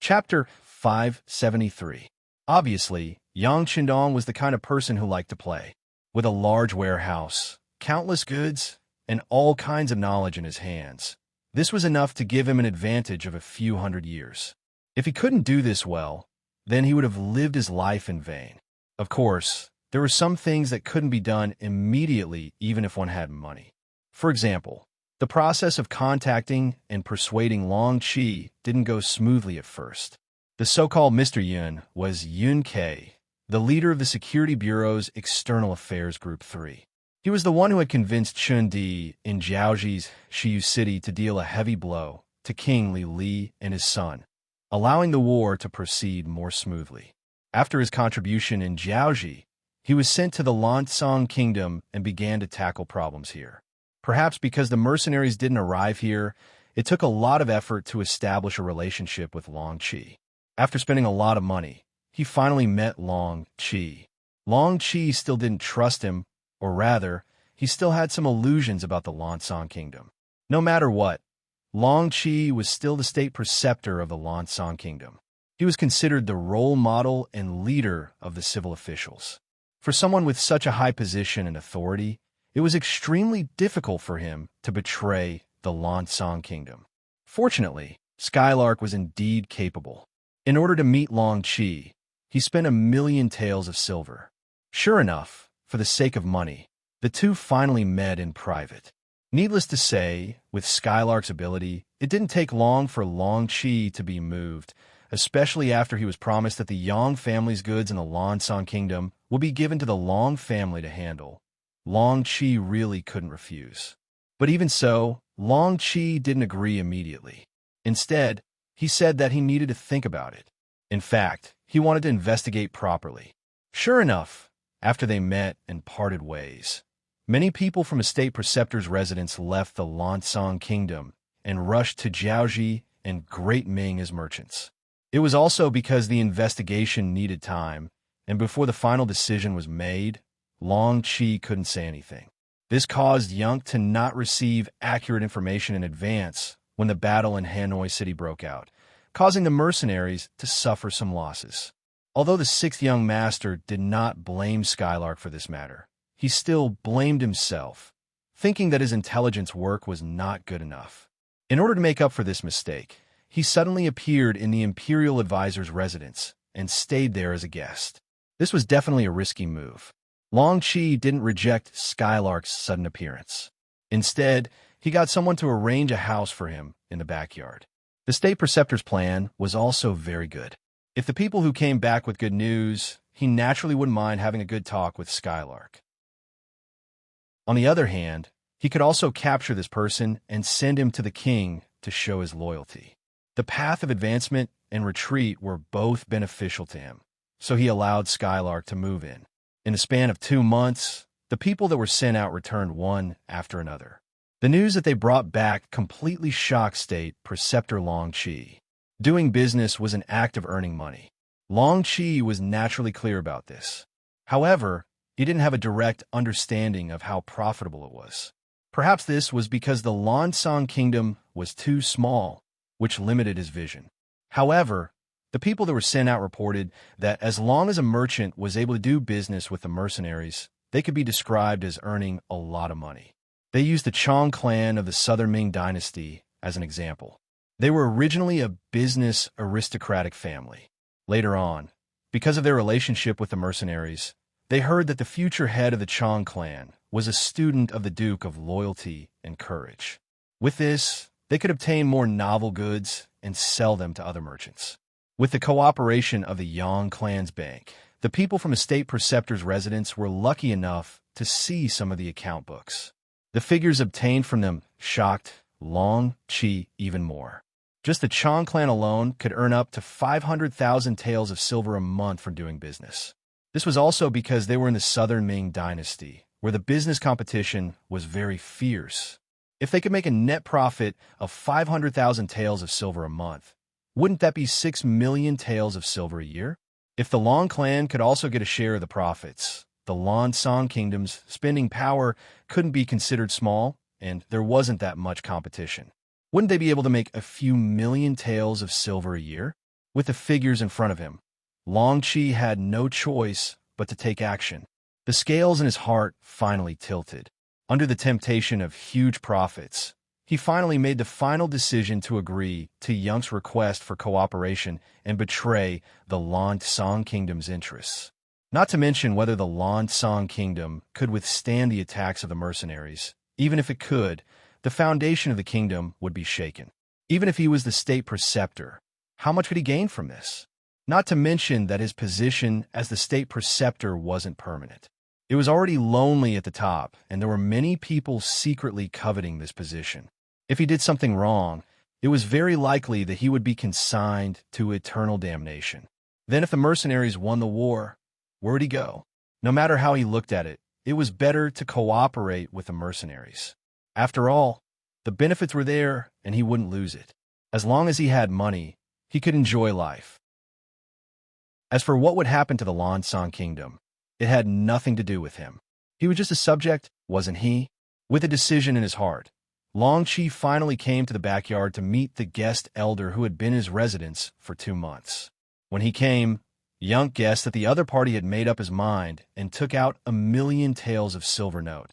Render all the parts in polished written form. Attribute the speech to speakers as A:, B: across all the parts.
A: Chapter 573. Obviously, Yang Qindong was the kind of person who liked to play. With a large warehouse, countless goods, and all kinds of knowledge in his hands, this was enough to give him an advantage of a few hundred years. If he couldn't do this well, then he would have lived his life in vain. Of course, there were some things that couldn't be done immediately even if one had money. For example, the process of contacting and persuading Long Qi didn't go smoothly at first. The so-called Mr. Yun was Yun Ke, the leader of the Security Bureau's External Affairs Group 3. He was the one who had convinced Chun Di in Jiaoji's Shiyu City to deal a heavy blow to King Li and his son, allowing the war to proceed more smoothly. After his contribution in Jiaoji, he was sent to the Lancang Kingdom and began to tackle problems here. Perhaps because the mercenaries didn't arrive here, it took a lot of effort to establish a relationship with Long Qi. After spending a lot of money, he finally met Long Qi. Long Qi still didn't trust him, or rather, he still had some illusions about the Lancang Kingdom. No matter what, Long Qi was still the state preceptor of the Lancang Kingdom. He was considered the role model and leader of the civil officials. For someone with such a high position and authority, it was extremely difficult for him to betray the Lancang Kingdom. Fortunately, Skylark was indeed capable. In order to meet Long Qi, he spent 1,000,000 taels of silver. Sure enough, for the sake of money, the two finally met in private. Needless to say, with Skylark's ability, it didn't take long for Long Qi to be moved, especially after he was promised that the Yang family's goods in the Lancang Kingdom would be given to the Long family to handle. Long Qi really couldn't refuse. But even so, Long Qi didn't agree immediately. Instead, he said that he needed to think about it. In fact, he wanted to investigate properly. Sure enough, after they met and parted ways, many people from a state preceptor's residence left the Lancang Kingdom and rushed to Jiaoji and Great Ming as merchants. It was also because the investigation needed time, and before the final decision was made, Long Qi couldn't say anything. This caused Yang to not receive accurate information in advance when the battle in Hanoi City broke out, causing the mercenaries to suffer some losses. Although the sixth young master did not blame Skylark for this matter, he still blamed himself, thinking that his intelligence work was not good enough. In order to make up for this mistake, he suddenly appeared in the Imperial Advisor's residence and stayed there as a guest. This was definitely a risky move. Long Qi didn't reject Skylark's sudden appearance. Instead, he got someone to arrange a house for him in the backyard. The state preceptor's plan was also very good. If the people who came back with good news, he naturally wouldn't mind having a good talk with Skylark. On the other hand, he could also capture this person and send him to the king to show his loyalty. The path of advancement and retreat were both beneficial to him, so he allowed Skylark to move in. In the span of 2 months, the people that were sent out returned one after another. The news that they brought back completely shocked State Preceptor Long Qi. Doing business was an act of earning money. Long Qi was naturally clear about this. However, he didn't have a direct understanding of how profitable it was. Perhaps this was because the Lancang Kingdom was too small, which limited his vision. However, the people that were sent out reported that as long as a merchant was able to do business with the mercenaries, they could be described as earning a lot of money. They used the Chong clan of the Southern Ming Dynasty as an example. They were originally a business aristocratic family. Later on, because of their relationship with the mercenaries, they heard that the future head of the Chong clan was a student of the Duke of Loyalty and Courage. With this, they could obtain more novel goods and sell them to other merchants. With the cooperation of the Yang clan's bank, the people from a state preceptor's residence were lucky enough to see some of the account books. The figures obtained from them shocked Long Qi even more. Just the Chong clan alone could earn up to 500,000 taels of silver a month from doing business. This was also because they were in the Southern Ming Dynasty, where the business competition was very fierce. If they could make a net profit of 500,000 taels of silver a month, wouldn't that be 6,000,000 taels of silver a year? If the Long clan could also get a share of the profits, the Lancang Kingdom's spending power couldn't be considered small, and there wasn't that much competition. Wouldn't they be able to make a few million taels of silver a year? With the figures in front of him, Long Chi had no choice but to take action. The scales in his heart finally tilted. Under the temptation of huge profits, he finally made the final decision to agree to Yang's request for cooperation and betray the Lan Song Kingdom's interests. Not to mention whether the Lan Song Kingdom could withstand the attacks of the mercenaries. Even if it could, the foundation of the kingdom would be shaken. Even if he was the state preceptor, how much could he gain from this? Not to mention that his position as the state preceptor wasn't permanent. It was already lonely at the top, and there were many people secretly coveting this position. If he did something wrong, it was very likely that he would be consigned to eternal damnation. Then if the mercenaries won the war, where would he go? No matter how he looked at it, it was better to cooperate with the mercenaries. After all, the benefits were there, and he wouldn't lose it. As long as he had money, he could enjoy life. As for what would happen to the Lan Song Kingdom, it had nothing to do with him. He was just a subject, wasn't he? With a decision in his heart, Long Chi finally came to the backyard to meet the guest elder who had been his residence for 2 months. When he came, Young guessed that the other party had made up his mind and took out 1,000,000 taels of silver note,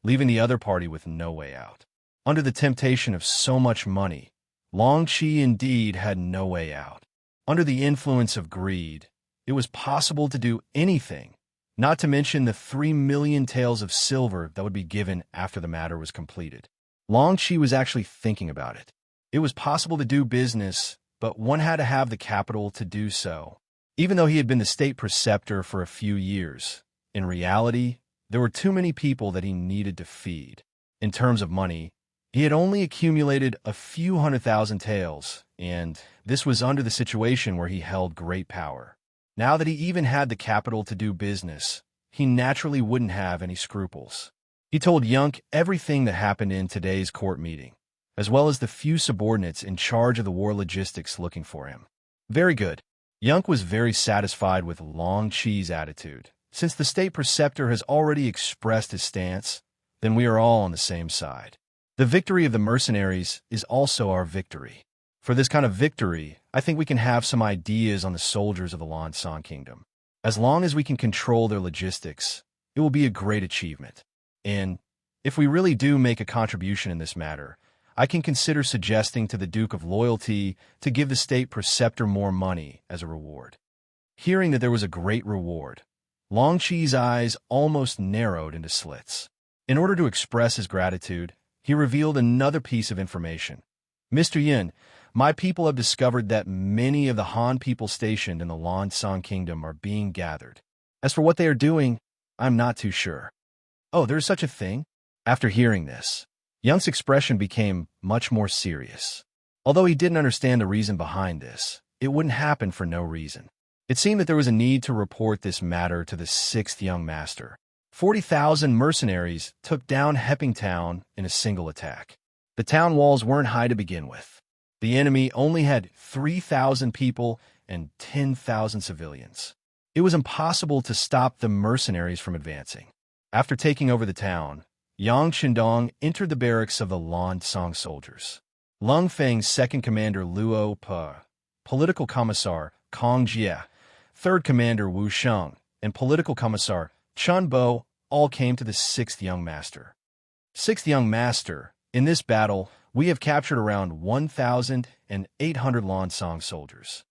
A: leaving the other party with no way out. Under the temptation of so much money, Long Chi indeed had no way out. Under the influence of greed, it was possible to do anything, not to mention the 3,000,000 taels of silver that would be given after the matter was completed. Long Chi was actually thinking about it. It was possible to do business, but one had to have the capital to do so. Even though he had been the state preceptor for a few years, in reality, there were too many people that he needed to feed. In terms of money, he had only accumulated a few 100,000 taels, and this was under the situation where he held great power. Now that he even had the capital to do business, he naturally wouldn't have any scruples. He told Yunk everything that happened in today's court meeting, as well as the few subordinates in charge of the war logistics looking for him. Very good. Yunk was very satisfied with Long Chi's attitude. Since the state preceptor has already expressed his stance, then we are all on the same side. The victory of the mercenaries is also our victory. For this kind of victory, I think we can have some ideas on the soldiers of the Lan Song Kingdom. As long as we can control their logistics, it will be a great achievement. And if we really do make a contribution in this matter, I can consider suggesting to the Duke of Loyalty to give the state preceptor more money as a reward. Hearing that there was a great reward, Long Chi's eyes almost narrowed into slits. In order to express his gratitude, he revealed another piece of information. Mr. Yin, my people have discovered that many of the Han people stationed in the Lan Song Kingdom are being gathered. As for what they are doing, I'm not too sure. Oh, there's such a thing? After hearing this, Young's expression became much more serious. Although he didn't understand the reason behind this, it wouldn't happen for no reason. It seemed that there was a need to report this matter to the 6th young master. 40,000 mercenaries took down Hepping Town in a single attack. The town walls weren't high to begin with. The enemy only had 3,000 people and 10,000 civilians. It was impossible to stop the mercenaries from advancing. After taking over the town, Yang Qindong entered the barracks of the Lan Song soldiers. Lung Feng's second commander Luo Pe, political commissar Kong Jie, third commander Wu Sheng, and political commissar Chun Bo all came to the 6th young master. 6th young master, in this battle, we have captured around 1,800 Lan Song soldiers.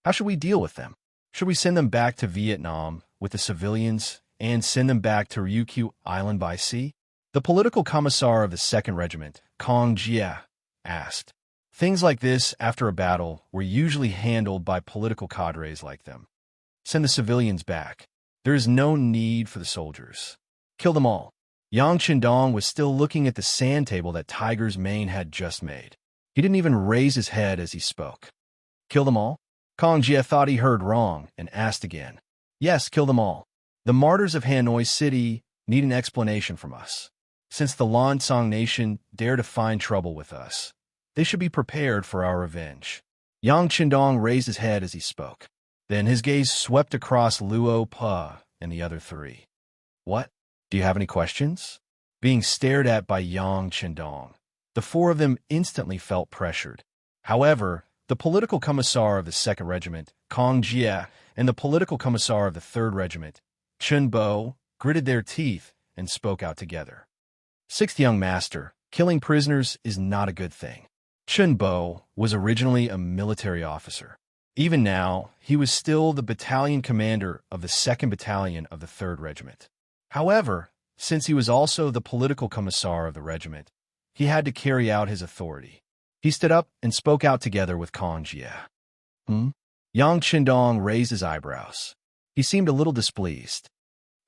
A: How should we deal with them? Should we send them back to Vietnam with the civilians and send them back to Ryukyu Island by sea? The political commissar of the 2nd Regiment, Kong Jie, asked. Things like this after a battle were usually handled by political cadres like them. Send the civilians back. There is no need for the soldiers. Kill them all. Yang Qindong was still looking at the sand table that Tiger's Mane had just made. He didn't even raise his head as he spoke. Kill them all? Kong Jie thought he heard wrong and asked again. Yes, kill them all. The martyrs of Hanoi City need an explanation from us. Since the Lan Song nation dare to find trouble with us, they should be prepared for our revenge. Yang Qindong raised his head as he spoke. Then his gaze swept across Luo Pe and the other 3. What? Do you have any questions? Being stared at by Yang Qindong, the 4 of them instantly felt pressured. However, The political commissar of the 2nd Regiment, Kong Jie, and the political commissar of the 3rd Regiment, Chun Bo, gritted their teeth and spoke out together. 6th Young Master, killing prisoners is not a good thing. Chun Bo was originally a military officer. Even now, he was still the battalion commander of the 2nd Battalion of the 3rd Regiment. However, since he was also the political commissar of the regiment, he had to carry out his authority. He stood up and spoke out together with Kong Jie. Yang Qindong raised his eyebrows. He seemed a little displeased.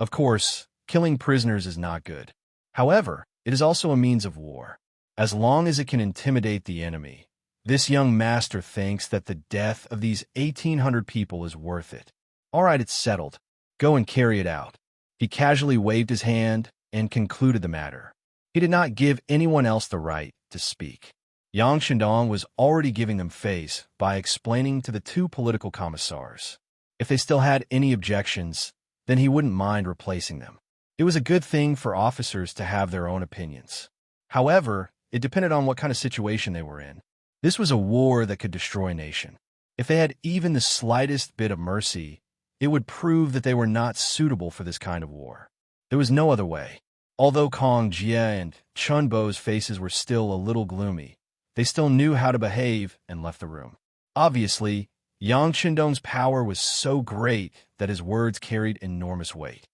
A: Of course, killing prisoners is not good. However, it is also a means of war. As long as it can intimidate the enemy, this young master thinks that the death of these 1,800 people is worth it. All right, it's settled. Go and carry it out. He casually waved his hand and concluded the matter. He did not give anyone else the right to speak. Yang Qindong was already giving them face by explaining to the 2 political commissars. If they still had any objections, then he wouldn't mind replacing them. It was a good thing for officers to have their own opinions. However, it depended on what kind of situation they were in. This was a war that could destroy a nation. If they had even the slightest bit of mercy, it would prove that they were not suitable for this kind of war. There was no other way. Although Kong Jie and Chun Bo's faces were still a little gloomy, they still knew how to behave and left the room. Obviously, Yang Qindong's power was so great that his words carried enormous weight.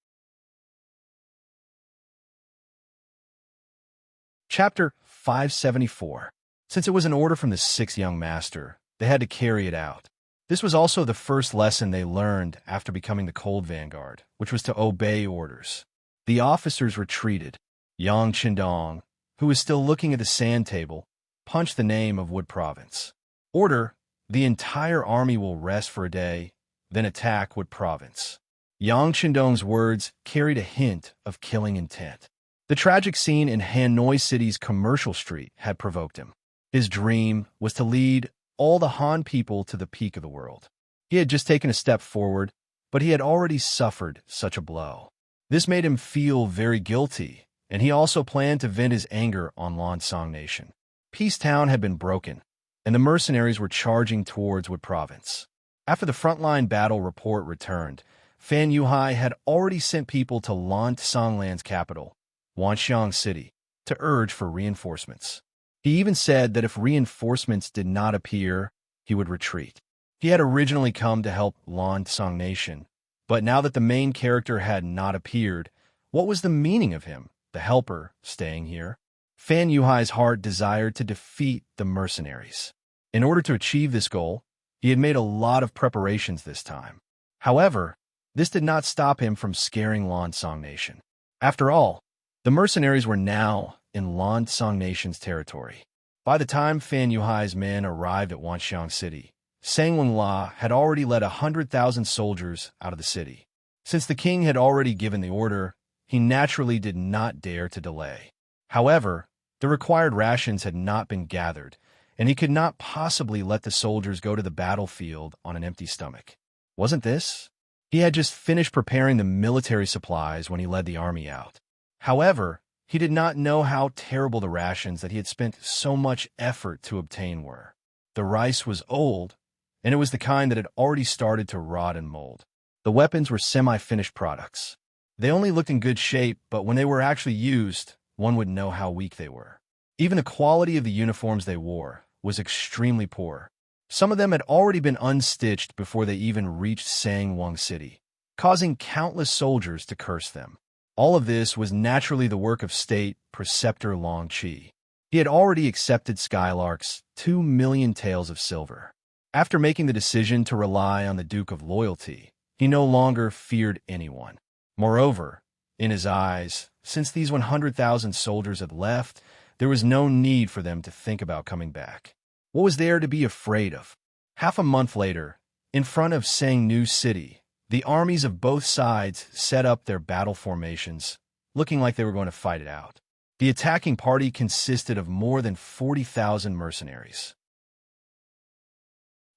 A: Chapter 574. Since it was an order from the 6th Young Master, they had to carry it out. This was also the first lesson they learned after becoming the Cold Vanguard, which was to obey orders. The officers retreated. Yang Qindong, who was still looking at the sand table, punched the name of Wood Province. Order: the entire army will rest for a day, then attack Wood Province. Yang Qindong's words carried a hint of killing intent. The tragic scene in Hanoi City's commercial street had provoked him. His dream was to lead all the Han people to the peak of the world. He had just taken a step forward, but he had already suffered such a blow. This made him feel very guilty, and he also planned to vent his anger on Lansong Nation. Peacetown had been broken, and the mercenaries were charging towards Wood Province. After the frontline battle report returned, Fan Yuhai had already sent people to Lansongland's capital, Wanxiang City, to urge for reinforcements. He even said that if reinforcements did not appear, he would retreat. He had originally come to help Lansong Nation, but now that the main character had not appeared, what was the meaning of him, the helper, staying here? Fan Yuhai's heart desired to defeat the mercenaries. In order to achieve this goal, he had made a lot of preparations this time. However, this did not stop him from scaring Lansong Nation. After all, the mercenaries were now in Lansong Nation's territory. By the time Fan Yuhai's men arrived at Wanxiang City, Sang Wenla had already led 100,000 soldiers out of the city. Since the king had already given the order, he naturally did not dare to delay. However, the required rations had not been gathered, and he could not possibly let the soldiers go to the battlefield on an empty stomach. Wasn't this? He had just finished preparing the military supplies when he led the army out. However, he did not know how terrible the rations that he had spent so much effort to obtain were. The rice was old, and it was the kind that had already started to rot and mold. The weapons were semi-finished products. They only looked in good shape, but when they were actually used, one would know how weak they were. Even the quality of the uniforms they wore was extremely poor. Some of them had already been unstitched before they even reached Sangwon City, causing countless soldiers to curse them. All of this was naturally the work of State Preceptor Long Chi. He had already accepted Skylark's 2 million taels of silver. After making the decision to rely on the Duke of Loyalty, he no longer feared anyone. Moreover, in his eyes, since these 100,000 soldiers had left, there was no need for them to think about coming back. What was there to be afraid of? Half a month later, in front of Sangnu City, the armies of both sides set up their battle formations, looking like they were going to fight it out. The attacking party consisted of more than 40,000 mercenaries.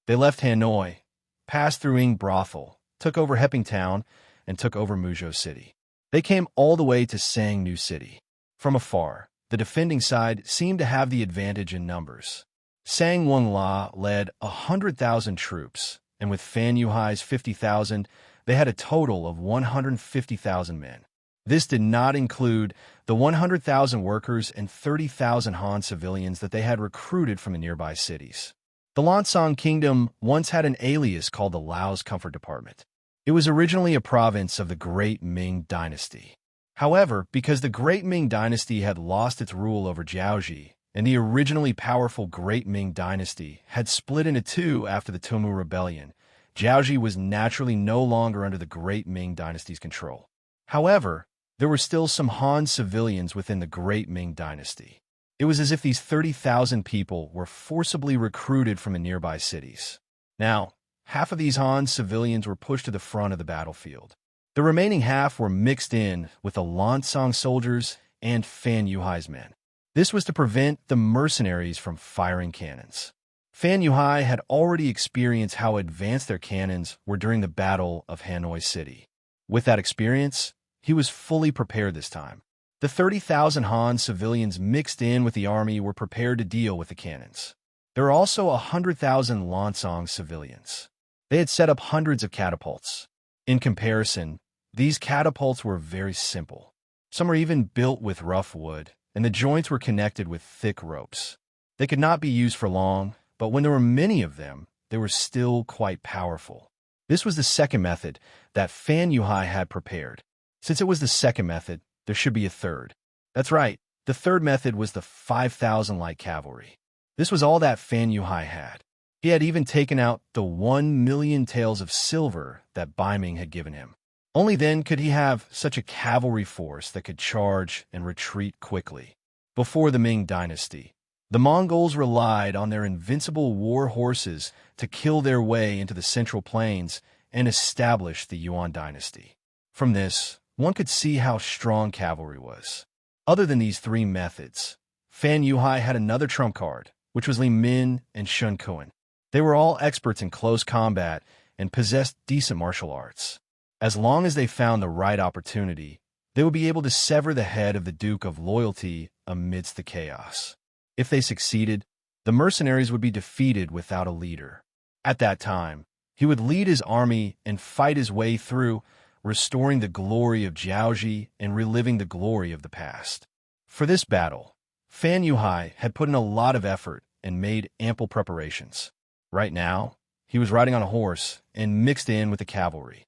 A: They left Hanoi, passed through Ing Brothel, took over Hepping Town, and took over Muzhou City. They came all the way to Sangnu City. From afar, the defending side seemed to have the advantage in numbers. Sang Wang La led 100,000 troops, and with Fan Yuhai's 50,000, they had a total of 150,000 men. This did not include the 100,000 workers and 30,000 Han civilians that they had recruited from the nearby cities. The Lancang Kingdom once had an alias called the Lao's Comfort Department. It was originally a province of the Great Ming Dynasty. However, because the Great Ming Dynasty had lost its rule over Jiaoji, and the originally powerful Great Ming Dynasty had split into two after the Tumu Rebellion, Jiaoji was naturally no longer under the Great Ming Dynasty's control. However, there were still some Han civilians within the Great Ming Dynasty. It was as if these 30,000 people were forcibly recruited from the nearby cities. Now, half of these Han civilians were pushed to the front of the battlefield. The remaining half were mixed in with the Lancang soldiers and Fan Yuhai's men. This was to prevent the mercenaries from firing cannons. Fan Yuhai had already experienced how advanced their cannons were during the Battle of Hanoi City. With that experience, he was fully prepared this time. The 30,000 Han civilians mixed in with the army were prepared to deal with the cannons. There were also 100,000 Lancang civilians. They had set up hundreds of catapults. In comparison, these catapults were very simple. Some were even built with rough wood, and the joints were connected with thick ropes. They could not be used for long, but when there were many of them, they were still quite powerful. This was the second method that Fan Yuhai had prepared. Since it was the second method, there should be a third. That's right, the third method was the 5,000 light cavalry. This was all that Fan Yuhai had. He had even taken out the 1,000,000 taels of silver that Bai Ming had given him. Only then could he have such a cavalry force that could charge and retreat quickly. Before the Ming Dynasty, the Mongols relied on their invincible war horses to kill their way into the Central Plains and establish the Yuan Dynasty. From this, one could see how strong cavalry was. Other than these three methods, Fan Yuhai had another trump card, which was Li Min and Shun Kuan. They were all experts in close combat and possessed decent martial arts. As long as they found the right opportunity, they would be able to sever the head of the Duke of Loyalty amidst the chaos. If they succeeded, the mercenaries would be defeated without a leader. At that time, he would lead his army and fight his way through, restoring the glory of Jiaoji and reliving the glory of the past. For this battle, Fan Yuhai had put in a lot of effort and made ample preparations. Right now, he was riding on a horse and mixed in with the cavalry.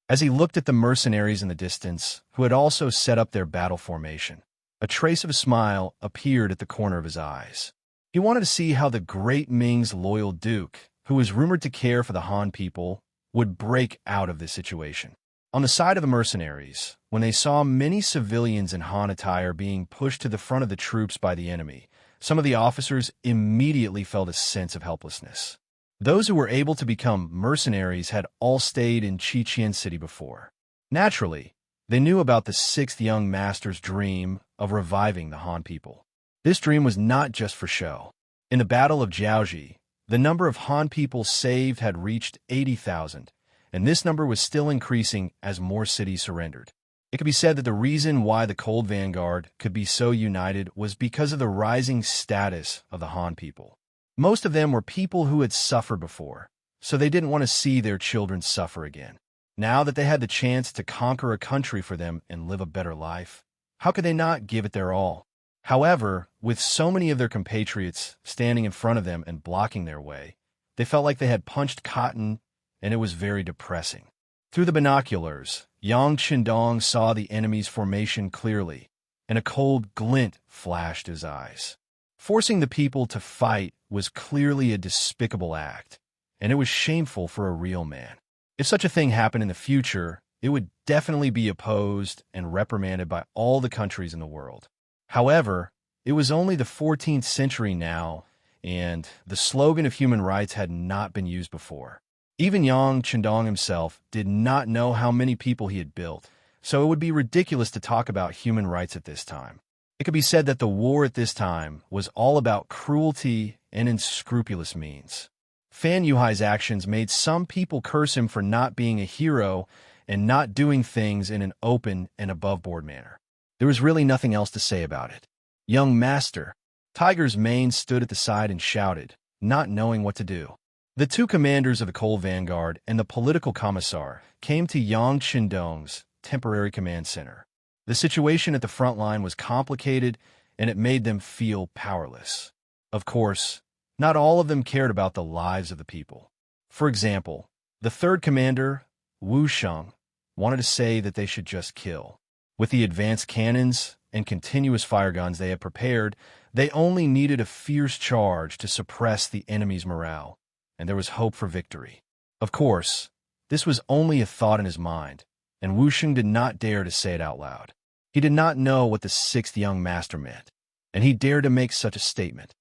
A: As he looked at the mercenaries in the distance, who had also set up their battle formation, a trace of a smile appeared at the corner of his eyes. He wanted to see how the Great Ming's loyal duke, who was rumored to care for the Han people, would break out of this situation. On the side of the mercenaries, when they saw many civilians in Han attire being pushed to the front of the troops by the enemy, some of the officers immediately felt a sense of helplessness. Those who were able to become mercenaries had all stayed in Qiqian City before. Naturally, they knew about the sixth young master's dream of reviving the Han people. This dream was not just for show. In the Battle of Jiaoji, the number of Han people saved had reached 80,000, and this number was still increasing as more cities surrendered. It could be said that the reason why the Cold Vanguard could be so united was because of the rising status of the Han people. Most of them were people who had suffered before, so they didn't want to see their children suffer again. Now that they had the chance to conquer a country for them and live a better life, how could they not give it their all? However, with so many of their compatriots standing in front of them and blocking their way, they felt like they had punched cotton, and it was very depressing. Through the binoculars, Yang Qindong saw the enemy's formation clearly, and a cold glint flashed his eyes. Forcing the people to fight was clearly a despicable act, and it was shameful for a real man. If such a thing happened in the future, it would definitely be opposed and reprimanded by all the countries in the world. However, it was only the 14th century now, and the slogan of human rights had not been used before. Even Yang Qindong himself did not know how many people he had built, so it would be ridiculous to talk about human rights at this time. It could be said that the war at this time was all about cruelty and unscrupulous means. Fan Yuhai's actions made some people curse him for not being a hero and not doing things in an open and above-board manner. There was really nothing else to say about it. Young master, Tiger's Mane stood at the side and shouted, not knowing what to do. The two commanders of the Cold Vanguard and the political commissar came to Yang Qindong's temporary command center. The situation at the front line was complicated, and it made them feel powerless. Of course, not all of them cared about the lives of the people. For example, the third commander, Wu Sheng, wanted to say that they should just kill. With the advanced cannons and continuous fire guns they had prepared, they only needed a fierce charge to suppress the enemy's morale, and there was hope for victory. Of course, this was only a thought in his mind, and Wu Sheng did not dare to say it out loud. He did not know what the sixth young master meant, and he dared to make such a statement.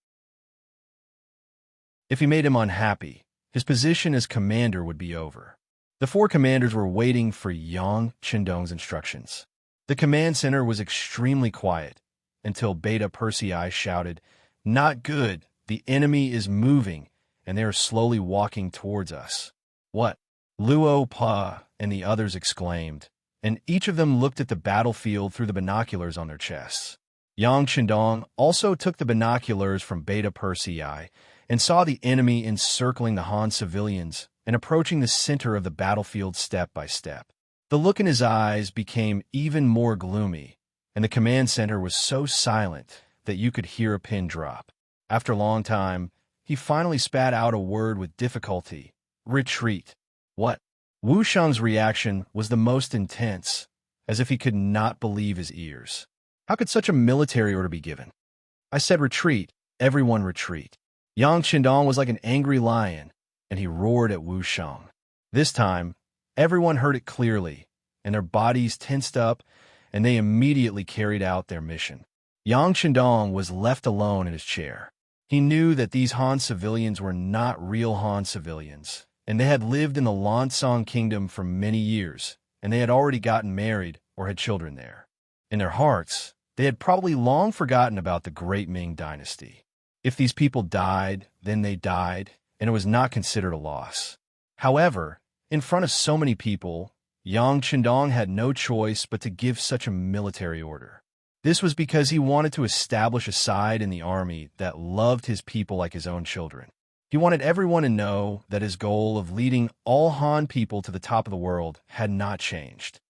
A: If he made him unhappy, his position as commander would be over. The four commanders were waiting for Yang Qindong's instructions. The command center was extremely quiet until Beta Persei shouted, "Not good, the enemy is moving, and they are slowly walking towards us." "What?" Luo Pa and the others exclaimed, and each of them looked at the battlefield through the binoculars on their chests. Yang Qindong also took the binoculars from Beta Persei and saw the enemy encircling the Han civilians and approaching the center of the battlefield step by step. The look in his eyes became even more gloomy, and the command center was so silent that you could hear a pin drop. After a long time, he finally spat out a word with difficulty: "Retreat." "What?" Wu Sheng's reaction was the most intense, as if he could not believe his ears. How could such a military order be given? "I said retreat. Everyone retreat." Yang Qindong was like an angry lion, and he roared at Wu Sheng. This time, everyone heard it clearly, and their bodies tensed up, and they immediately carried out their mission. Yang Qindong was left alone in his chair. He knew that these Han civilians were not real Han civilians, and they had lived in the Lansong Kingdom for many years, and they had already gotten married or had children there. In their hearts, they had probably long forgotten about the Great Ming Dynasty. If these people died, then they died, and it was not considered a loss. However, in front of so many people, Yang Qindong had no choice but to give such a military order. This was because he wanted to establish a side in the army that loved his people like his own children. He wanted everyone to know that his goal of leading all Han people to the top of the world had not changed.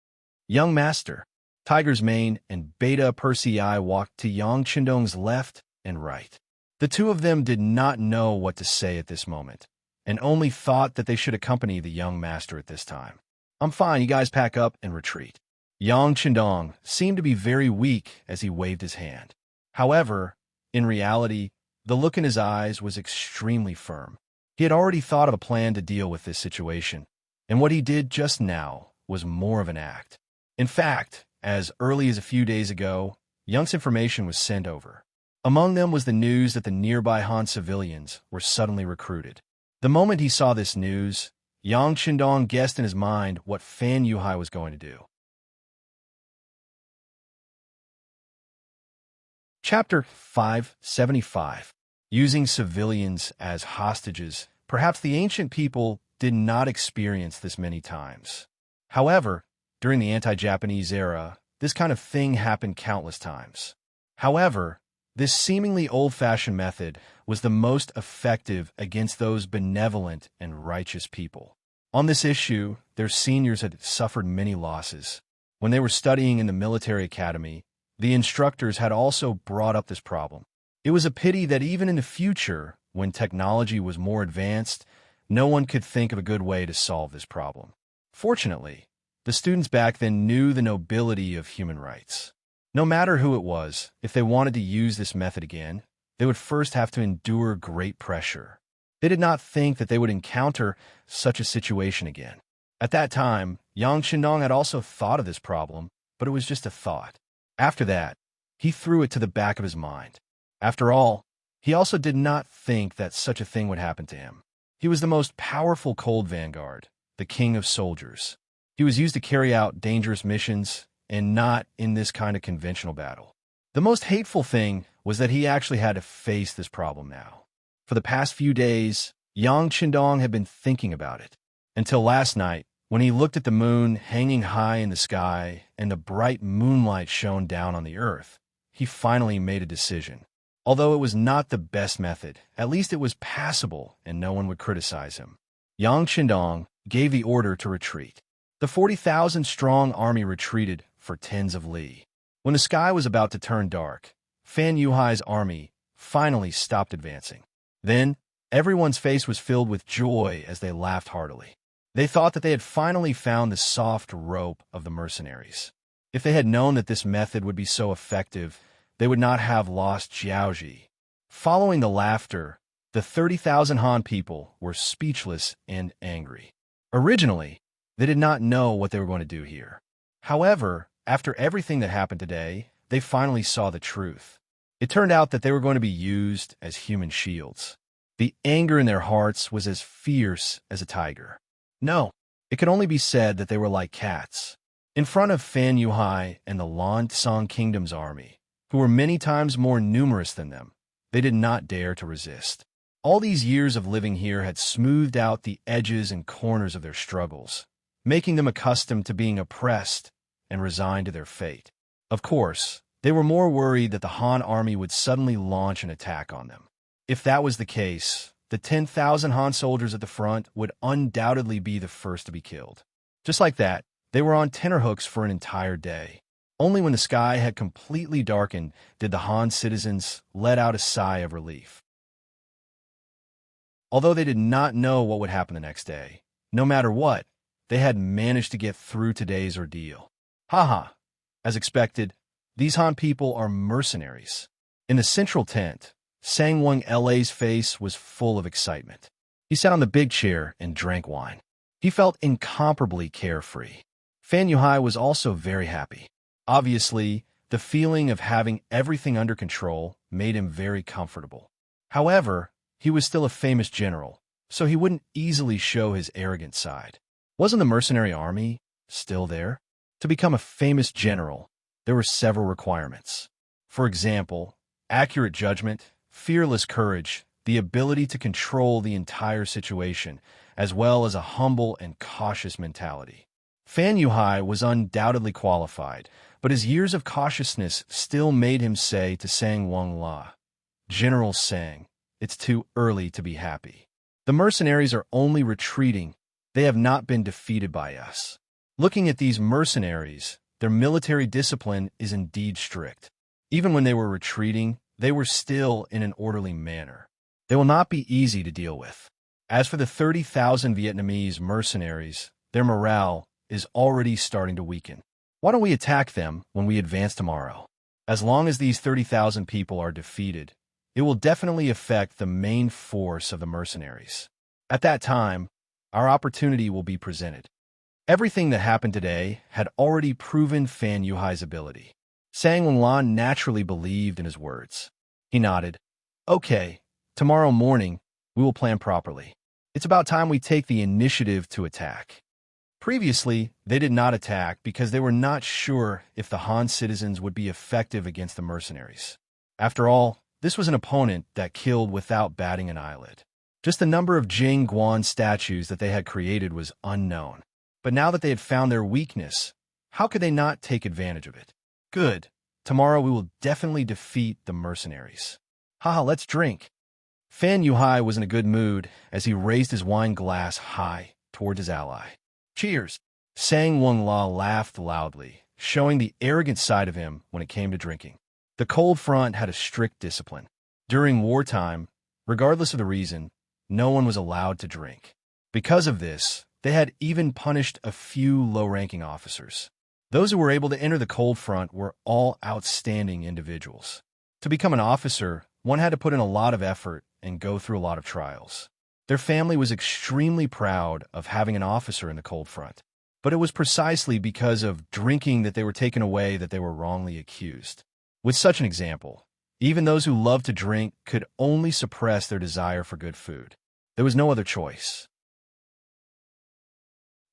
A: "Young Master," Tiger's Mane and Beta Persei walked to Yang Qindong's left and right. The two of them did not know what to say at this moment, and only thought that they should accompany the young master at this time. "I'm fine, you guys pack up and retreat." Yang Qindong seemed to be very weak as he waved his hand. However, in reality, the look in his eyes was extremely firm. He had already thought of a plan to deal with this situation, and what he did just now was more of an act. In fact, as early as a few days ago, Young's information was sent over. Among them was the news that the nearby Han civilians were suddenly recruited. The moment he saw this news, Yang Qindong guessed in his mind what Fan Yuhai was going to do. Chapter 575. Using civilians as hostages. Perhaps the ancient people did not experience this many times. However, during the anti-Japanese era, this kind of thing happened countless times. However, this seemingly old-fashioned method was the most effective against those benevolent and righteous people. On this issue, their seniors had suffered many losses. When they were studying in the military academy, the instructors had also brought up this problem. It was a pity that even in the future, when technology was more advanced, no one could think of a good way to solve this problem. Fortunately, the students back then knew the nobility of human rights. No matter who it was, if they wanted to use this method again, they would first have to endure great pressure. They did not think that they would encounter such a situation again. At that time, Yang Qindong had also thought of this problem, but it was just a thought. After that, he threw it to the back of his mind. After all, he also did not think that such a thing would happen to him. He was the most powerful Cold Vanguard, the king of soldiers. He was used to carry out dangerous missions, and not in this kind of conventional battle. The most hateful thing was that he actually had to face this problem now. For the past few days, Yang Qindong had been thinking about it, until last night, when he looked at the moon hanging high in the sky and the bright moonlight shone down on the earth. He finally made a decision. Although it was not the best method, at least it was passable and no one would criticize him. Yang Qindong gave the order to retreat. The 40,000-strong army retreated for tens of li. When the sky was about to turn dark, Fan Yuhai's army finally stopped advancing. Then, everyone's face was filled with joy as they laughed heartily. They thought that they had finally found the soft rope of the mercenaries. If they had known that this method would be so effective, they would not have lost Jiaoji. Following the laughter, the 30,000 Han people were speechless and angry. Originally, they did not know what they were going to do here. However, after everything that happened today, they finally saw the truth. It turned out that they were going to be used as human shields. The anger in their hearts was as fierce as a tiger. No, it could only be said that they were like cats. In front of Fan Yuhai and the Lan Tsang Kingdom's army, who were many times more numerous than them, they did not dare to resist. All these years of living here had smoothed out the edges and corners of their struggles, making them accustomed to being oppressed and resigned to their fate. Of course, they were more worried that the Han army would suddenly launch an attack on them. If that was the case, the 10,000 Han soldiers at the front would undoubtedly be the first to be killed. Just like that, they were on tenterhooks for an entire day. Only when the sky had completely darkened did the Han citizens let out a sigh of relief. Although they did not know what would happen the next day, no matter what, they had managed to get through today's ordeal. Haha! As expected, these Han people are mercenaries. In the central tent, Sangwon LA's face was full of excitement. He sat on the big chair and drank wine. He felt incomparably carefree. Fan Yuhai was also very happy. Obviously, the feeling of having everything under control made him very comfortable. However, he was still a famous general, so he wouldn't easily show his arrogant side. Wasn't the mercenary army still there? To become a famous general, there were several requirements. For example, accurate judgment, fearless courage, the ability to control the entire situation, as well as a humble and cautious mentality. Fan Yuhai was undoubtedly qualified, but his years of cautiousness still made him say to Sang Wangla, "General Sang, it's too early to be happy. The mercenaries are only retreating. They have not been defeated by us." Looking at these mercenaries, their military discipline is indeed strict. Even when they were retreating, they were still in an orderly manner. They will not be easy to deal with. As for the 30,000 Vietnamese mercenaries, their morale is already starting to weaken. Why don't we attack them when we advance tomorrow? As long as these 30,000 people are defeated, it will definitely affect the main force of the mercenaries. At that time, our opportunity will be presented. Everything that happened today had already proven Fan Yuhai's ability. Sang Wenlan naturally believed in his words. He nodded. "Okay, tomorrow morning, we will plan properly. It's about time we take the initiative to attack." Previously, they did not attack because they were not sure if the Han citizens would be effective against the mercenaries. After all, this was an opponent that killed without batting an eyelid. Just the number of Jing Guan statues that they had created was unknown. But now that they had found their weakness, how could they not take advantage of it? Good. Tomorrow we will definitely defeat the mercenaries. Haha, let's drink. Fan Yuhai was in a good mood as he raised his wine glass high toward his ally. Cheers! Sang Wangla laughed loudly, showing the arrogant side of him when it came to drinking. The cold front had a strict discipline. During wartime, regardless of the reason, no one was allowed to drink. Because of this, they had even punished a few low-ranking officers. Those who were able to enter the cold front were all outstanding individuals. To become an officer, one had to put in a lot of effort and go through a lot of trials. Their family was extremely proud of having an officer in the cold front, but it was precisely because of drinking that they were taken away that they were wrongly accused. With such an example, even those who loved to drink could only suppress their desire for good food. There was no other choice.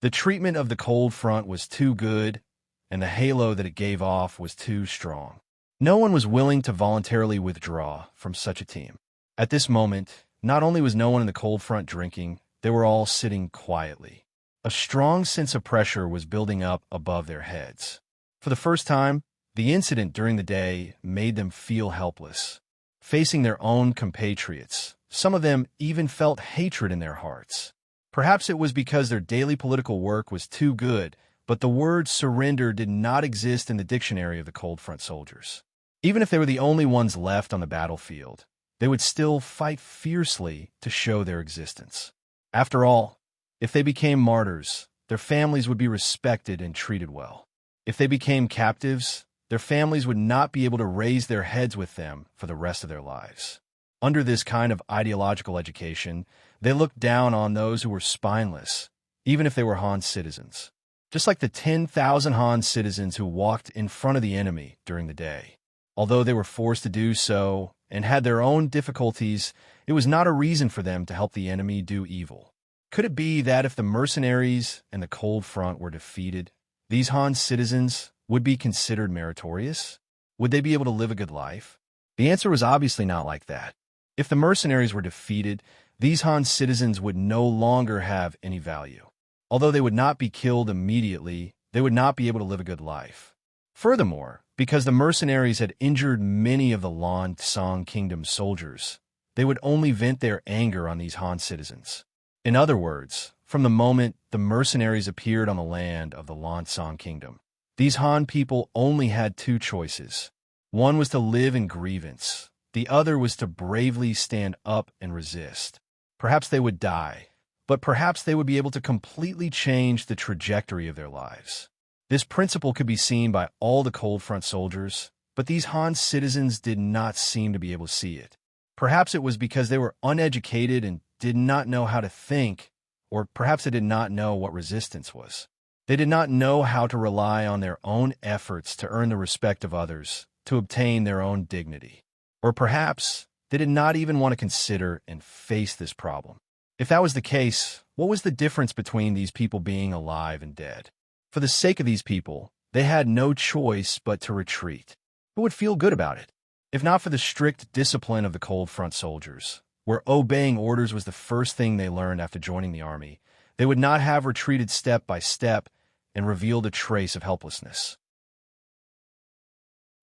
A: The treatment of the cold front was too good, and the halo that it gave off was too strong. No one was willing to voluntarily withdraw from such a team. At this moment, not only was no one in the cold front drinking, they were all sitting quietly. A strong sense of pressure was building up above their heads. For the first time, the incident during the day made them feel helpless. facing their own compatriots. Some of them even felt hatred in their hearts. Perhaps it was because their daily political work was too good, but the word surrender did not exist in the dictionary of the cold front soldiers. Even if they were the only ones left on the battlefield, they would still fight fiercely to show their existence. After all, if they became martyrs, their families would be respected and treated well. If they became captives, their families would not be able to raise their heads with them for the rest of their lives. Under this kind of ideological education, they looked down on those who were spineless, even if they were Han citizens. Just like the 10,000 Han citizens who walked in front of the enemy during the day. Although they were forced to do so and had their own difficulties, it was not a reason for them to help the enemy do evil. Could it be that if the mercenaries and the Cold Front were defeated, these Han citizens would be considered meritorious? Would they be able to live a good life? The answer was obviously not like that. If the mercenaries were defeated, these Han citizens would no longer have any value. Although they would not be killed immediately, they would not be able to live a good life. Furthermore, because the mercenaries had injured many of the Lan Tsang Kingdom's soldiers, they would only vent their anger on these Han citizens. In other words, from the moment the mercenaries appeared on the land of the Lan Tsang Kingdom, these Han people only had two choices. One was to live in grievance. The other was to bravely stand up and resist. Perhaps they would die, but perhaps they would be able to completely change the trajectory of their lives. This principle could be seen by all the Cold Front soldiers, but these Han citizens did not seem to be able to see it. Perhaps it was because they were uneducated and did not know how to think, or perhaps they did not know what resistance was. They did not know how to rely on their own efforts to earn the respect of others, to obtain their own dignity. Or perhaps they did not even want to consider and face this problem. If that was the case, what was the difference between these people being alive and dead? For the sake of these people, they had no choice but to retreat. Who would feel good about it? If not for the strict discipline of the Cold Front soldiers, where obeying orders was the first thing they learned after joining the army, they would not have retreated step by step and revealed a trace of helplessness.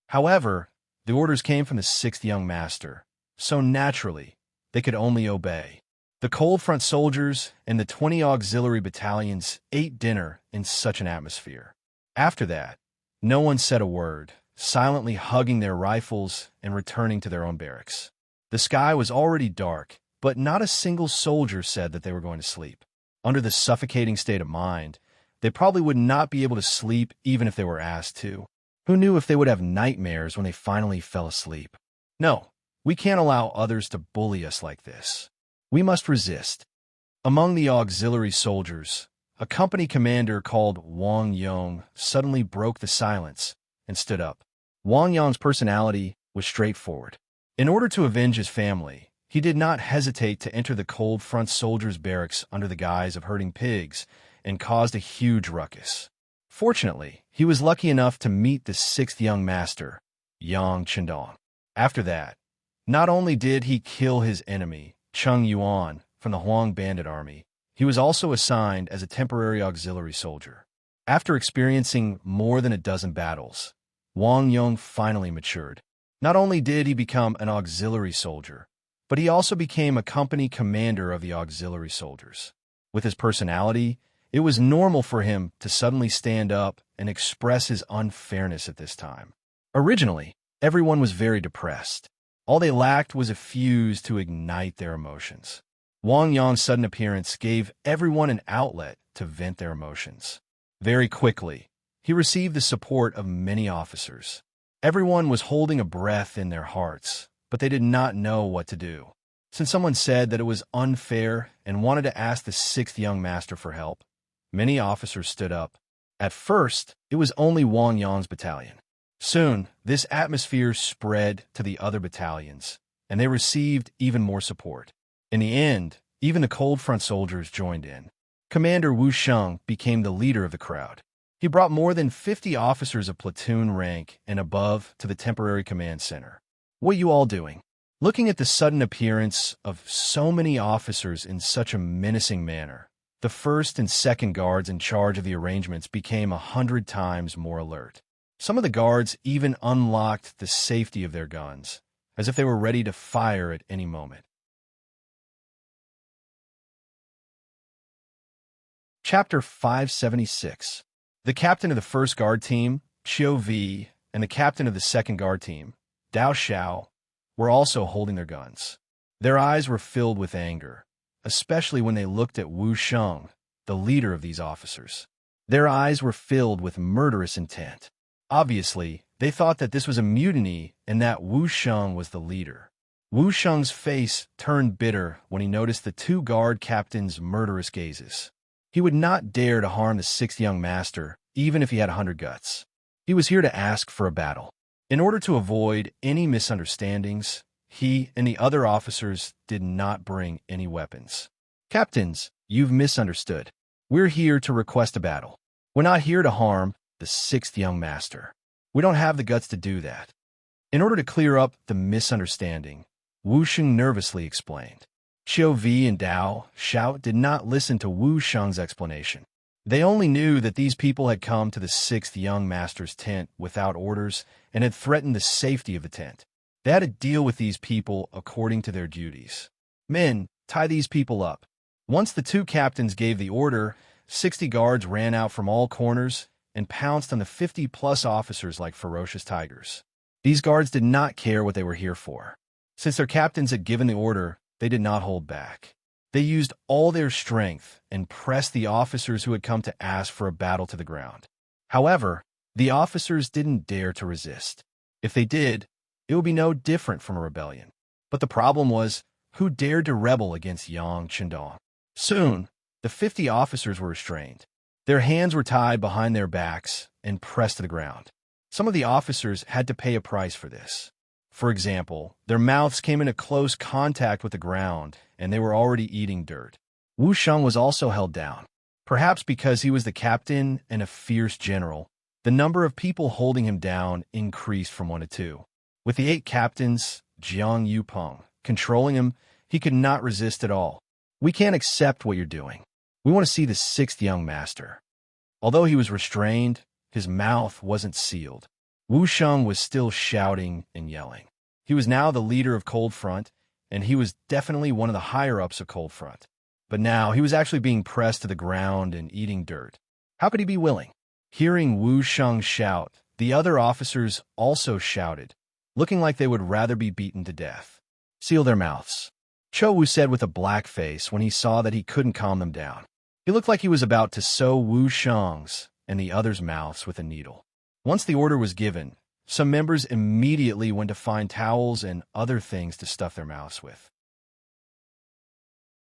A: However, the orders came from the 6th young master, so naturally, they could only obey. The Cold Front soldiers and the 20 auxiliary battalions ate dinner in such an atmosphere. After that, no one said a word, silently hugging their rifles and returning to their own barracks. The sky was already dark, but not a single soldier said that they were going to sleep. Under the suffocating state of mind, they probably would not be able to sleep even if they were asked to. Who knew if they would have nightmares when they finally fell asleep? No, we can't allow others to bully us like this. We must resist. Among the auxiliary soldiers, a company commander called Wang Yong suddenly broke the silence and stood up. Wang Yong's personality was straightforward. In order to avenge his family, he did not hesitate to enter the Cold Front soldiers' barracks under the guise of herding pigs and caused a huge ruckus. Fortunately, he was lucky enough to meet the 6th young master, Yang Chendong. After that, not only did he kill his enemy, Cheng Yuan, from the Huang bandit army, he was also assigned as a temporary auxiliary soldier. After experiencing more than a dozen battles, Wang Yong finally matured. Not only did he become an auxiliary soldier, but he also became a company commander of the auxiliary soldiers. With his personality, it was normal for him to suddenly stand up and express his unfairness at this time. Originally, everyone was very depressed. All they lacked was a fuse to ignite their emotions. Wang Yong's sudden appearance gave everyone an outlet to vent their emotions. Very quickly, he received the support of many officers. Everyone was holding a breath in their hearts, but they did not know what to do. Since someone said that it was unfair and wanted to ask the 6th young master for help, many officers stood up. At first, it was only Wang Yong's battalion. Soon, this atmosphere spread to the other battalions, and they received even more support. In the end, even the Cold Front soldiers joined in. Commander Wu Sheng became the leader of the crowd. He brought more than 50 officers of platoon rank and above to the temporary command center. "What are you all doing?" Looking at the sudden appearance of so many officers in such a menacing manner, the 1st and 2nd guards in charge of the arrangements became 100 times more alert. Some of the guards even unlocked the safety of their guns, as if they were ready to fire at any moment. Chapter 576. The captain of the first guard team, Xiao Vi, and the captain of the second guard team, Dao Xiao, were also holding their guns. Their eyes were filled with anger, especially when they looked at Wu Sheng, the leader of these officers. Their eyes were filled with murderous intent. Obviously, they thought that this was a mutiny and that Wu Sheng was the leader. Wu Sheng's face turned bitter when he noticed the two guard captains' murderous gazes. He would not dare to harm the sixth young master, even if he had 100 guts. He was here to ask for a battle. In order to avoid any misunderstandings, he and the other officers did not bring any weapons. Captains, you've misunderstood. We're here to request a battle. We're not here to harm the sixth young master. We don't have the guts to do that. In order to clear up the misunderstanding, Wu Sheng nervously explained. Xiao Vi and Dao Xiao did not listen to Wu Sheng's explanation. They only knew that these people had come to the sixth young master's tent without orders and had threatened the safety of the tent. They had to deal with these people according to their duties. Men, tie these people up. Once the two captains gave the order, 60 guards ran out from all corners and pounced on the 50-plus officers like ferocious tigers. These guards did not care what they were here for. Since their captains had given the order, they did not hold back. They used all their strength and pressed the officers who had come to ask for a battle to the ground. However, the officers didn't dare to resist. If they did, it would be no different from a rebellion. But the problem was, who dared to rebel against Yang Chendong? Soon, the 50 officers were restrained. Their hands were tied behind their backs and pressed to the ground. Some of the officers had to pay a price for this. For example, their mouths came into close contact with the ground, and they were already eating dirt. Wu Sheng was also held down. Perhaps because he was the captain and a fierce general, the number of people holding him down increased from 1 to 2. With the 8 captains, Jiang Yupeng, controlling him, he could not resist at all. We can't accept what you're doing. We want to see the sixth young master. Although he was restrained, his mouth wasn't sealed. Wu Sheng was still shouting and yelling. He was now the leader of Cold Front, and he was definitely one of the higher-ups of Cold Front. But now he was actually being pressed to the ground and eating dirt. How could he be willing? Hearing Wu Sheng shout, the other officers also shouted, looking like they would rather be beaten to death. Seal their mouths, Cho Wu said with a black face when he saw that he couldn't calm them down. He looked like he was about to sew Wu Sheng's and the others' mouths with a needle. Once the order was given, some members immediately went to find towels and other things to stuff their mouths with.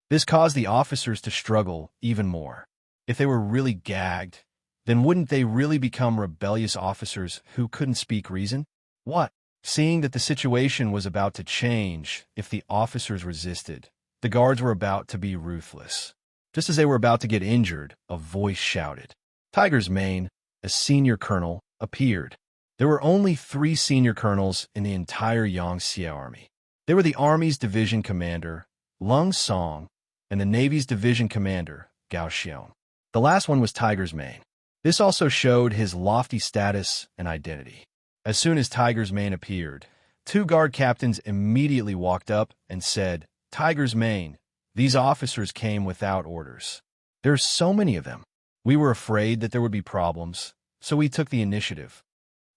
A: This caused the officers to struggle even more. If they were really gagged, then wouldn't they really become rebellious officers who couldn't speak reason? What? Seeing that the situation was about to change if the officers resisted, the guards were about to be ruthless. Just as they were about to get injured, a voice shouted. Tiger's Mane, a senior colonel, appeared. There were only 3 senior colonels in the entire Yangtze army. They were the Army's division commander, Lung Song, and the Navy's division commander, Gao Xiong. The last one was Tiger's Mane. This also showed his lofty status and identity. As soon as Tiger's Mane appeared, 2 guard captains immediately walked up and said, Tiger's Mane, these officers came without orders. There's so many of them. We were afraid that there would be problems, so we took the initiative.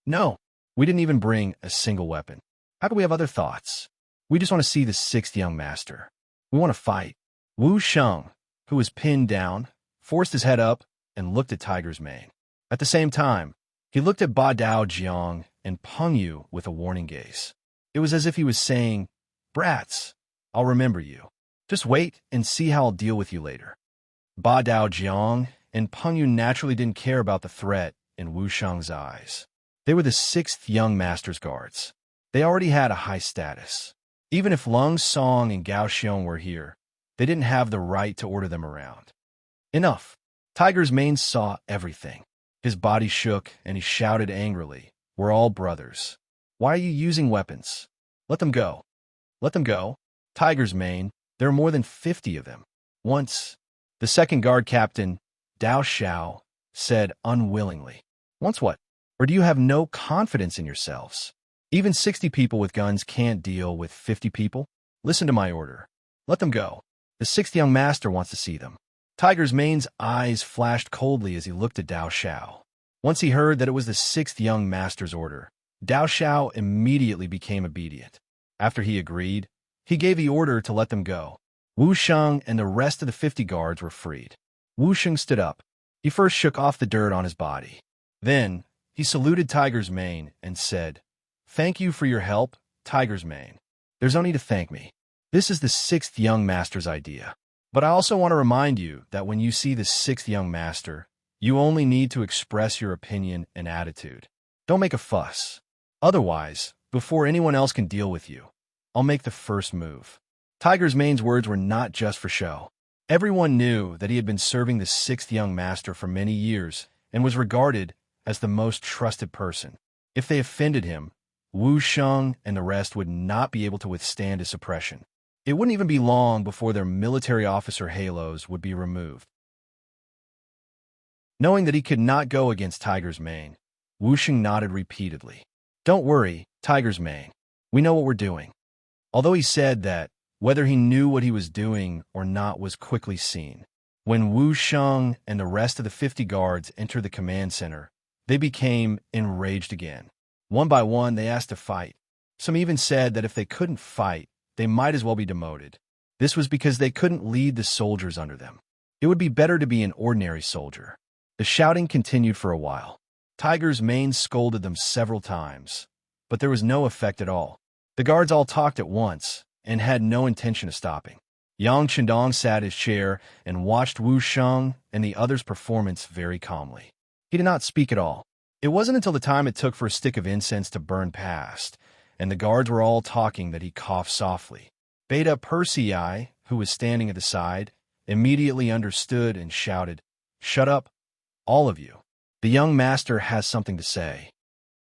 A: No, we didn't even bring a single weapon. How could we have other thoughts? We just want to see the sixth young master. We want to fight. Wu Sheng, who was pinned down, forced his head up and looked at Tiger's Mane. At the same time, he looked at Ba Dao Jiang and Peng Yu with a warning gaze. It was as if he was saying, Brats, I'll remember you. Just wait and see how I'll deal with you later. Ba Dao Jiang and Peng Yu naturally didn't care about the threat in Wu Sheng's eyes. They were the sixth young master's guards. They already had a high status. Even if Lung Song and Gao Xiong were here, they didn't have the right to order them around. Enough. Tiger's Mane saw everything. His body shook and he shouted angrily, We're all brothers. Why are you using weapons? Let them go. Let them go. Tiger's Mane, there are more than 50 of them. Once, the second guard captain, Dao Xiao, said unwillingly, Once what? Or do you have no confidence in yourselves? Even 60 people with guns can't deal with 50 people. Listen to my order. Let them go. The sixth young master wants to see them. Tiger's Mane's eyes flashed coldly as he looked at Dao Xiao. Once he heard that it was the sixth young master's order, Dao Xiao immediately became obedient. After he agreed, he gave the order to let them go. Wu Sheng and the rest of the 50 guards were freed. Wu Sheng stood up. He first shook off the dirt on his body. Then, he saluted Tiger's Mane and said, "Thank you for your help, Tiger's Mane. There's no need to thank me. This is the sixth young master's idea. But I also want to remind you that when you see the sixth young master, you only need to express your opinion and attitude. Don't make a fuss. Otherwise, before anyone else can deal with you, I'll make the first move." Tiger's Mane's words were not just for show. Everyone knew that he had been serving the sixth young master for many years and was regarded as the most trusted person. If they offended him, Wu Sheng and the rest would not be able to withstand his suppression. It wouldn't even be long before their military officer halos would be removed. Knowing that he could not go against Tiger's Mane, Wu Sheng nodded repeatedly. "Don't worry, Tiger's Mane. We know what we're doing." Although he said that, whether he knew what he was doing or not was quickly seen. When Wu Sheng and the rest of the 50 guards entered the command center, they became enraged again. One by one, they asked to fight. Some even said that if they couldn't fight, they might as well be demoted. This was because they couldn't lead the soldiers under them. It would be better to be an ordinary soldier. The shouting continued for a while. Tiger's Mane scolded them several times, but there was no effect at all. The guards all talked at once and had no intention of stopping. Yang Chendong sat in his chair and watched Wu Sheng and the others' performance very calmly. He did not speak at all. It wasn't until the time it took for a stick of incense to burn past, and the guards were all talking, that he coughed softly. Beta Persei, who was standing at the side, immediately understood and shouted, "Shut up, all of you. The young master has something to say."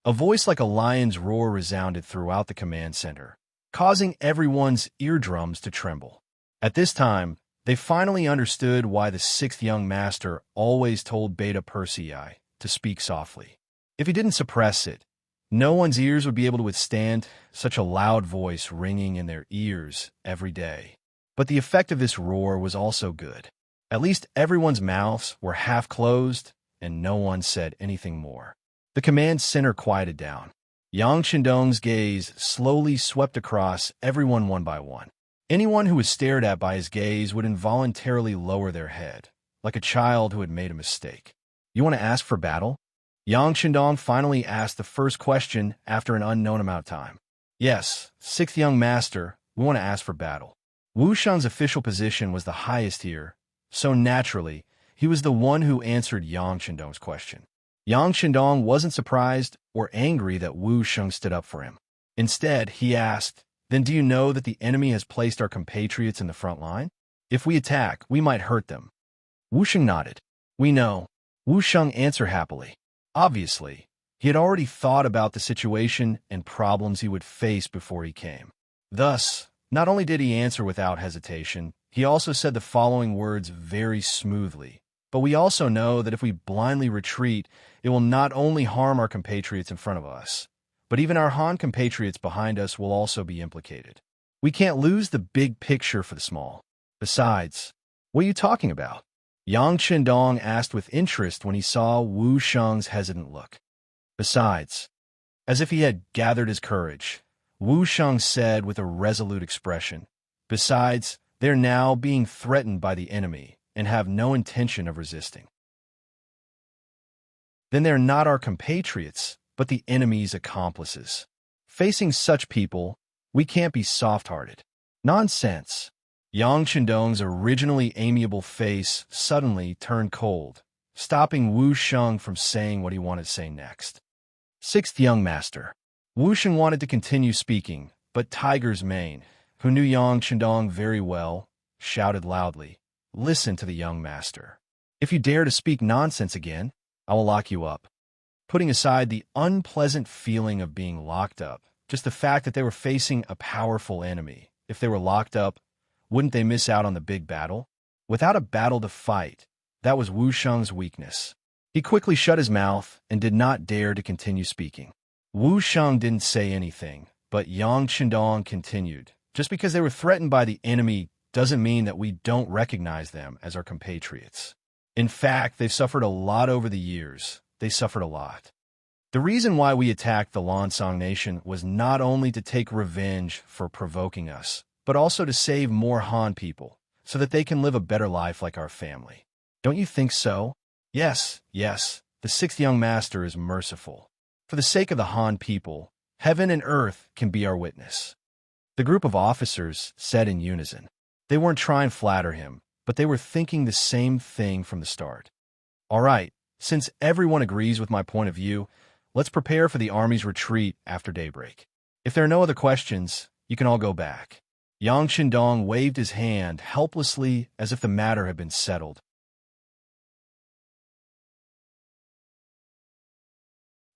A: A voice like a lion's roar resounded throughout the command center, causing everyone's eardrums to tremble. At this time, they finally understood why the sixth young master always told Beta Persei to speak softly. If he didn't suppress it, no one's ears would be able to withstand such a loud voice ringing in their ears every day. But the effect of this roar was also good. At least everyone's mouths were half closed, and no one said anything more. The command center quieted down. Yang Chendong's gaze slowly swept across everyone one by one. Anyone who was stared at by his gaze would involuntarily lower their head, like a child who had made a mistake. "You want to ask for battle?" Yang Chendong finally asked the first question after an unknown amount of time. "Yes, sixth young master, we want to ask for battle." Wu Sheng's official position was the highest here, so naturally, he was the one who answered Yang Chendong's question. Yang Chendong wasn't surprised or angry that Wu Sheng stood up for him. Instead, he asked, "Then do you know that the enemy has placed our compatriots in the front line? If we attack, we might hurt them." Wu Sheng nodded. "We know." Wu Sheng answered happily. Obviously, he had already thought about the situation and problems he would face before he came. Thus, not only did he answer without hesitation, he also said the following words very smoothly. "But we also know that if we blindly retreat, it will not only harm our compatriots in front of us, but even our Han compatriots behind us will also be implicated. We can't lose the big picture for the small. Besides, what are you talking about?" Yang Chendong asked with interest when he saw Wu Sheng's hesitant look. "Besides," as if he had gathered his courage, Wu Sheng said with a resolute expression, "Besides, they're now being threatened by the enemy and have no intention of resisting." "Then they're not our compatriots, but the enemy's accomplices. Facing such people, we can't be soft-hearted." "Nonsense." Yang Chendong's originally amiable face suddenly turned cold, stopping Wu Sheng from saying what he wanted to say next. "Sixth young master." Wu Sheng wanted to continue speaking, but Tiger's Mane, who knew Yang Chendong very well, shouted loudly, "Listen to the young master. If you dare to speak nonsense again, I will lock you up." Putting aside the unpleasant feeling of being locked up, just the fact that they were facing a powerful enemy, if they were locked up, wouldn't they miss out on the big battle? Without a battle to fight, that was Wu Sheng's weakness. He quickly shut his mouth and did not dare to continue speaking. Wu Sheng didn't say anything, but Yang Qindong continued. Just because they were threatened by the enemy doesn't mean that we don't recognize them as our compatriots. In fact, they've suffered a lot over the years. They suffered a lot. The reason why we attacked the Lansong nation was not only to take revenge for provoking us, but also to save more Han people, so that they can live a better life like our family. Don't you think so? Yes, yes, the sixth young master is merciful. For the sake of the Han people, heaven and earth can be our witness. The group of officers said in unison. They weren't trying to flatter him, but they were thinking the same thing from the start. All right, since everyone agrees with my point of view, let's prepare for the army's retreat after daybreak. If there are no other questions, you can all go back. Yang Qindong waved his hand helplessly as if the matter had been settled.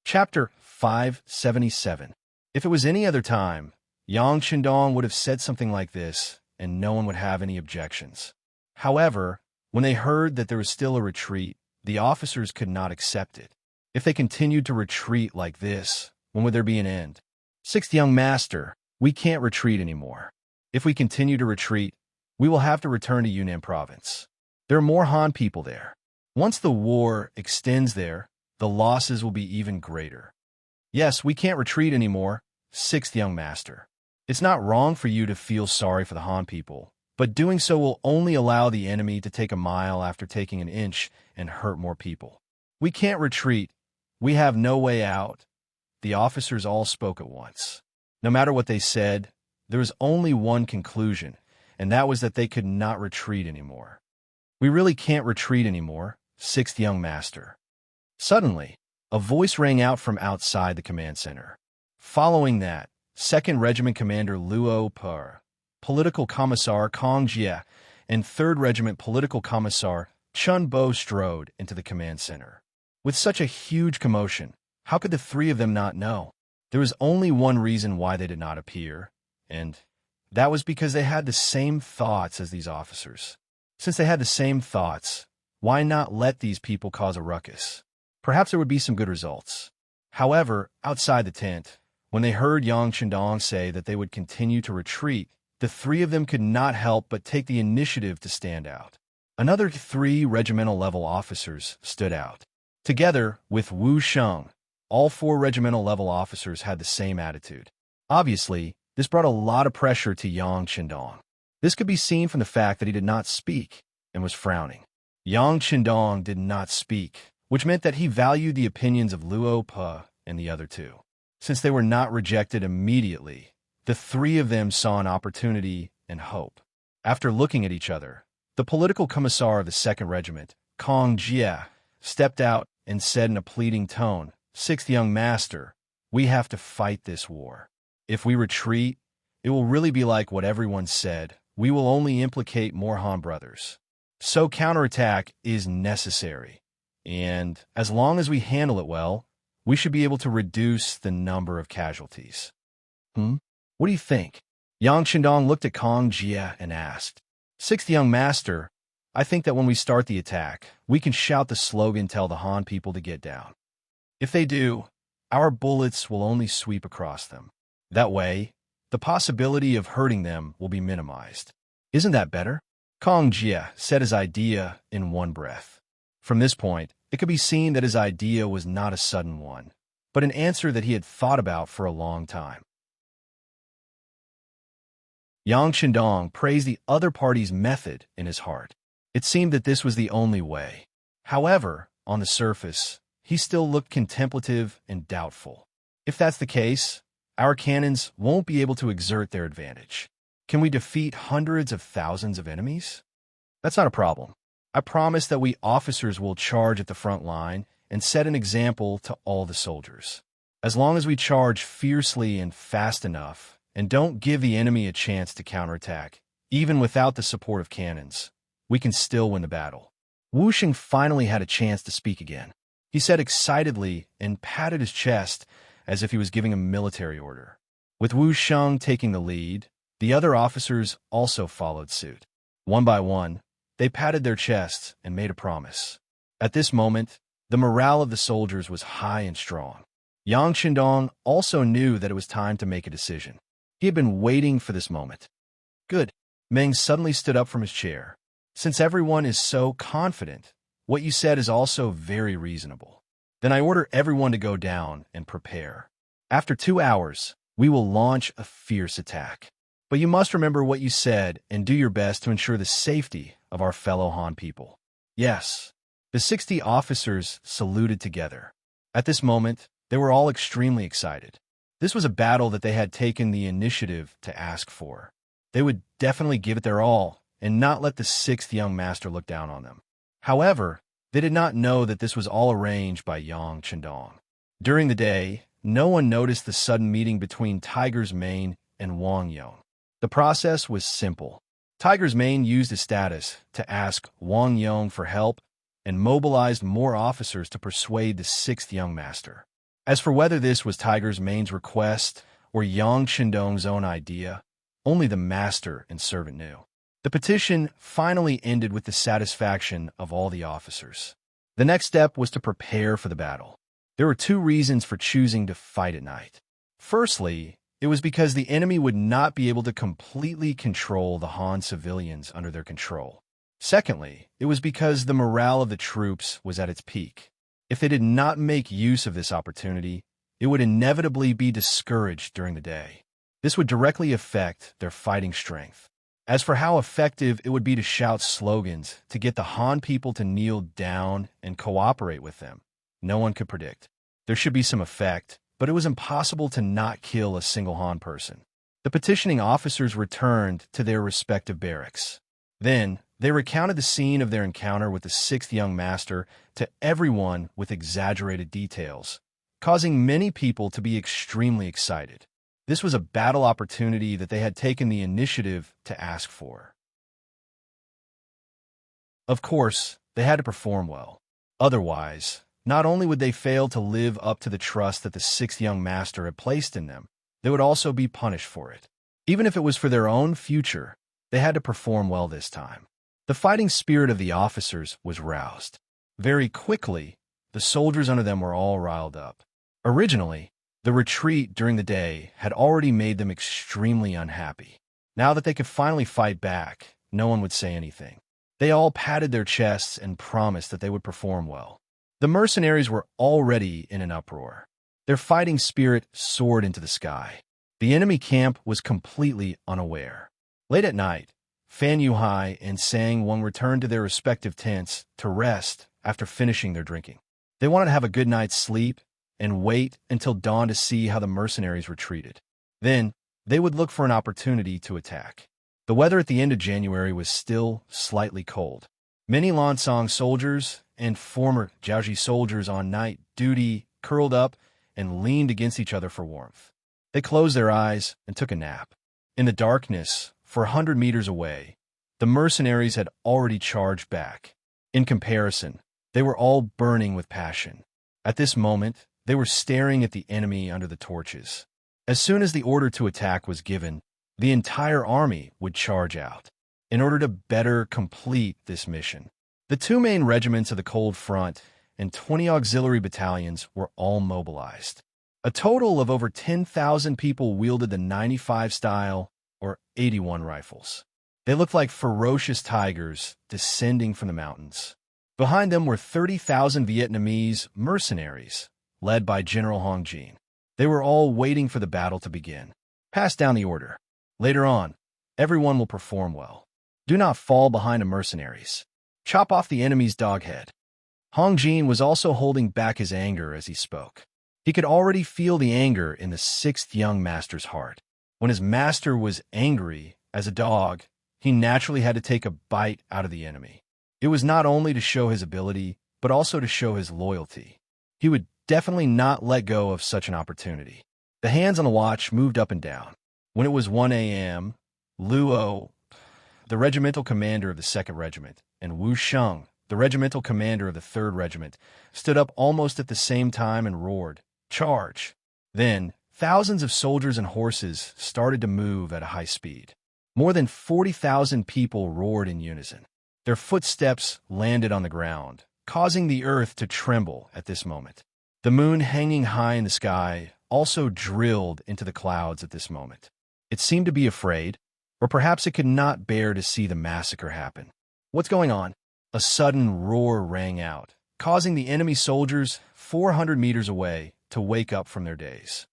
A: Chapter 577. If it was any other time, Yang Qindong would have said something like this, and no one would have any objections. However, when they heard that there was still a retreat, the officers could not accept it. If they continued to retreat like this, when would there be an end? Sixth young master, we can't retreat anymore. If we continue to retreat, we will have to return to Yunnan province. There are more Han people there. Once the war extends there, the losses will be even greater. Yes, we can't retreat anymore, sixth young master. It's not wrong for you to feel sorry for the Han people, but doing so will only allow the enemy to take a mile after taking an inch and hurt more people. We can't retreat. We have no way out. The officers all spoke at once. No matter what they said, there was only one conclusion, and that was that they could not retreat anymore. We really can't retreat anymore, sixth young master. Suddenly, a voice rang out from outside the command center. Following that, 2nd Regiment Commander Luo Per, Political Commissar Kong Jie, and 3rd Regiment Political Commissar Chun Bo strode into the command center. With such a huge commotion, how could the three of them not know? There was only one reason why they did not appear, and that was because they had the same thoughts as these officers. Since they had the same thoughts, why not let these people cause a ruckus? Perhaps there would be some good results. However, outside the tent, when they heard Yang Qindong say that they would continue to retreat, the three of them could not help but take the initiative to stand out. Another 3 regimental-level officers stood out. Together with Wu Sheng, all 4 regimental-level officers had the same attitude. Obviously, this brought a lot of pressure to Yang Qindong. This could be seen from the fact that he did not speak and was frowning. Yang Qindong did not speak, which meant that he valued the opinions of Luo Pe and the other 2. Since they were not rejected immediately, the 3 of them saw an opportunity and hope. After looking at each other, the political commissar of the 2nd Regiment, Kong Jie, stepped out and said in a pleading tone, "Sixth young master, we have to fight this war. If we retreat, it will really be like what everyone said. We will only implicate more Han brothers. So counterattack is necessary. And as long as we handle it well, we should be able to reduce the number of casualties." What do you think? Yang Qindong looked at Kong Jie and asked. "Sixth young master, I think that when we start the attack, we can shout the slogan, tell the Han people to get down. If they do, our bullets will only sweep across them. That way, the possibility of hurting them will be minimized. Isn't that better?" Kong Jie said his idea in one breath. From this point, it could be seen that his idea was not a sudden one, but an answer that he had thought about for a long time. Yang Qindong praised the other party's method in his heart. It seemed that this was the only way. However, on the surface, he still looked contemplative and doubtful. If that's the case, our cannons won't be able to exert their advantage. Can we defeat hundreds of thousands of enemies? That's not a problem. I promise that we officers will charge at the front line and set an example to all the soldiers. As long as we charge fiercely and fast enough, and don't give the enemy a chance to counterattack, even without the support of cannons, we can still win the battle. Wu Sheng finally had a chance to speak again. He said excitedly and patted his chest as if he was giving a military order. With Wu Sheng taking the lead, the other officers also followed suit. One by one, they patted their chests and made a promise. At this moment, the morale of the soldiers was high and strong. Yang Qindong also knew that it was time to make a decision. He had been waiting for this moment. Good. Meng suddenly stood up from his chair. Since everyone is so confident, what you said is also very reasonable. Then I order everyone to go down and prepare. After 2 hours, we will launch a fierce attack. But you must remember what you said and do your best to ensure the safety of our fellow Han people. Yes. The 60 officers saluted together. At this moment, they were all extremely excited. This was a battle that they had taken the initiative to ask for. They would definitely give it their all and not let the 6th young master look down on them. However, they did not know that this was all arranged by Yang Qindong. During the day, no one noticed the sudden meeting between Tiger's Mane and Wang Yong. The process was simple. Tiger's Mane used his status to ask Wang Yong for help and mobilized more officers to persuade the 6th young master. As for whether this was Tiger's Mane's request or Yang Qindong's own idea, only the master and servant knew. The petition finally ended with the satisfaction of all the officers. The next step was to prepare for the battle. There were 2 reasons for choosing to fight at night. Firstly, it was because the enemy would not be able to completely control the Han civilians under their control. Secondly, it was because the morale of the troops was at its peak. If they did not make use of this opportunity, it would inevitably be discouraged during the day. This would directly affect their fighting strength. As for how effective it would be to shout slogans to get the Han people to kneel down and cooperate with them, no one could predict. There should be some effect, but it was impossible to not kill a single Han person. The petitioning officers returned to their respective barracks. Then, they recounted the scene of their encounter with the 6th young master to everyone with exaggerated details, causing many people to be extremely excited. This was a battle opportunity that they had taken the initiative to ask for. Of course, they had to perform well. Otherwise, not only would they fail to live up to the trust that the 6th young master had placed in them, they would also be punished for it. Even if it was for their own future, they had to perform well this time. The fighting spirit of the officers was roused. Very quickly, the soldiers under them were all riled up. Originally, the retreat during the day had already made them extremely unhappy. Now that they could finally fight back, no one would say anything. They all patted their chests and promised that they would perform well. The mercenaries were already in an uproar. Their fighting spirit soared into the sky. The enemy camp was completely unaware. Late at night, Fan Yuhai and Sang Wang returned to their respective tents to rest after finishing their drinking. They wanted to have a good night's sleep and wait until dawn to see how the mercenaries retreated. Then, they would look for an opportunity to attack. The weather at the end of January was still slightly cold. Many Lansong soldiers and former Jiaoji soldiers on night duty curled up and leaned against each other for warmth. They closed their eyes and took a nap. In the darkness, for 100 meters away, the mercenaries had already charged back. In comparison, they were all burning with passion. At this moment, they were staring at the enemy under the torches. As soon as the order to attack was given, the entire army would charge out. In order to better complete this mission, the 2 main regiments of the Cold Front and 20 auxiliary battalions were all mobilized. A total of over 10,000 people wielded the 95 style or 81 rifles. They looked like ferocious tigers descending from the mountains. Behind them were 30,000 Vietnamese mercenaries, led by General Hong Jin. They were all waiting for the battle to begin. Pass down the order. Later on, everyone will perform well. Do not fall behind the mercenaries. Chop off the enemy's doghead. Hong Jin was also holding back his anger as he spoke. He could already feel the anger in the 6th young master's heart. When his master was angry as a dog, he naturally had to take a bite out of the enemy. It was not only to show his ability, but also to show his loyalty. He would definitely not let go of such an opportunity. The hands on the watch moved up and down. When it was 1 a.m., Luo, the regimental commander of the 2nd Regiment, and Wu Sheng, the regimental commander of the 3rd Regiment, stood up almost at the same time and roared, "Charge!" Then, thousands of soldiers and horses started to move at a high speed. More than 40,000 people roared in unison. Their footsteps landed on the ground, causing the earth to tremble at this moment. The moon hanging high in the sky also drilled into the clouds at this moment. It seemed to be afraid, or perhaps it could not bear to see the massacre happen. "What's going on?" A sudden roar rang out, causing the enemy soldiers 400 meters away to wake up from their daze.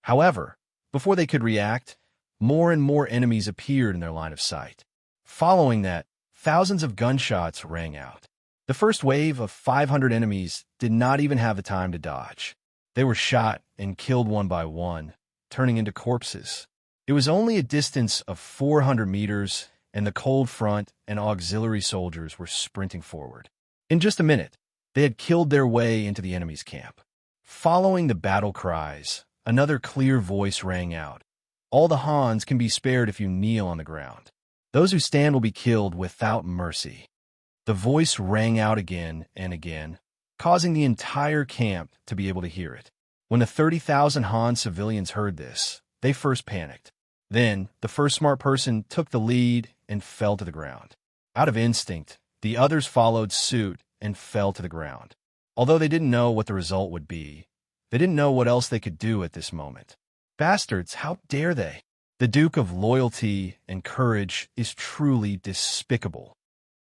A: However, before they could react, more and more enemies appeared in their line of sight. Following that, thousands of gunshots rang out. The first wave of 500 enemies did not even have the time to dodge. They were shot and killed one by one, turning into corpses. It was only a distance of 400 meters, and the cold front and auxiliary soldiers were sprinting forward. In just a minute, they had killed their way into the enemy's camp. Following the battle cries, another clear voice rang out. "All the Hans can be spared if you kneel on the ground. Those who stand will be killed without mercy." The voice rang out again and again, causing the entire camp to be able to hear it. When the 30,000 Han civilians heard this, they first panicked. Then, the first smart person took the lead and fell to the ground. Out of instinct, the others followed suit and fell to the ground. Although they didn't know what the result would be, they didn't know what else they could do at this moment. Bastards, how dare they? The Duke of Loyalty and Courage is truly despicable.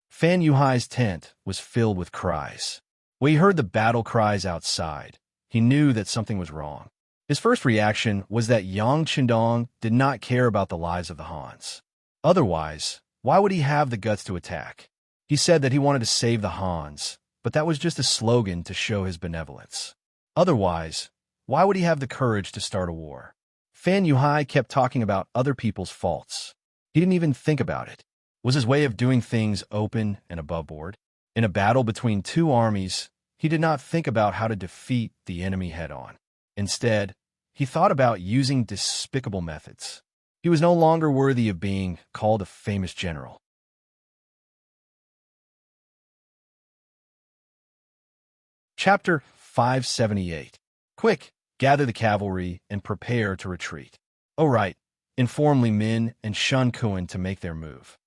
A: Fan Yuhai's tent was filled with cries. When he heard the battle cries outside, he knew that something was wrong. His first reaction was that Yang Qindong did not care about the lives of the Hans. Otherwise, why would he have the guts to attack? He said that he wanted to save the Hans, but that was just a slogan to show his benevolence. Otherwise, why would he have the courage to start a war? Fan Yuhai kept talking about other people's faults. He didn't even think about it. Was his way of doing things open and above board? In a battle between two armies, he did not think about how to defeat the enemy head-on. Instead, he thought about using despicable methods. He was no longer worthy of being called a famous general. Chapter 578. Quick, gather the cavalry and prepare to retreat. Oh right, inform Li Min and Shun Kun to make their move.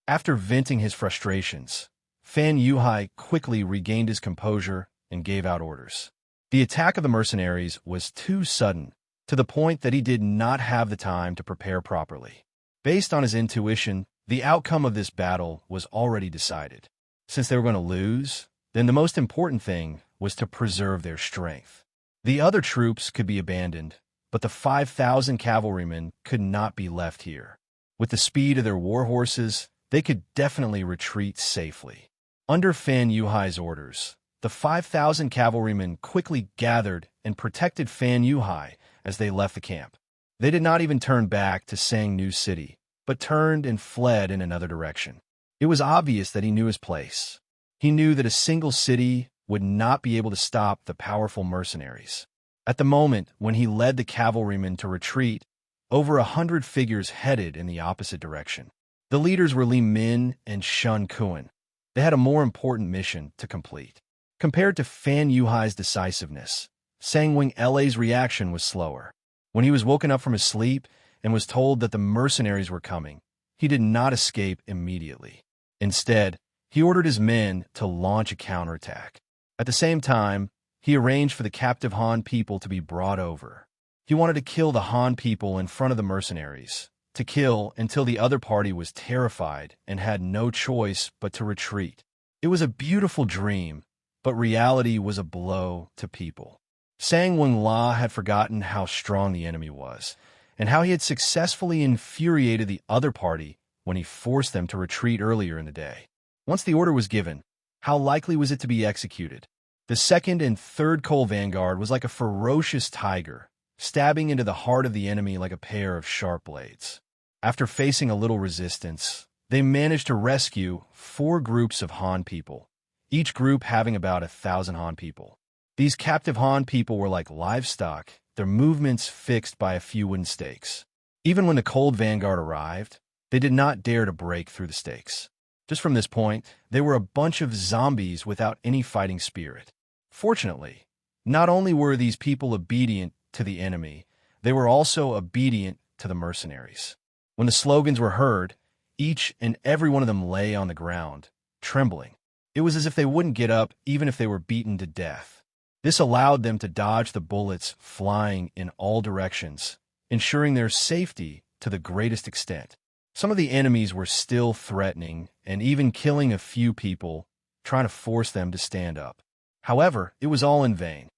A: After venting his frustrations, Fan Yuhai quickly regained his composure and gave out orders. The attack of the mercenaries was too sudden, to the point that he did not have the time to prepare properly. Based on his intuition, the outcome of this battle was already decided. Since they were going to lose, then the most important thing was to preserve their strength. The other troops could be abandoned, but the 5,000 cavalrymen could not be left here. With the speed of their war horses, they could definitely retreat safely. Under Fan Yuhai's orders, the 5,000 cavalrymen quickly gathered and protected Fan Yuhai as they left the camp. They did not even turn back to Sangnu City, but turned and fled in another direction. It was obvious that he knew his place. He knew that a single city would not be able to stop the powerful mercenaries. At the moment when he led the cavalrymen to retreat, over 100 figures headed in the opposite direction. The leaders were Li Min and Shun Kun. They had a more important mission to complete. Compared to Fan Yuhai's decisiveness, Sangwing La's reaction was slower. When he was woken up from his sleep and was told that the mercenaries were coming, he did not escape immediately. Instead, he ordered his men to launch a counterattack. At the same time, he arranged for the captive Han people to be brought over. He wanted to kill the Han people in front of the mercenaries, to kill until the other party was terrified and had no choice but to retreat. It was a beautiful dream, but reality was a blow to people. Sangwon La had forgotten how strong the enemy was, and how he had successfully infuriated the other party when he forced them to retreat earlier in the day. Once the order was given, how likely was it to be executed? The second and third Coal Vanguard was like a ferocious tiger, stabbing into the heart of the enemy like a pair of sharp blades. After facing a little resistance, they managed to rescue 4 groups of Han people, each group having about 1,000 Han people. These captive Han people were like livestock, their movements fixed by a few wooden stakes. Even when the Cold Vanguard arrived, they did not dare to break through the stakes. Just from this point, they were a bunch of zombies without any fighting spirit. Fortunately, not only were these people obedient to the enemy, they were also obedient to the mercenaries. When the slogans were heard, each and every one of them lay on the ground, trembling. It was as if they wouldn't get up even if they were beaten to death. This allowed them to dodge the bullets flying in all directions, ensuring their safety to the greatest extent. Some of the enemies were still threatening and even killing a few people, trying to force them to stand up. However, it was all in vain.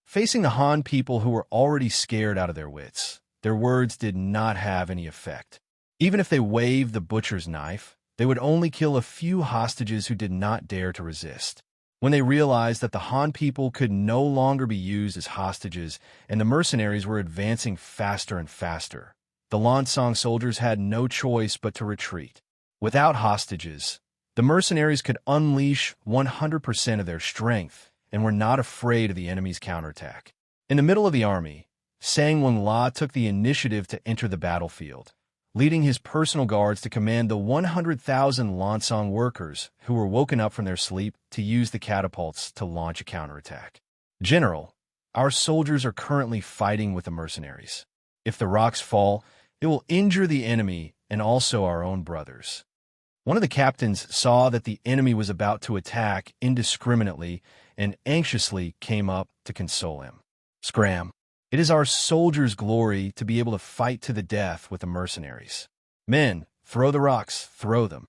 A: Facing the Han people who were already scared out of their wits, their words did not have any effect. Even if they waved the butcher's knife, they would only kill a few hostages who did not dare to resist. When they realized that the Han people could no longer be used as hostages and the mercenaries were advancing faster and faster, the Lansang soldiers had no choice but to retreat. Without hostages, the mercenaries could unleash 100% of their strength and were not afraid of the enemy's counterattack. In the middle of the army, Sang Wen-la took the initiative to enter the battlefield, leading his personal guards to command the 100,000 Lansang workers who were woken up from their sleep to use the catapults to launch a counterattack. General, our soldiers are currently fighting with the mercenaries. If the rocks fall, it will injure the enemy and also our own brothers. One of the captains saw that the enemy was about to attack indiscriminately and anxiously came up to console him. Scram! It is our soldiers' glory to be able to fight to the death with the mercenaries. Men, throw the rocks, throw them.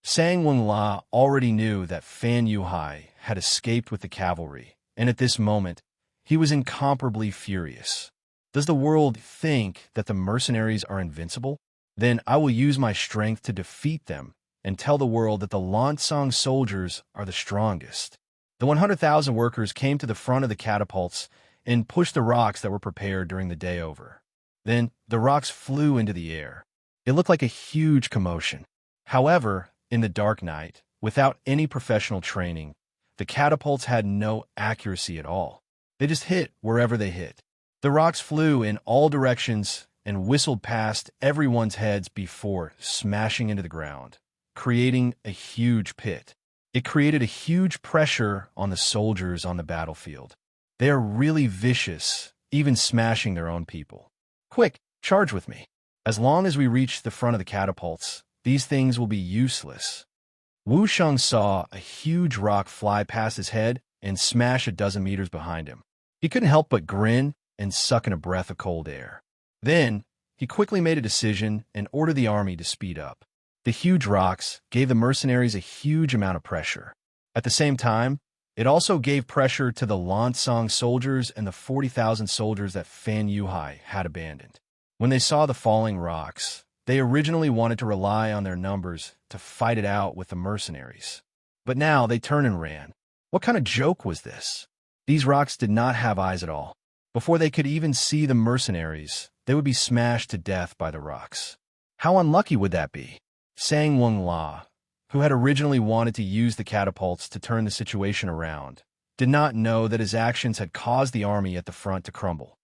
A: Sang Wen-la already knew that Fan Yuhai had escaped with the cavalry, and at this moment, he was incomparably furious. Does the world think that the mercenaries are invincible? Then I will use my strength to defeat them and tell the world that the Lansang soldiers are the strongest. The 100,000 workers came to the front of the catapults and pushed the rocks that were prepared during the day over. Then the rocks flew into the air. It looked like a huge commotion. However, in the dark night, without any professional training, the catapults had no accuracy at all. They just hit wherever they hit. The rocks flew in all directions and whistled past everyone's heads before smashing into the ground, creating a huge pit. It created a huge pressure on the soldiers on the battlefield. They are really vicious, even smashing their own people. Quick, charge with me. As long as we reach the front of the catapults, these things will be useless. Wu Sheng saw a huge rock fly past his head and smash a dozen meters behind him. He couldn't help but grin and suck in a breath of cold air. Then, he quickly made a decision and ordered the army to speed up. The huge rocks gave the mercenaries a huge amount of pressure. At the same time, it also gave pressure to the Lansang soldiers and the 40,000 soldiers that Fan Yuhai had abandoned. When they saw the falling rocks, they originally wanted to rely on their numbers to fight it out with the mercenaries. But now they turned and ran. What kind of joke was this? These rocks did not have eyes at all. Before they could even see the mercenaries, they would be smashed to death by the rocks. How unlucky would that be? Sang Wen-la, who had originally wanted to use the catapults to turn the situation around, did not know that his actions had caused the army at the front to crumble.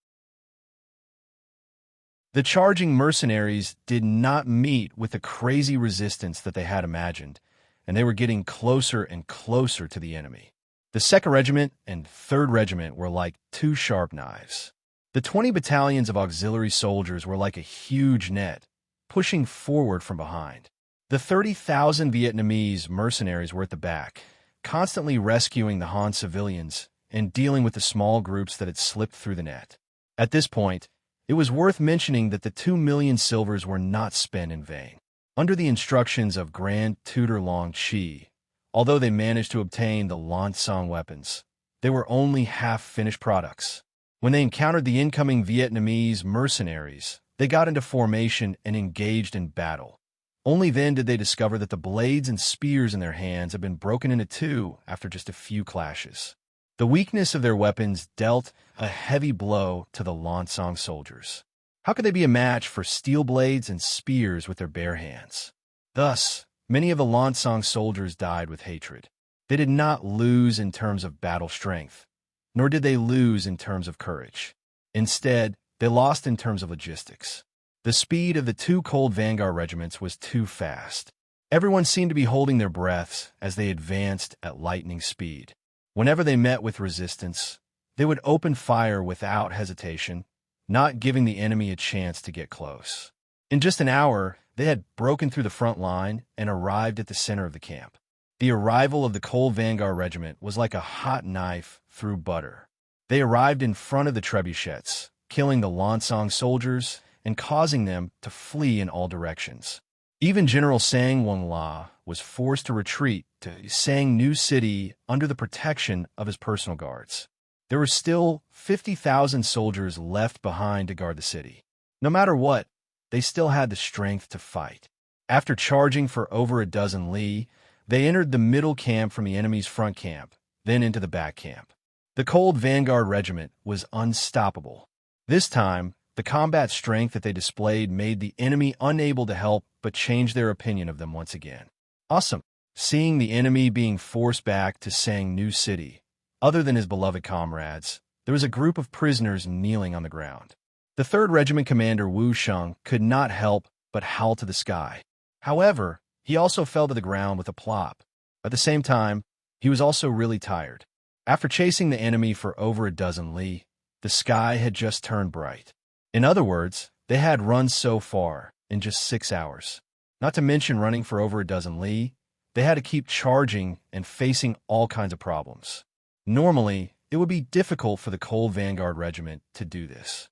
A: The charging mercenaries did not meet with the crazy resistance that they had imagined, and they were getting closer and closer to the enemy. The 2nd Regiment and 3rd Regiment were like two sharp knives. The 20 battalions of auxiliary soldiers were like a huge net, pushing forward from behind. The 30,000 Vietnamese mercenaries were at the back, constantly rescuing the Han civilians and dealing with the small groups that had slipped through the net. At this point, it was worth mentioning that the 2 million silvers were not spent in vain. Under the instructions of Grand Tutor Long Chi, although they managed to obtain the Lansang weapons, they were only half-finished products. When they encountered the incoming Vietnamese mercenaries, they got into formation and engaged in battle. Only then did they discover that the blades and spears in their hands had been broken into two after just a few clashes. The weakness of their weapons dealt a heavy blow to the Lansang soldiers. How could they be a match for steel blades and spears with their bare hands? Thus, many of the Lansang soldiers died with hatred. They did not lose in terms of battle strength, nor did they lose in terms of courage. Instead, they lost in terms of logistics. The speed of the 2 cold vanguard regiments was too fast. Everyone seemed to be holding their breaths as they advanced at lightning speed. Whenever they met with resistance, they would open fire without hesitation, not giving the enemy a chance to get close. In just an hour, they had broken through the front line and arrived at the center of the camp. The arrival of the Cold Vanguard Regiment was like a hot knife through butter. They arrived in front of the trebuchets, killing the Lansang soldiers and causing them to flee in all directions. Even General Sang Wang-la was forced to retreat to Sang New City under the protection of his personal guards. There were still 50,000 soldiers left behind to guard the city. No matter what, they still had the strength to fight. After charging for over a dozen li, they entered the middle camp from the enemy's front camp, then into the back camp. The Cold Vanguard Regiment was unstoppable. This time, the combat strength that they displayed made the enemy unable to help but change their opinion of them once again. Awesome. Seeing the enemy being forced back to Sang New City, other than his beloved comrades, there was a group of prisoners kneeling on the ground. The 3rd Regiment Commander Wu Sheng could not help but howl to the sky. However, he also fell to the ground with a plop. At the same time, he was also really tired. After chasing the enemy for over a dozen li, the sky had just turned bright. In other words, they had run so far in just 6 hours. Not to mention running for over a dozen li, they had to keep charging and facing all kinds of problems. Normally, it would be difficult for the Cold Vanguard Regiment to do this.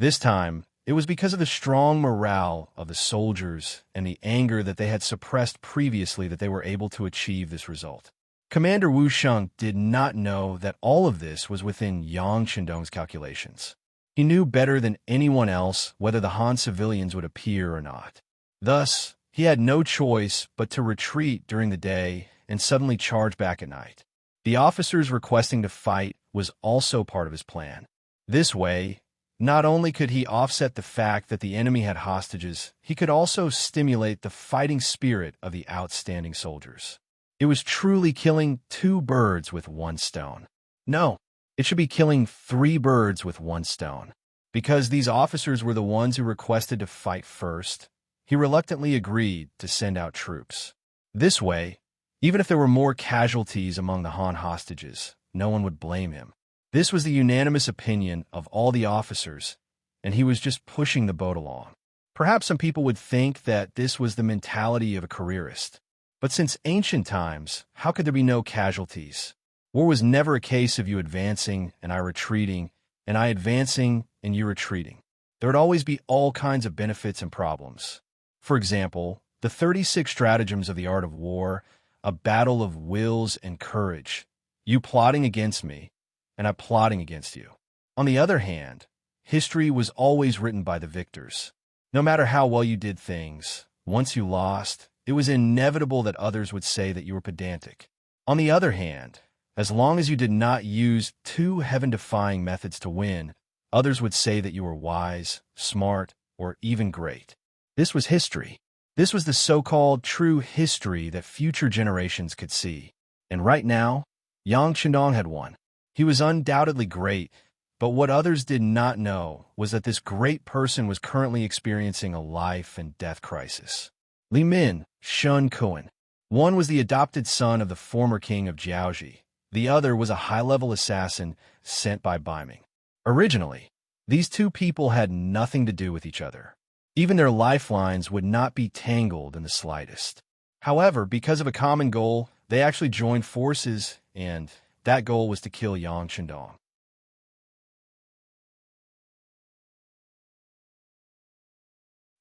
A: This time, it was because of the strong morale of the soldiers and the anger that they had suppressed previously that they were able to achieve this result. Commander Wu Sheng did not know that all of this was within Yang Qindong's calculations. He knew better than anyone else whether the Han civilians would appear or not. Thus, he had no choice but to retreat during the day and suddenly charge back at night. The officers requesting to fight was also part of his plan. This way, not only could he offset the fact that the enemy had hostages, he could also stimulate the fighting spirit of the outstanding soldiers. It was truly killing 2 birds with 1 stone. No, it should be killing 3 birds with 1 stone. Because these officers were the ones who requested to fight first, he reluctantly agreed to send out troops. This way, even if there were more casualties among the Han hostages, no one would blame him. This was the unanimous opinion of all the officers, and he was just pushing the boat along. Perhaps some people would think that this was the mentality of a careerist. But since ancient times, how could there be no casualties? War was never a case of you advancing and I retreating, and I advancing and you retreating. There would always be all kinds of benefits and problems. For example, the 36 stratagems of the art of war, a battle of wills and courage, you plotting against me, and I plotting against you. On the other hand, history was always written by the victors. No matter how well you did things, once you lost, it was inevitable that others would say that you were pedantic. On the other hand, as long as you did not use 2 heaven-defying methods to win, others would say that you were wise, smart, or even great. This was history. This was the so-called true history that future generations could see. And right now, Yang Qindong had won. He was undoubtedly great, but what others did not know was that this great person was currently experiencing a life and death crisis. Li Min, Shun Kuan. One was the adopted son of the former king of Jiaoji. The other was a high-level assassin sent by Baiming. Originally, these 2 people had nothing to do with each other. Even their lifelines would not be tangled in the slightest. However, because of a common goal, they actually joined forces, and that goal was to kill Yang Qindong.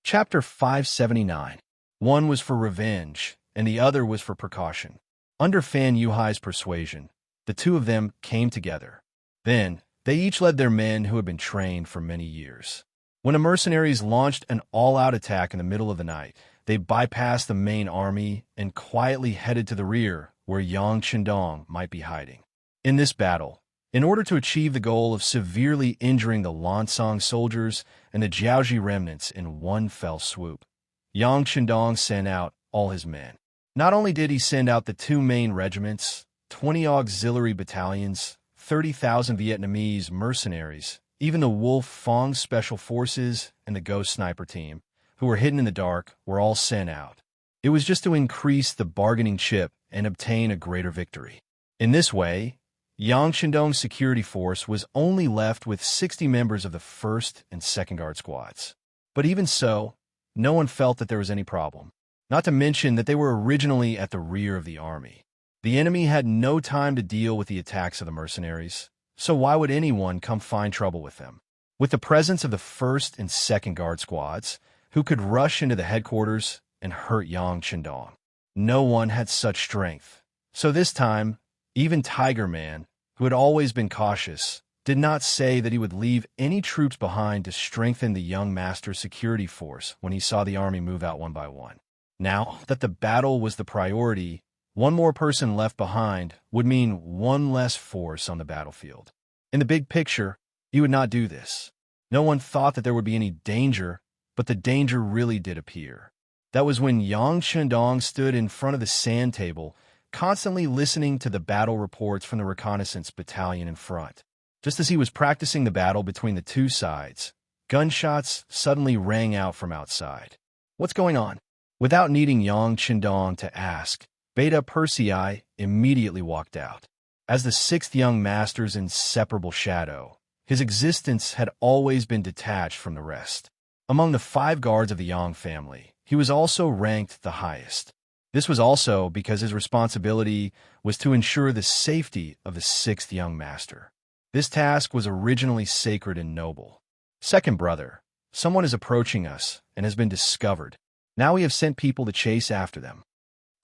A: Chapter 579. One was for revenge, and the other was for precaution. Under Fan Yuhai's persuasion, the 2 of them came together. Then, they each led their men who had been trained for many years. When the mercenaries launched an all-out attack in the middle of the night, they bypassed the main army and quietly headed to the rear, where Yang Qindong might be hiding. In this battle, in order to achieve the goal of severely injuring the Lansang soldiers and the Jiaoji remnants in one fell swoop, Yang Qindong sent out all his men. Not only did he send out the 2 main regiments, 20 auxiliary battalions, 30,000 Vietnamese mercenaries, even the Wolf Fong Special Forces and the Ghost Sniper team, who were hidden in the dark, were all sent out. It was just to increase the bargaining chip and obtain a greater victory. In this way, Yang Shandong's security force was only left with 60 members of the 1st and 2nd Guard squads. But even so, no one felt that there was any problem. Not to mention that they were originally at the rear of the army. The enemy had no time to deal with the attacks of the mercenaries, so why would anyone come find trouble with them? With the presence of the 1st and 2nd Guard squads, who could rush into the headquarters and hurt Yang Shandong, no one had such strength. So this time, even Tiger Man, who had always been cautious, did not say that he would leave any troops behind to strengthen the young master's security force when he saw the army move out one by one. Now that the battle was the priority, one more person left behind would mean one less force on the battlefield. In the big picture, he would not do this. No one thought that there would be any danger, but the danger really did appear. That was when Yang Shandong stood in front of the sand table, constantly listening to the battle reports from the reconnaissance battalion in front. Just as he was practicing the battle between the two sides, gunshots suddenly rang out from outside. What's going on? Without needing Yang Shandong to ask, Beta Persei immediately walked out. As the 6th young master's inseparable shadow, his existence had always been detached from the rest. Among the 5 guards of the Yang family, he was also ranked the highest. This was also because his responsibility was to ensure the safety of the 6th young master. This task was originally sacred and noble. Second brother, someone is approaching us and has been discovered. Now we have sent people to chase after them.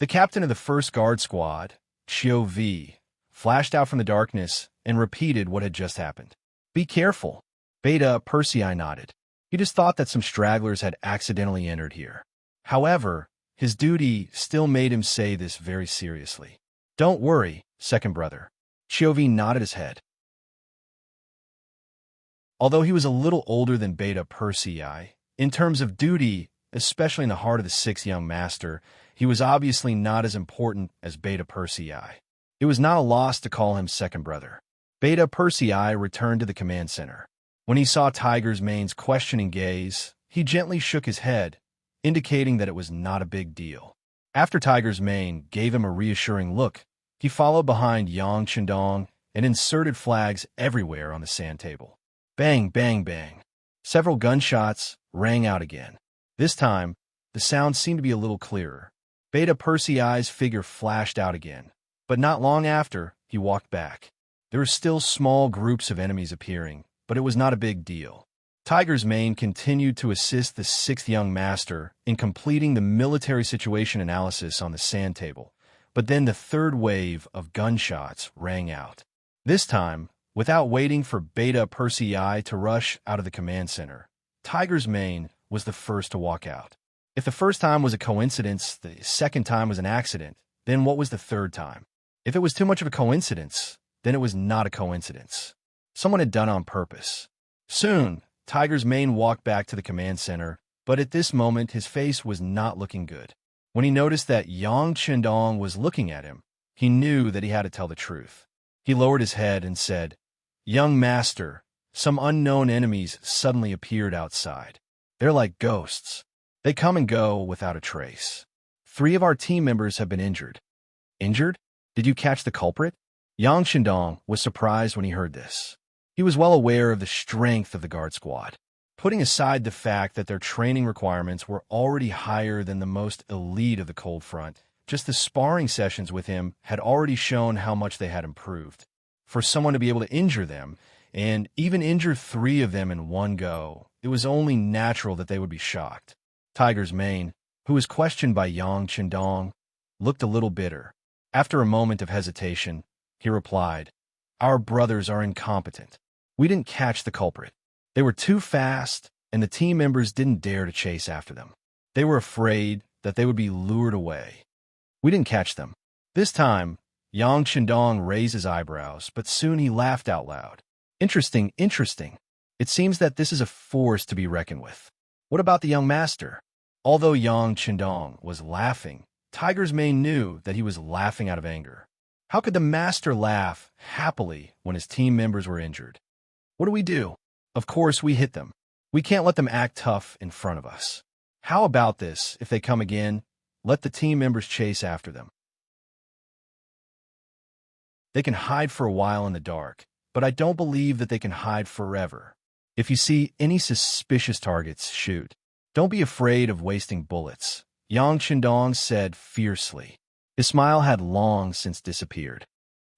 A: The captain of the 1st Guard Squad, Chiu V, flashed out from the darkness and repeated what had just happened. Be careful. Beta Persei nodded. He just thought that some stragglers had accidentally entered here. However, his duty still made him say this very seriously. Don't worry, second brother. Chiu V nodded his head. Although he was a little older than Beta Persei, in terms of duty, especially in the heart of the 6th young master, he was obviously not as important as Beta Persei. It was not a loss to call him second brother. Beta Persei returned to the command center. When he saw Tiger's Mane's questioning gaze, he gently shook his head, indicating that it was not a big deal. After Tiger's Mane gave him a reassuring look, he followed behind Yang Shandong and inserted flags everywhere on the sand table. Bang, bang, bang. Several gunshots rang out again. This time, the sound seemed to be a little clearer. Beta Persei's figure flashed out again, but not long after, he walked back. There were still small groups of enemies appearing, but it was not a big deal. Tiger's Mane continued to assist the 6th young master in completing the military situation analysis on the sand table, but then the 3rd wave of gunshots rang out. This time, without waiting for Beta Persei to rush out of the command center, Tiger's Mane was the first to walk out. If the first time was a coincidence, the second time was an accident, then what was the 3rd time? If it was too much of a coincidence, then it was not a coincidence. Someone had done on purpose. Soon, Tiger's Mane walked back to the command center, but at this moment his face was not looking good. When he noticed that Yang Shandong was looking at him, he knew that he had to tell the truth. He lowered his head and said, Young master, some unknown enemies suddenly appeared outside. They're like ghosts. They come and go without a trace. 3 of our team members have been injured. Injured? Did you catch the culprit? Yang Shandong was surprised when he heard this. He was well aware of the strength of the guard squad. Putting aside the fact that their training requirements were already higher than the most elite of the cold front, just the sparring sessions with him had already shown how much they had improved. For someone to be able to injure them, and even injure 3 of them in one go, it was only natural that they would be shocked. Tiger's Mane, who was questioned by Yang Shandong, looked a little bitter. After a moment of hesitation, he replied, Our brothers are incompetent. We didn't catch the culprit. They were too fast, and the team members didn't dare to chase after them. They were afraid that they would be lured away. We didn't catch them. This time, Yang Shandong raised his eyebrows, but soon he laughed out loud. Interesting, interesting. It seems that this is a force to be reckoned with. What about the young master? Although Yang Shandong was laughing, Tiger's Mane knew that he was laughing out of anger. How could the master laugh happily when his team members were injured? What do we do? Of course, we hit them. We can't let them act tough in front of us. How about this, if they come again, let the team members chase after them. They can hide for a while in the dark, but I don't believe that they can hide forever. If you see any suspicious targets, shoot. Don't be afraid of wasting bullets, Yang Qindong said fiercely. His smile had long since disappeared.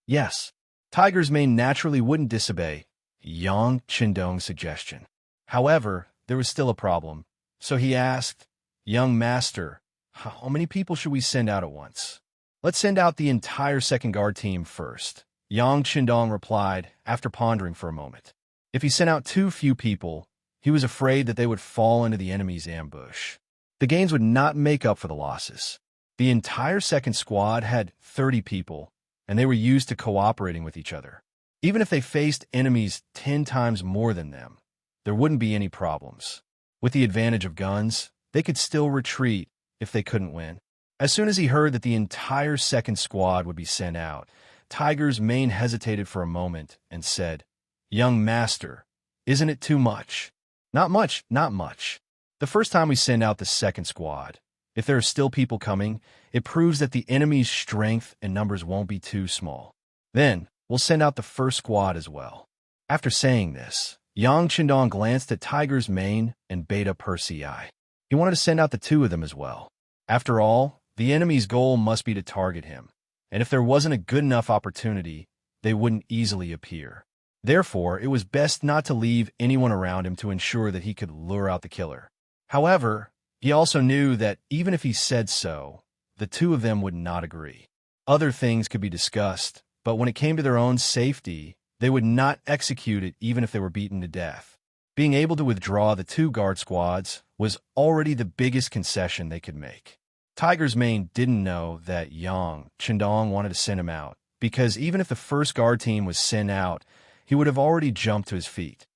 A: Yes, Tiger's Mane naturally wouldn't disobey Yang Qindong's suggestion. However, there was still a problem, so he asked, "Young master, how many people should we send out at once?" "Let's send out the entire second guard team first," Yang Qindong replied after pondering for a moment. If he sent out too few people, he was afraid that they would fall into the enemy's ambush. The gains would not make up for the losses. The entire second squad had 30 people, and they were used to cooperating with each other. Even if they faced enemies 10 times more than them, there wouldn't be any problems. With the advantage of guns, they could still retreat if they couldn't win. As soon as he heard that the entire second squad would be sent out, Tiger's Mane hesitated for a moment and said, "Young master, isn't it too much?" "Not much, not much. The first time we send out the second squad, if there are still people coming, it proves that the enemy's strength and numbers won't be too small. Then, we'll send out the first squad as well." After saying this, Yang Qindong glanced at Tiger's Mane and Beta Persei. He wanted to send out the two of them as well. After all, the enemy's goal must be to target him, and if there wasn't a good enough opportunity, they wouldn't easily appear. Therefore, it was best not to leave anyone around him to ensure that he could lure out the killer. However, he also knew that even if he said so, the two of them would not agree. Other things could be discussed, but when it came to their own safety, they would not execute it even if they were beaten to death. Being able to withdraw the two guard squads was already the biggest concession they could make. Tiger's Mane didn't know that Yang Qindong wanted to send him out, because even if the first guard team was sent out, he would have already jumped to his feet.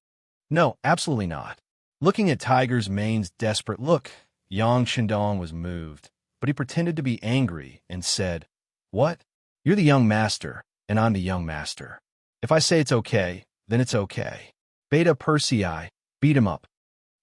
A: No, absolutely not. Looking at Tiger's Mane's desperate look, Yang Qindong was moved, but he pretended to be angry and said, "What? You're the young master, and I'm the young master. If I say it's okay, then it's okay. Beta Persei, beat him up."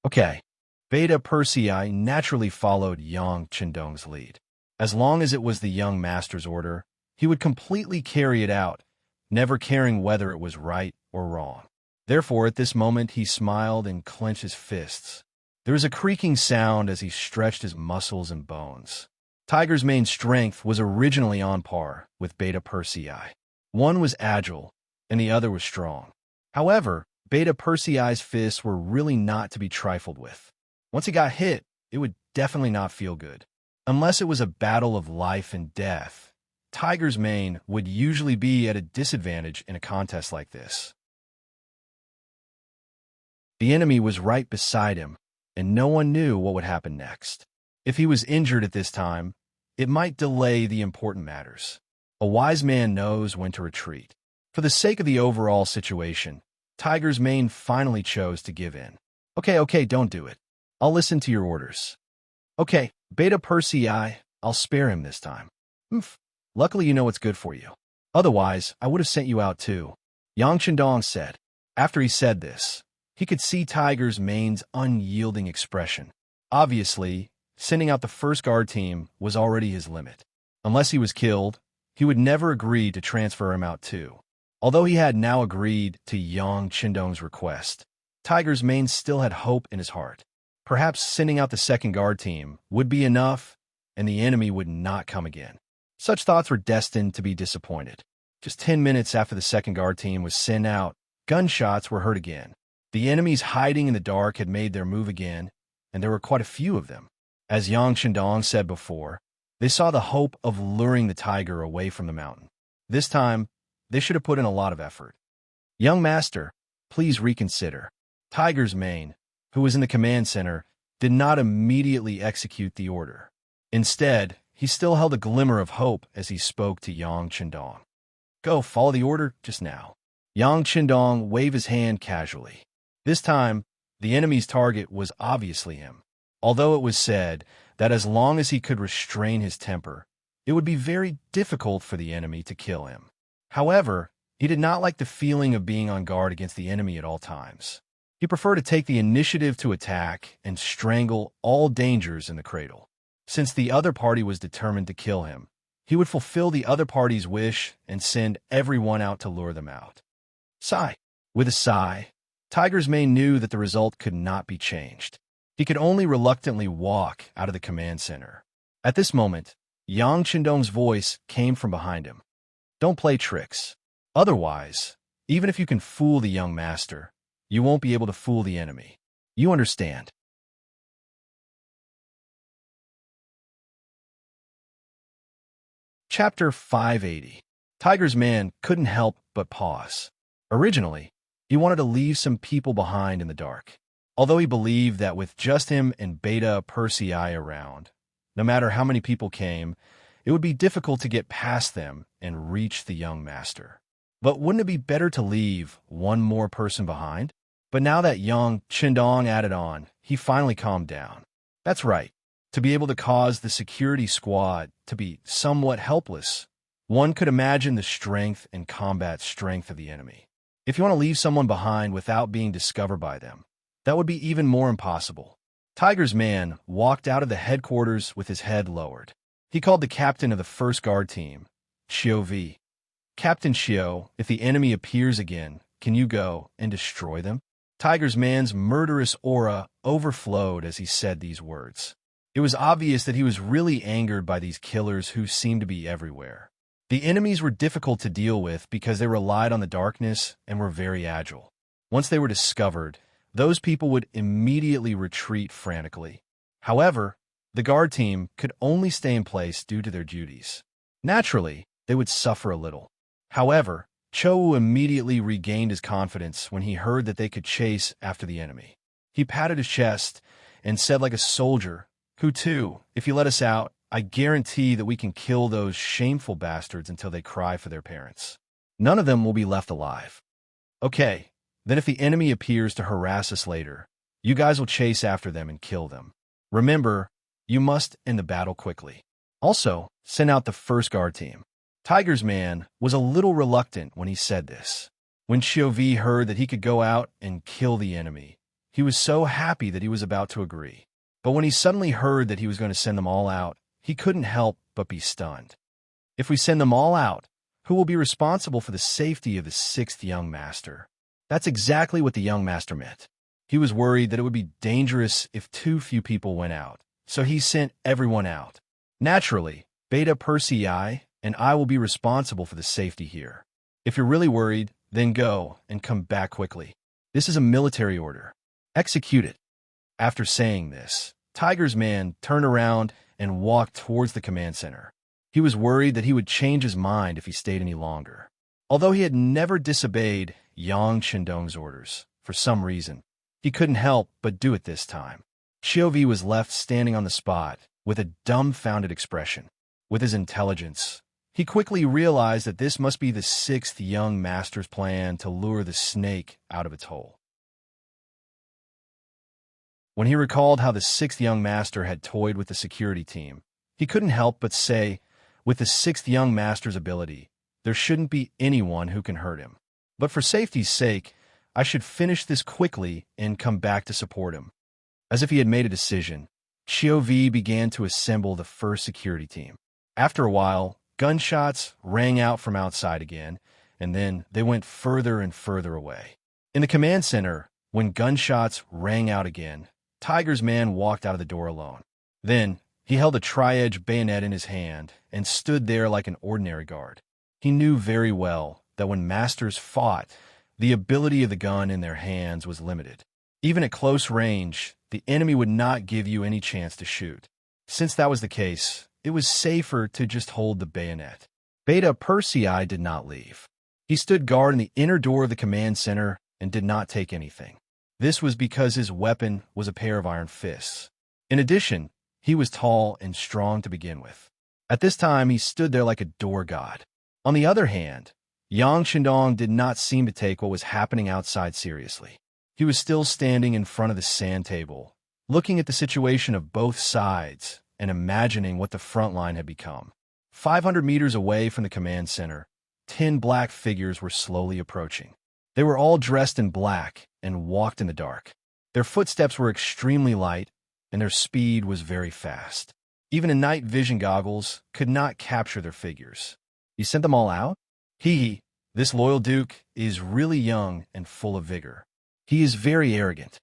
A: "Okay." Beta Persei naturally followed Yang Qindong's lead. As long as it was the young master's order, he would completely carry it out, never caring whether it was right or wrong. Therefore, at this moment, he smiled and clenched his fists. There was a creaking sound as he stretched his muscles and bones. Tiger's Mane's strength was originally on par with Beta Persei. One was agile, and the other was strong. However, Beta Persei's fists were really not to be trifled with. Once he got hit, it would definitely not feel good. Unless it was a battle of life and death, Tiger's Mane would usually be at a disadvantage in a contest like this. The enemy was right beside him, and no one knew what would happen next. If he was injured at this time, it might delay the important matters. A wise man knows when to retreat. For the sake of the overall situation, Tiger's Mane finally chose to give in. Okay, don't do it. I'll listen to your orders." "Okay, Beta Persei, I'll spare him this time." "Humph. Luckily you know what's good for you. Otherwise, I would have sent you out too," Yang Qindong said. After he said this, he could see Tiger's Mane's unyielding expression. Obviously, sending out the first guard team was already his limit. Unless he was killed, he would never agree to transfer him out too. Although he had now agreed to Yang Qindong's request, Tiger's Mane still had hope in his heart. Perhaps sending out the second guard team would be enough, and the enemy would not come again. Such thoughts were destined to be disappointed. Just 10 minutes after the second guard team was sent out, gunshots were heard again. The enemies hiding in the dark had made their move again, and there were quite a few of them. As Yang Qindong said before, they saw the hope of luring the tiger away from the mountain. This time, they should have put in a lot of effort. "Young master, please reconsider." Tiger's Mane, who was in the command center, did not immediately execute the order. Instead, he still held a glimmer of hope as he spoke to Yang Qindong. "Go, follow the order just now." Yang Qindong waved his hand casually. This time, the enemy's target was obviously him. Although it was said that as long as he could restrain his temper, it would be very difficult for the enemy to kill him. However, he did not like the feeling of being on guard against the enemy at all times. He preferred to take the initiative to attack and strangle all dangers in the cradle. Since the other party was determined to kill him, He would fulfill the other party's wish and send everyone out to lure them out. Sigh. With a sigh, Tiger's mane knew that the result could not be changed. He could only reluctantly walk out of the command center. At this moment, Yang Qindong's voice came from behind him. Don't play tricks. Otherwise, even if you can fool the young master, you won't be able to fool the enemy. You understand? Chapter 580. Tiger's man couldn't help but pause. Originally, he wanted to leave some people behind in the dark, although he believed that with just him and Beta Persei around, no matter how many people came, it would be difficult to get past them and reach the young master. But wouldn't it be better to leave one more person behind? But now that Yang Qindong added on, he finally calmed down. That's right. To be able to cause the security squad to be somewhat helpless, one could imagine the strength and combat strength of the enemy. If you want to leave someone behind without being discovered by them, that would be even more impossible. Tiger's man walked out of the headquarters with his head lowered. He called the captain of the first guard team, Xiao V. Captain Xiao, if the enemy appears again, can you go and destroy them? Tiger's man's murderous aura overflowed as he said these words. It was obvious that he was really angered by these killers who seemed to be everywhere. The enemies were difficult to deal with because they relied on the darkness and were very agile. Once they were discovered, those people would immediately retreat frantically. However, the guard team could only stay in place due to their duties. Naturally, they would suffer a little. However, Chou immediately regained his confidence when he heard that they could chase after the enemy. He patted his chest and said like a soldier, "Who too, if you let us out, I guarantee that we can kill those shameful bastards until they cry for their parents. None of them will be left alive." Okay, then if the enemy appears to harass us later, you guys will chase after them and kill them. Remember, you must end the battle quickly. Also, send out the first guard team. Tiger's man was a little reluctant when he said this. When Xiao V heard that he could go out and kill the enemy, he was so happy that he was about to agree. But when he suddenly heard that he was going to send them all out, he couldn't help but be stunned. If we send them all out, who will be responsible for the safety of the sixth young master? That's exactly what the young master meant. He was worried that it would be dangerous if too few people went out, so he sent everyone out. Naturally, Beta Persei and I will be responsible for the safety here. If you're really worried, then go and come back quickly. This is a military order. Execute it. After saying this, Tiger's man turned around and walked towards the command center. He was worried that he would change his mind if he stayed any longer. Although he had never disobeyed Yang Qindong's orders, for some reason, he couldn't help but do it this time. Xiao V was left standing on the spot with a dumbfounded expression. With his intelligence, he quickly realized that this must be the sixth young master's plan to lure the snake out of its hole. When he recalled how the sixth young master had toyed with the security team, he couldn't help but say, with the sixth young master's ability, there shouldn't be anyone who can hurt him. But for safety's sake, I should finish this quickly and come back to support him. As if he had made a decision, Xiao V began to assemble the first security team. After a while, gunshots rang out from outside again, and then they went further and further away. In the command center, when gunshots rang out again, Tiger's man walked out of the door alone. Then, he held a tri-edge bayonet in his hand and stood there like an ordinary guard. He knew very well that when masters fought, the ability of the gun in their hands was limited. Even at close range, the enemy would not give you any chance to shoot. Since that was the case, it was safer to just hold the bayonet. Beta Persei did not leave. He stood guard in the inner door of the command center and did not take anything. This was because his weapon was a pair of iron fists. In addition, he was tall and strong to begin with. At this time, he stood there like a door god. On the other hand, Yang Qindong did not seem to take what was happening outside seriously. He was still standing in front of the sand table, looking at the situation of both sides and imagining what the front line had become. 500 meters away from the command center, 10 black figures were slowly approaching. They were all dressed in black and walked in the dark. Their footsteps were extremely light, and their speed was very fast. Even a night vision goggles could not capture their figures. "You sent them all out?" "He, this loyal duke, is really young and full of vigor. He is very arrogant,"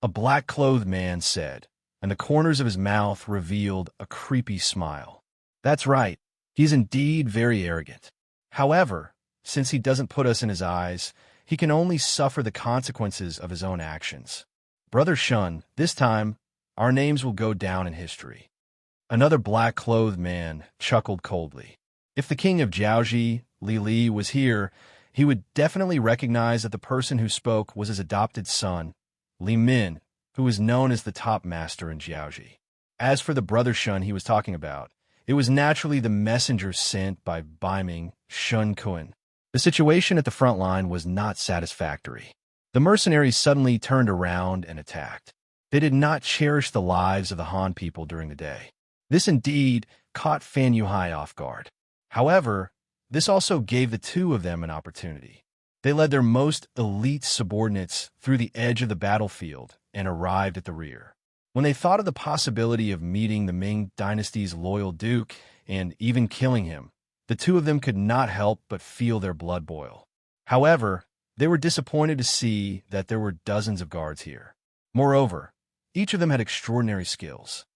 A: a black-clothed man said, and the corners of his mouth revealed a creepy smile. "That's right, he's indeed very arrogant. However, since he doesn't put us in his eyes, he can only suffer the consequences of his own actions. Brother Shun, this time, our names will go down in history." Another black-clothed man chuckled coldly. If the king of Jiaoji, Li Li, was here, he would definitely recognize that the person who spoke was his adopted son, Li Min, who was known as the top master in Jiaoji. As for the brother Shun he was talking about, it was naturally the messenger sent by Baiming Shun Kun. The situation at the front line was not satisfactory. The mercenaries suddenly turned around and attacked. They did not cherish the lives of the Han people during the day. This indeed caught Fan Yuhai off guard. However, this also gave the two of them an opportunity. They led their most elite subordinates through the edge of the battlefield and arrived at the rear. When they thought of the possibility of meeting the Ming dynasty's loyal duke and even killing him, the two of them could not help but feel their blood boil. However, they were disappointed to see that there were dozens of guards here. Moreover, each of them had extraordinary skills.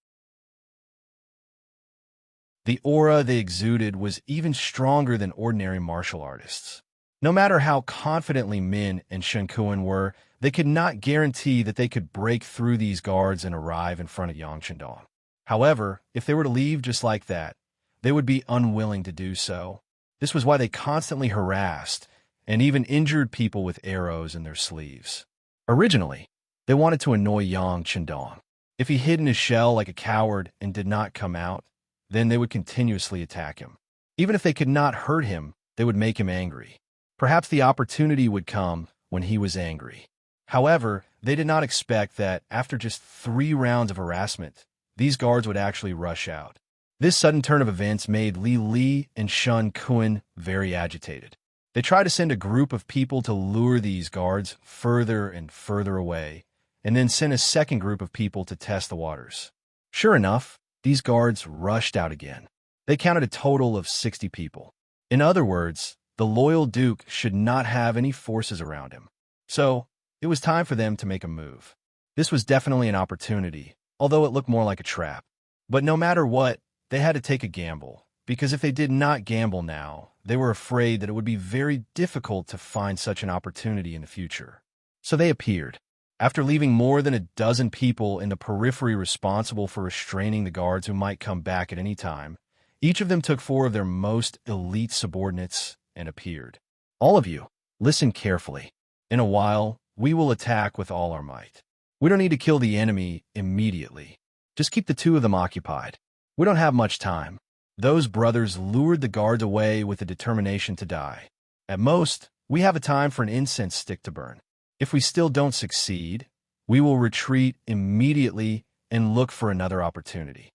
A: The aura they exuded was even stronger than ordinary martial artists. No matter how confidently Min and Shen Kun were, they could not guarantee that they could break through these guards and arrive in front of Yang Chendong. However, if they were to leave just like that, they would be unwilling to do so. This was why they constantly harassed and even injured people with arrows in their sleeves. Originally, they wanted to annoy Yang Chendong. If he hid in his shell like a coward and did not come out, then they would continuously attack him. Even if they could not hurt him, they would make him angry. Perhaps the opportunity would come when he was angry. However, they did not expect that after just 3 rounds of harassment, these guards would actually rush out. This sudden turn of events made Li Li and Shun Kun very agitated. They tried to send a group of people to lure these guards further and further away, and then send a second group of people to test the waters. Sure enough, these guards rushed out again. They counted a total of 60 people. In other words, the loyal duke should not have any forces around him. So, it was time for them to make a move. This was definitely an opportunity, although it looked more like a trap. But no matter what, they had to take a gamble, because if they did not gamble now, they were afraid that it would be very difficult to find such an opportunity in the future. So they appeared. After leaving more than a dozen people in the periphery responsible for restraining the guards who might come back at any time, each of them took 4 of their most elite subordinates and appeared. "All of you, listen carefully. In a while, we will attack with all our might. We don't need to kill the enemy immediately. Just keep the 2 of them occupied. We don't have much time." Those brothers lured the guards away with the determination to die. "At most, we have a time for an incense stick to burn. If we still don't succeed, we will retreat immediately and look for another opportunity."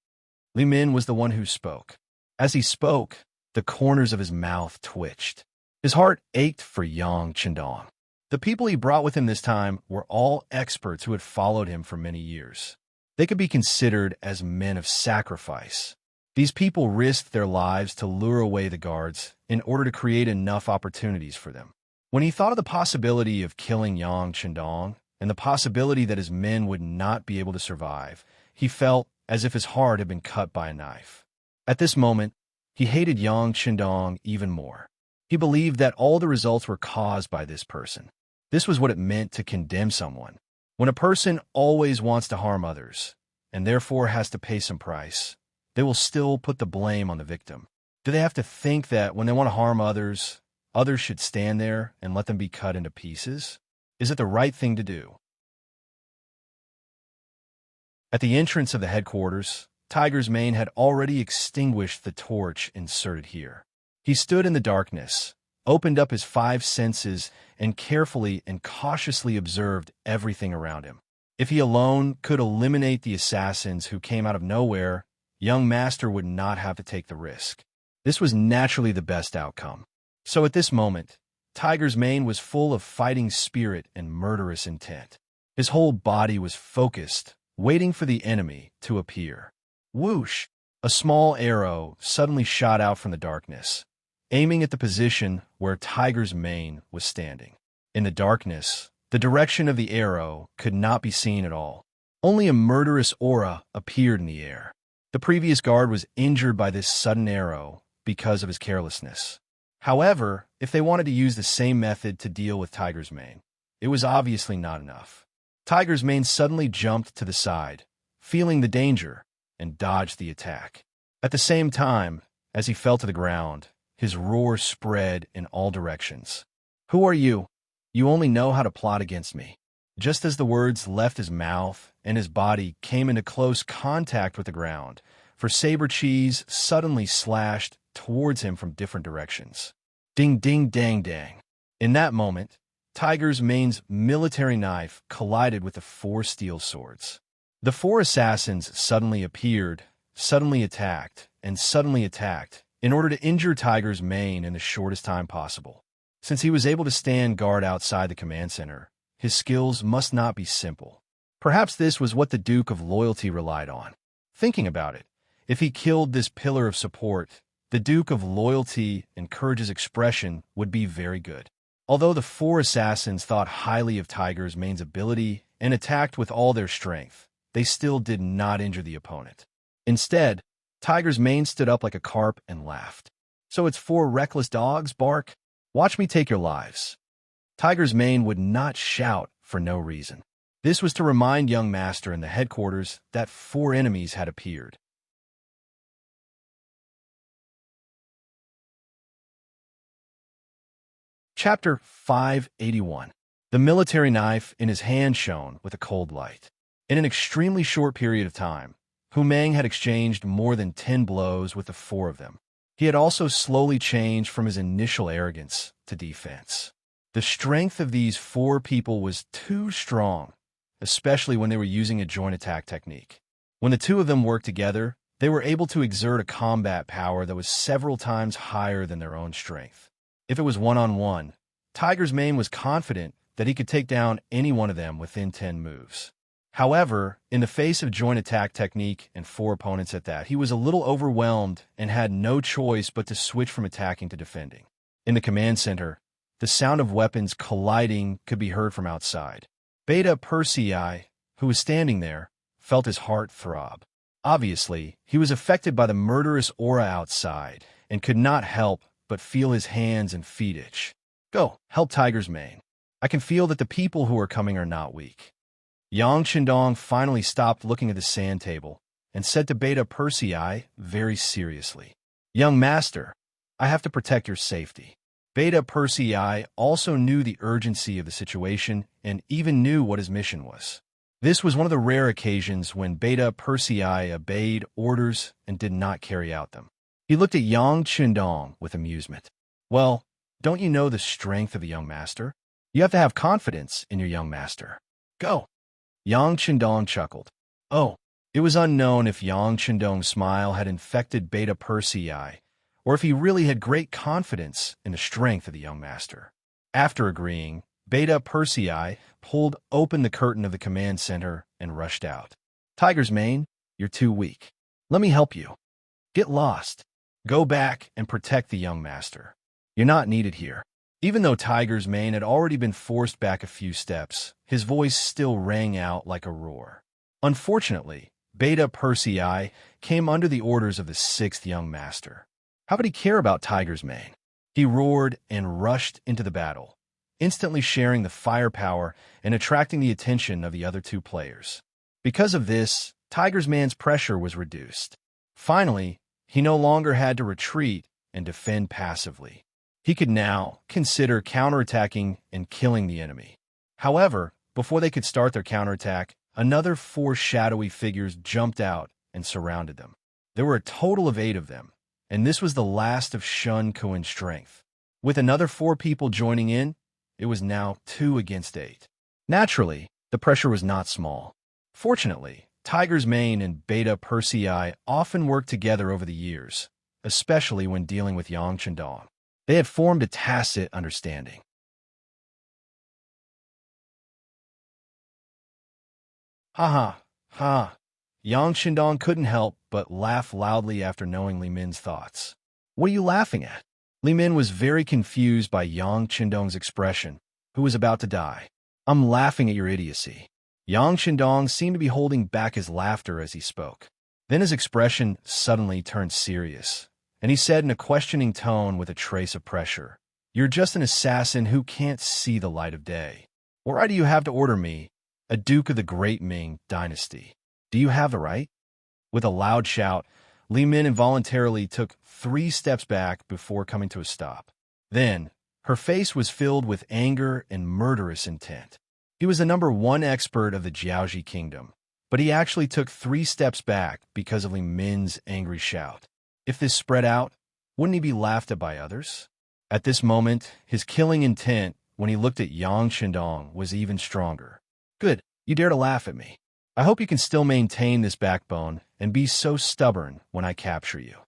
A: Li Min was the one who spoke. As he spoke, the corners of his mouth twitched. His heart ached for Yang Chendong. The people he brought with him this time were all experts who had followed him for many years. They could be considered as men of sacrifice. These people risked their lives to lure away the guards in order to create enough opportunities for them. When he thought of the possibility of killing Yang Chendong and the possibility that his men would not be able to survive, he felt as if his heart had been cut by a knife. At this moment, he hated Yang Chendong even more. He believed that all the results were caused by this person. This was what it meant to condemn someone. When a person always wants to harm others, and therefore has to pay some price, they will still put the blame on the victim. Do they have to think that when they want to harm others, others should stand there and let them be cut into pieces? Is it the right thing to do? At the entrance of the headquarters, Tiger's Mane had already extinguished the torch inserted here. He stood in the darkness, opened up his 5 senses, and carefully and cautiously observed everything around him. If he alone could eliminate the assassins who came out of nowhere, young Master would not have to take the risk. This was naturally the best outcome. So at this moment, Tiger's Mane was full of fighting spirit and murderous intent. His whole body was focused, waiting for the enemy to appear. Whoosh! A small arrow suddenly shot out from the darkness, aiming at the position where Tiger's mane was standing. In the darkness, the direction of the arrow could not be seen at all. Only a murderous aura appeared in the air. The previous guard was injured by this sudden arrow because of his carelessness. However, if they wanted to use the same method to deal with Tiger's mane, it was obviously not enough. Tiger's mane suddenly jumped to the side, feeling the danger, and dodged the attack. At the same time, as he fell to the ground, his roar spread in all directions. "Who are you? You only know how to plot against me." Just as the words left his mouth and his body came into close contact with the ground, for saber cheese suddenly slashed towards him from different directions. Ding, ding, dang, dang. In that moment, Tiger's mane's military knife collided with the 4 steel swords. The 4 assassins suddenly appeared, suddenly attacked, and suddenly attacked in order to injure Tiger's mane in the shortest time possible. Since he was able to stand guard outside the command center, his skills must not be simple. Perhaps this was what the Duke of Loyalty relied on. Thinking about it, if he killed this pillar of support, the Duke of Loyalty and Courage's expression would be very good. Although the 4 assassins thought highly of Tiger's mane's ability and attacked with all their strength, they still did not injure the opponent. Instead, Tiger's mane stood up like a carp and laughed. "So it's 4 reckless dogs, bark? Watch me take your lives." Tiger's mane would not shout for no reason. This was to remind young master in the headquarters that 4 enemies had appeared. Chapter 581. The military knife in his hand shone with a cold light. In an extremely short period of time, Hu Mang had exchanged more than 10 blows with the 4 of them. He had also slowly changed from his initial arrogance to defense. The strength of these 4 people was too strong, especially when they were using a joint attack technique. When the 2 of them worked together, they were able to exert a combat power that was several times higher than their own strength. If it was one-on-one, Tiger's mane was confident that he could take down any one of them within 10 moves. However, in the face of joint attack technique and 4 opponents at that, he was a little overwhelmed and had no choice but to switch from attacking to defending. In the command center, the sound of weapons colliding could be heard from outside. Beta Persei, who was standing there, felt his heart throb. Obviously, he was affected by the murderous aura outside and could not help but feel his hands and feet itch. "Go, help Tiger's mane. I can feel that the people who are coming are not weak." Yang Qindong finally stopped looking at the sand table and said to Beta Persei very seriously, "Young master, I have to protect your safety." Beta Persei also knew the urgency of the situation and even knew what his mission was. This was one of the rare occasions when Beta Persei obeyed orders and did not carry out them. He looked at Yang Qindong with amusement. "Well, don't you know the strength of a young master? You have to have confidence in your young master. Go." Yang Qindong chuckled. Oh, it was unknown if Yang Qindong's smile had infected Beta Persei, or if he really had great confidence in the strength of the young master. After agreeing, Beta Persei pulled open the curtain of the command center and rushed out. "Tiger's mane, you're too weak. Let me help you. Get lost. Go back and protect the young master. You're not needed here." Even though Tiger's mane had already been forced back a few steps, his voice still rang out like a roar. Unfortunately, Beta Persei came under the orders of the 6th young master. How could he care about Tiger's mane? He roared and rushed into the battle, instantly sharing the firepower and attracting the attention of the other 2 players. Because of this, Tiger's mane's pressure was reduced. Finally, he no longer had to retreat and defend passively. He could now consider counterattacking and killing the enemy. However, before they could start their counterattack, another 4 shadowy figures jumped out and surrounded them. There were a total of 8 of them, and this was the last of Shun Kuin's strength. With another 4 people joining in, it was now 2 against 8. Naturally, the pressure was not small. Fortunately, Tiger's mane and Beta Persei often worked together over the years, especially when dealing with Yang Qindong. They had formed a tacit understanding. Ha ha, ha. Yang Qindong couldn't help but laughed loudly after knowing Li Min's thoughts. "What are you laughing at?" Li Min was very confused by Yang Qindong's expression, who was about to die. "I'm laughing at your idiocy." Yang Qindong seemed to be holding back his laughter as he spoke. Then his expression suddenly turned serious, and he said in a questioning tone with a trace of pressure, "You're just an assassin who can't see the light of day. Why do you have to order me, a duke of the Great Ming dynasty? Do you have the right?" With a loud shout, Li Min involuntarily took 3 steps back before coming to a stop. Then, her face was filled with anger and murderous intent. He was the #1 expert of the Jiaoji kingdom, but he actually took 3 steps back because of Li Min's angry shout. If this spread out, wouldn't he be laughed at by others? At this moment, his killing intent when he looked at Yang Qindong was even stronger. "Good, you dare to laugh at me. I hope you can still maintain this backbone and be so stubborn when I capture you."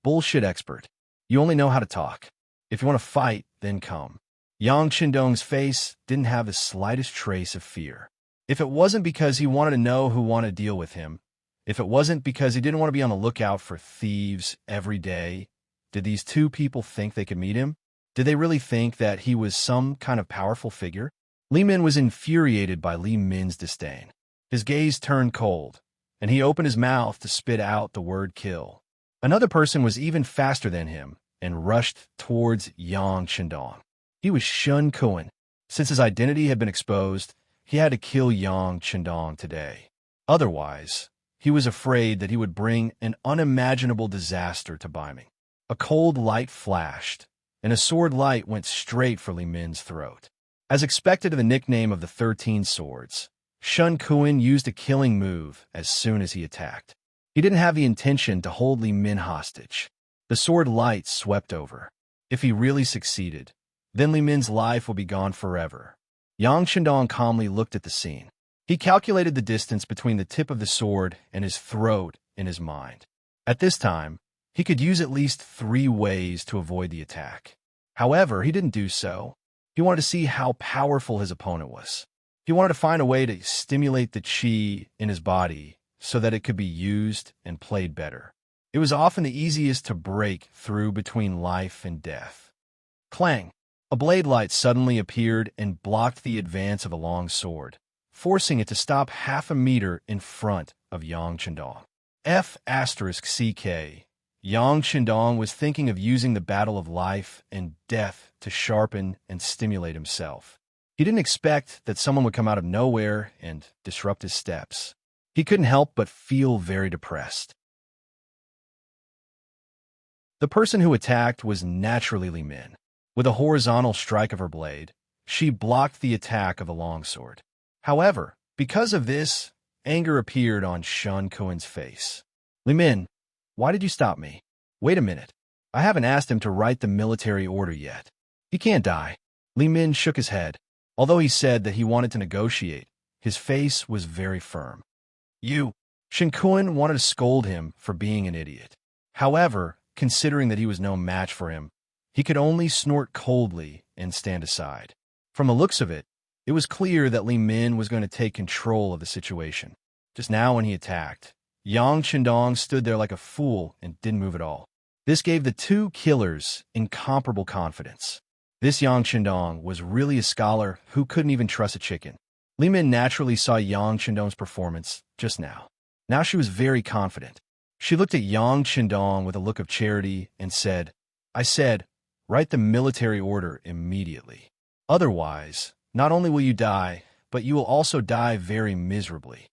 A: Bullshit expert. You only know how to talk. If you want to fight, then come. Yang Qindong's face didn't have the slightest trace of fear. If it wasn't because he wanted to know who wanted to deal with him, if it wasn't because he didn't want to be on the lookout for thieves every day, did these 2 people think they could meet him? Did they really think that he was some kind of powerful figure? Li Min was infuriated by Li Min's disdain. His gaze turned cold, and he opened his mouth to spit out the word kill. Another person was even faster than him and rushed towards Yang Qindong. He was Shun Kuan. Since his identity had been exposed, he had to kill Yang Qindong today. Otherwise, he was afraid that he would bring an unimaginable disaster to Baiming. A cold light flashed, and a sword light went straight for Li Min's throat. As expected of the nickname of the 13 Swords, Shun Kuan used a killing move as soon as he attacked. He didn't have the intention to hold Li Min hostage. The sword light swept over. If he really succeeded, then Li Min's life will be gone forever. Yang Qindong calmly looked at the scene. He calculated the distance between the tip of the sword and his throat in his mind. At this time, he could use at least 3 ways to avoid the attack. However, he didn't do so. He wanted to see how powerful his opponent was. He wanted to find a way to stimulate the qi in his body so that it could be used and played better. It was often the easiest to break through between life and death. Clang! A blade light suddenly appeared and blocked the advance of a long sword, forcing it to stop half a meter in front of Yang Qindong. F***CK. Yang Qindong was thinking of using the battle of life and death to sharpen and stimulate himself. He didn't expect that someone would come out of nowhere and disrupt his steps. He couldn't help but feel very depressed. The person who attacked was naturally Li Min. With a horizontal strike of her blade, she blocked the attack of the longsword. However, because of this, anger appeared on Shun Kuan's face. "Li Min, why did you stop me? Wait a minute. I haven't asked him to write the military order yet. He can't die." Li Min shook his head. Although he said that he wanted to negotiate, his face was very firm. Shun Kuan wanted to scold him for being an idiot. However, considering that he was no match for him, he could only snort coldly and stand aside. From the looks of it, it was clear that Li Min was going to take control of the situation. Just now when he attacked, Yang Qindong stood there like a fool and didn't move at all. This gave the 2 killers incomparable confidence. This Yang Qindong was really a scholar who couldn't even trust a chicken. Li Min naturally saw Yang Qindong's performance just now. Now she was very confident. She looked at Yang Qindong with a look of charity and said, "I said, write the military order immediately. Otherwise, not only will you die, but you will also die very miserably.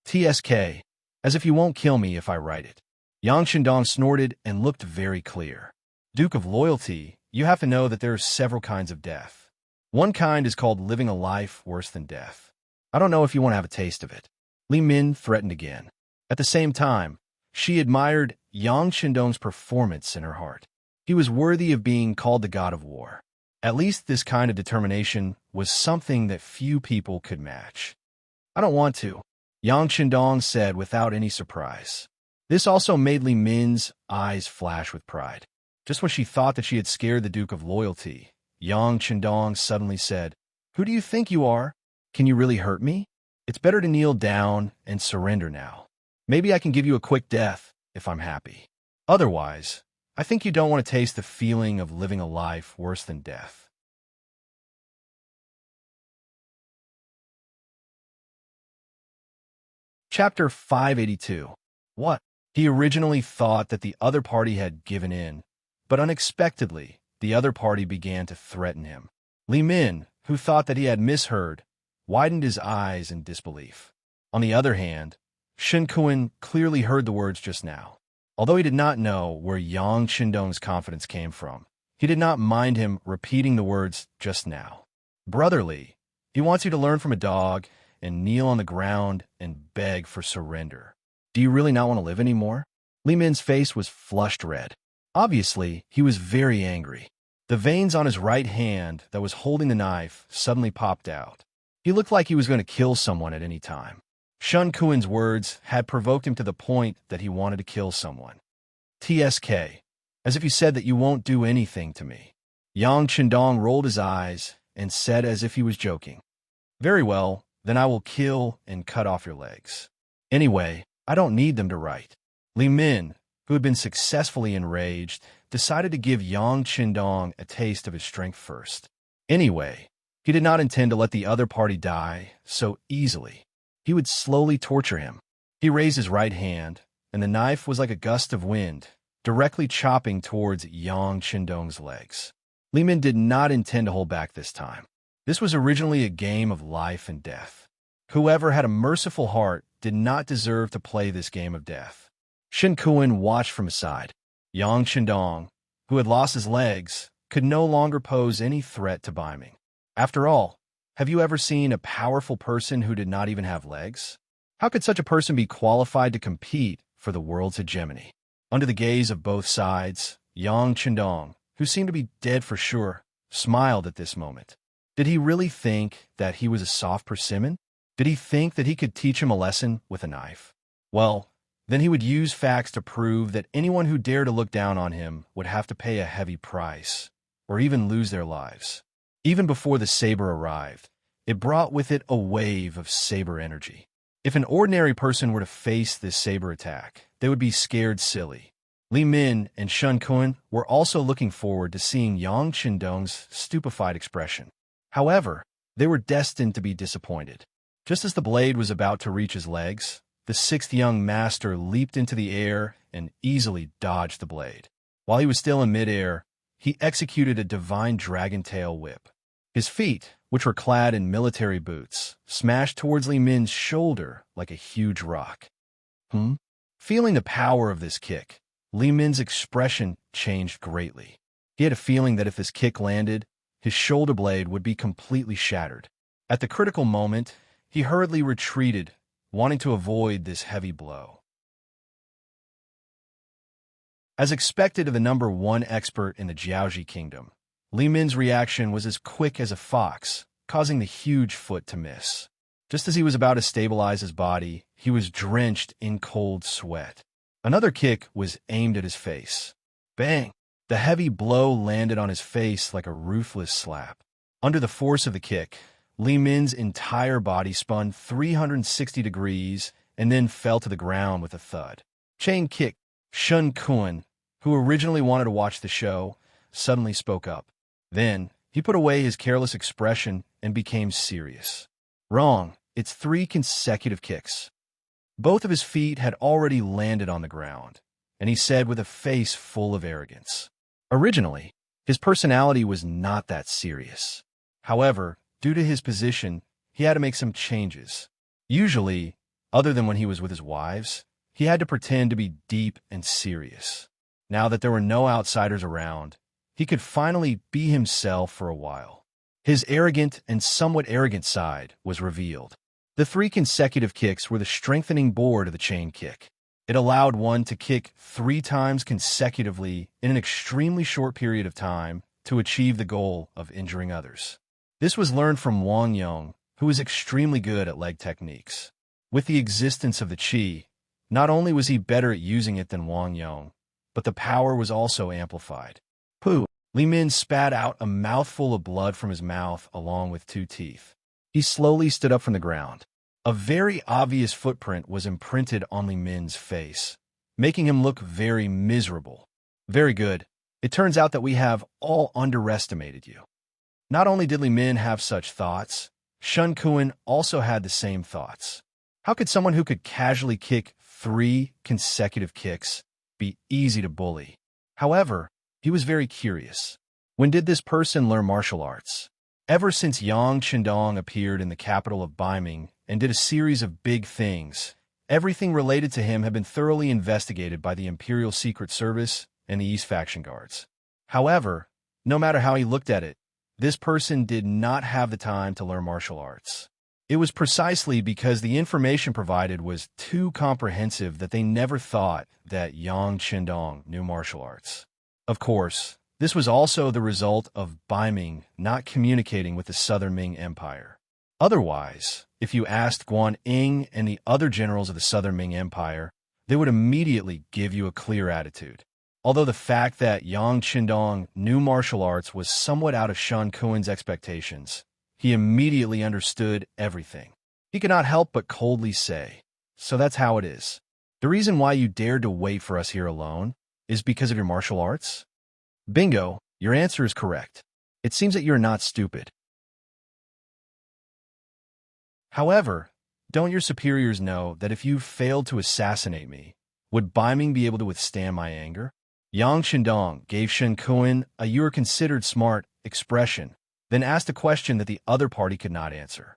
A: TSK, as if you won't kill me if I write it." Yang Qindong snorted and looked very clear. "Duke of Loyalty, you have to know that there are several kinds of death. One kind is called living a life worse than death. I don't know if you want to have a taste of it." Li Min threatened again. At the same time, she admired Yang Qindong's performance in her heart. He was worthy of being called the god of war. At least this kind of determination was something that few people could match. "I don't want to," Yang Qindong said without any surprise. This also made Li Min's eyes flash with pride. Just when she thought that she had scared the Duke of Loyalty, Yang Qindong suddenly said, "Who do you think you are? Can you really hurt me? It's better to kneel down and surrender now." Maybe I can give you a quick death if I'm happy. Otherwise, I think you don't want to taste the feeling of living a life worse than death. Chapter 582. What? He originally thought that the other party had given in, but unexpectedly, the other party began to threaten him. Li Min, who thought that he had misheard, widened his eyes in disbelief. On the other hand, Shen Kuan clearly heard the words just now. Although he did not know where Yang Qindong's confidence came from, he did not mind him repeating the words just now. Brotherly, he wants you to learn from a dog and kneel on the ground and beg for surrender. Do you really not want to live anymore? Li Min's face was flushed red. Obviously, he was very angry. The veins on his right hand that was holding the knife suddenly popped out. He looked like he was going to kill someone at any time. Shen Kuan's words had provoked him to the point that he wanted to kill someone. TSK, as if he said that you won't do anything to me. Yang Qindong rolled his eyes and said as if he was joking. Very well, then I will kill and cut off your legs. Anyway, I don't need them to write. Li Min, who had been successfully enraged, decided to give Yang Qindong a taste of his strength first. Anyway, he did not intend to let the other party die so easily. He would slowly torture him. He raised his right hand, and the knife was like a gust of wind, directly chopping towards Yang Qindong's legs. Li Min did not intend to hold back this time. This was originally a game of life and death. Whoever had a merciful heart did not deserve to play this game of death. Shen Kuan watched from aside. Yang Qindong, who had lost his legs, could no longer pose any threat to Baiming. After all, have you ever seen a powerful person who did not even have legs? How could such a person be qualified to compete for the world's hegemony? Under the gaze of both sides, Yang Qindong, who seemed to be dead for sure, smiled at this moment. Did he really think that he was a soft persimmon? Did he think that he could teach him a lesson with a knife? Well, then he would use facts to prove that anyone who dared to look down on him would have to pay a heavy price, or even lose their lives. Even before the saber arrived, it brought with it a wave of saber energy. If an ordinary person were to face this saber attack, they would be scared silly. Li Min and Shen Kuan were also looking forward to seeing Yang Qindong's stupefied expression. However, they were destined to be disappointed. Just as the blade was about to reach his legs, the sixth young master leaped into the air and easily dodged the blade. While he was still in midair, he executed a divine dragon tail whip. His feet, which were clad in military boots, smashed towards Li Min's shoulder like a huge rock. Feeling the power of this kick, Li Min's expression changed greatly. He had a feeling that if this kick landed, his shoulder blade would be completely shattered. At the critical moment, he hurriedly retreated, wanting to avoid this heavy blow. As expected of the number one expert in the Jiaoji kingdom, Li Min's reaction was as quick as a fox, causing the huge foot to miss. Just as he was about to stabilize his body, he was drenched in cold sweat. Another kick was aimed at his face. Bang! The heavy blow landed on his face like a ruthless slap. Under the force of the kick, Li Min's entire body spun 360 degrees and then fell to the ground with a thud. Chain kick. Shen Kuan, who originally wanted to watch the show, suddenly spoke up. Then, he put away his careless expression and became serious. Wrong. It's 3 consecutive kicks. Both of his feet had already landed on the ground, and he said with a face full of arrogance. Originally, his personality was not that serious. However, due to his position, he had to make some changes. Usually, other than when he was with his wives, he had to pretend to be deep and serious. Now that there were no outsiders around, he could finally be himself for a while. His arrogant and somewhat arrogant side was revealed. The 3 consecutive kicks were the strengthening board of the chain kick. It allowed one to kick 3 times consecutively in an extremely short period of time to achieve the goal of injuring others. This was learned from Wang Yong, who was extremely good at leg techniques. With the existence of the qi, not only was he better at using it than Wang Yong, but the power was also amplified. Pooh! Li Min spat out a mouthful of blood from his mouth along with 2 teeth. He slowly stood up from the ground. A very obvious footprint was imprinted on Li Min's face, making him look very miserable. Very good. It turns out that we have all underestimated you. Not only did Li Min have such thoughts, Shun Kun also had the same thoughts. How could someone who could casually kick 3 consecutive kicks be easy to bully? However, he was very curious. When did this person learn martial arts? Ever since Yang Qindong appeared in the capital of Baiming and did a series of big things, everything related to him had been thoroughly investigated by the Imperial Secret Service and the East Faction Guards. However, no matter how he looked at it, this person did not have the time to learn martial arts. It was precisely because the information provided was too comprehensive that they never thought that Yang Qindong knew martial arts. Of course, this was also the result of Baiming not communicating with the Southern Ming Empire. Otherwise, if you asked Guan Ying and the other generals of the Southern Ming Empire, they would immediately give you a clear attitude. Although the fact that Yang Qindong knew martial arts was somewhat out of Shun Kun's expectations, he immediately understood everything. He could not help but coldly say, "So that's how it is. The reason why you dared to wait for us here alone is because of your martial arts?" Bingo, your answer is correct. It seems that you're not stupid. However, don't your superiors know that if you failed to assassinate me, would Baiming be able to withstand my anger? Yang Qindong gave Shun Kun a "you are considered smart" expression, then asked a question that the other party could not answer.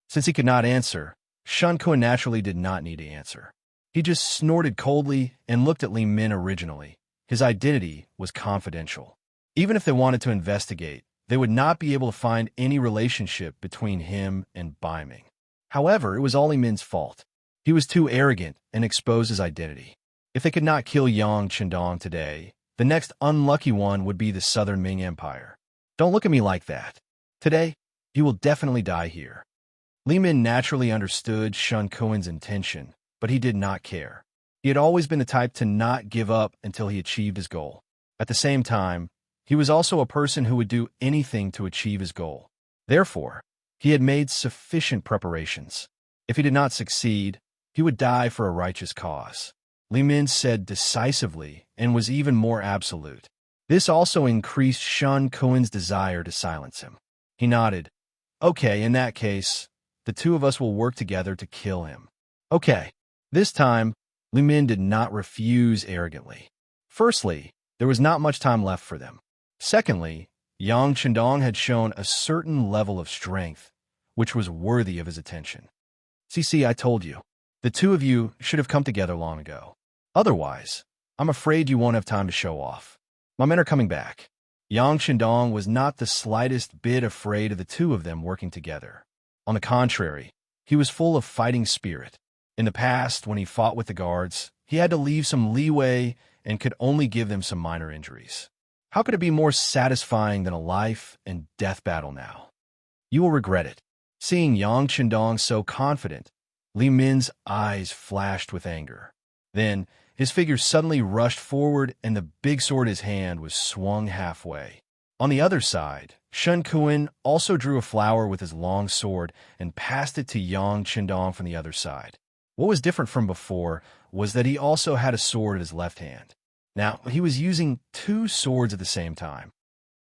A: Since he could not answer, Shun Kun naturally did not need to answer. He just snorted coldly and looked at Li Min originally. His identity was confidential. Even if they wanted to investigate, they would not be able to find any relationship between him and Baiming. However, it was all Li Min's fault. He was too arrogant and exposed his identity. If they could not kill Yang Qindong today, the next unlucky one would be the Southern Ming Empire. Don't look at me like that. Today, you will definitely die here. Li Min naturally understood Shun Kun's intention, but he did not care. He had always been the type to not give up until he achieved his goal. At the same time, he was also a person who would do anything to achieve his goal. Therefore, he had made sufficient preparations. If he did not succeed, he would die for a righteous cause. Li Min said decisively and was even more absolute. This also increased Shun Kun's desire to silence him. He nodded. "Okay, in that case, the two of us will work together to kill him." Okay. This time, Li Min did not refuse arrogantly. Firstly, there was not much time left for them. Secondly, Yang Qindong had shown a certain level of strength, which was worthy of his attention. See, I told you. The two of you should have come together long ago. Otherwise, I'm afraid you won't have time to show off. My men are coming back. Yang Qindong was not the slightest bit afraid of the two of them working together. On the contrary, he was full of fighting spirit. In the past, when he fought with the guards, he had to leave some leeway and could only give them some minor injuries. How could it be more satisfying than a life and death battle now? You will regret it. Seeing Yang Qindong so confident, Li Min's eyes flashed with anger. Then, his figure suddenly rushed forward and the big sword in his hand was swung halfway. On the other side, Shun Kun also drew a flower with his long sword and passed it to Yang Qindong from the other side. What was different from before was that he also had a sword in his left hand. Now, he was using 2 swords at the same time.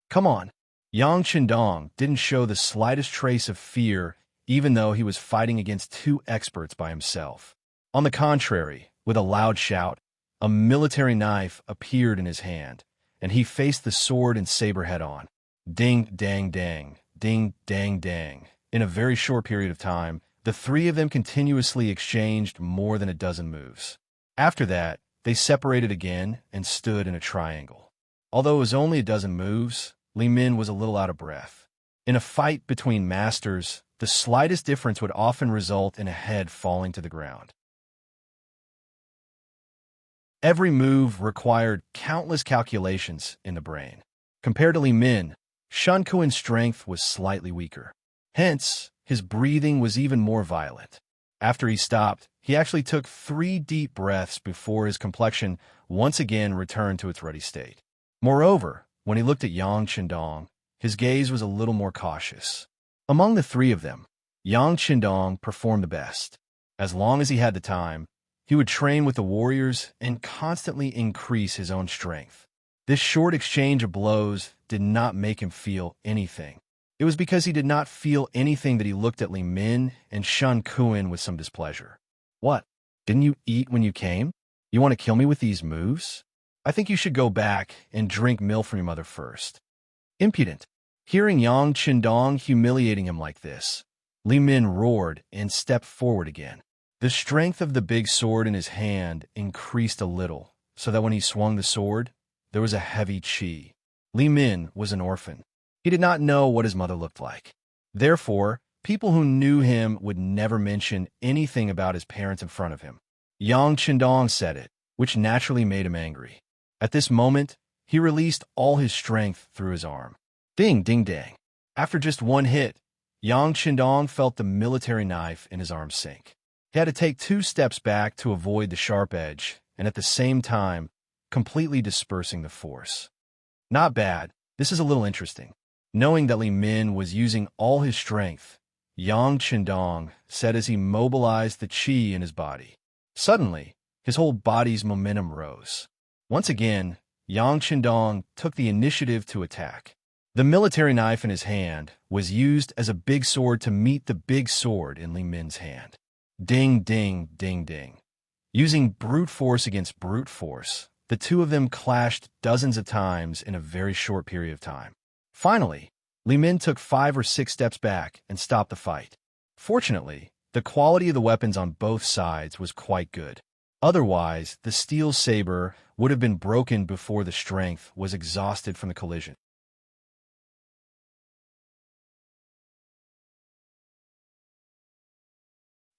A: Come on. Yang Qindong didn't show the slightest trace of fear, even though he was fighting against 2 experts by himself. On the contrary, with a loud shout, a military knife appeared in his hand, and he faced the sword and saber head-on. Ding, dang, dang, ding, dang, dang. In a very short period of time, the 3 of them continuously exchanged more than a dozen moves. After that, they separated again and stood in a triangle. Although it was only a dozen moves, Li Min was a little out of breath. In a fight between masters, the slightest difference would often result in a head falling to the ground. Every move required countless calculations in the brain. Compared to Li Min, Shun Kun's strength was slightly weaker. Hence, his breathing was even more violent. After he stopped, he actually took 3 deep breaths before his complexion once again returned to its ruddy state. Moreover, when he looked at Yang Qindong, his gaze was a little more cautious. Among the 3 of them, Yang Qindong performed the best. As long as he had the time, he would train with the warriors and constantly increase his own strength. This short exchange of blows did not make him feel anything. It was because he did not feel anything that he looked at Li Min and Shen Kuan with some displeasure. What? Didn't you eat when you came? You want to kill me with these moves? I think you should go back and drink milk from your mother first. Impudent. Hearing Yang Qindong humiliating him like this, Li Min roared and stepped forward again. The strength of the big sword in his hand increased a little, so that when he swung the sword, there was a heavy chi. Li Min was an orphan. He did not know what his mother looked like. Therefore, people who knew him would never mention anything about his parents in front of him. Yang Qindong said it, which naturally made him angry. At this moment, he released all his strength through his arm. Ding, ding, dang. After just one hit, Yang Qindong felt the military knife in his arm sink. He had to take 2 steps back to avoid the sharp edge, and at the same time, completely dispersing the force. Not bad. This is a little interesting. Knowing that Li Min was using all his strength, Yang Qindong said as he mobilized the qi in his body. Suddenly, his whole body's momentum rose. Once again, Yang Qindong took the initiative to attack. The military knife in his hand was used as a big sword to meet the big sword in Li Min's hand. Ding, ding, ding, ding. Using brute force against brute force, the two of them clashed dozens of times in a very short period of time. Finally, Li Min took 5 or 6 steps back and stopped the fight. Fortunately, the quality of the weapons on both sides was quite good. Otherwise, the steel saber would have been broken before the strength was exhausted from the collision.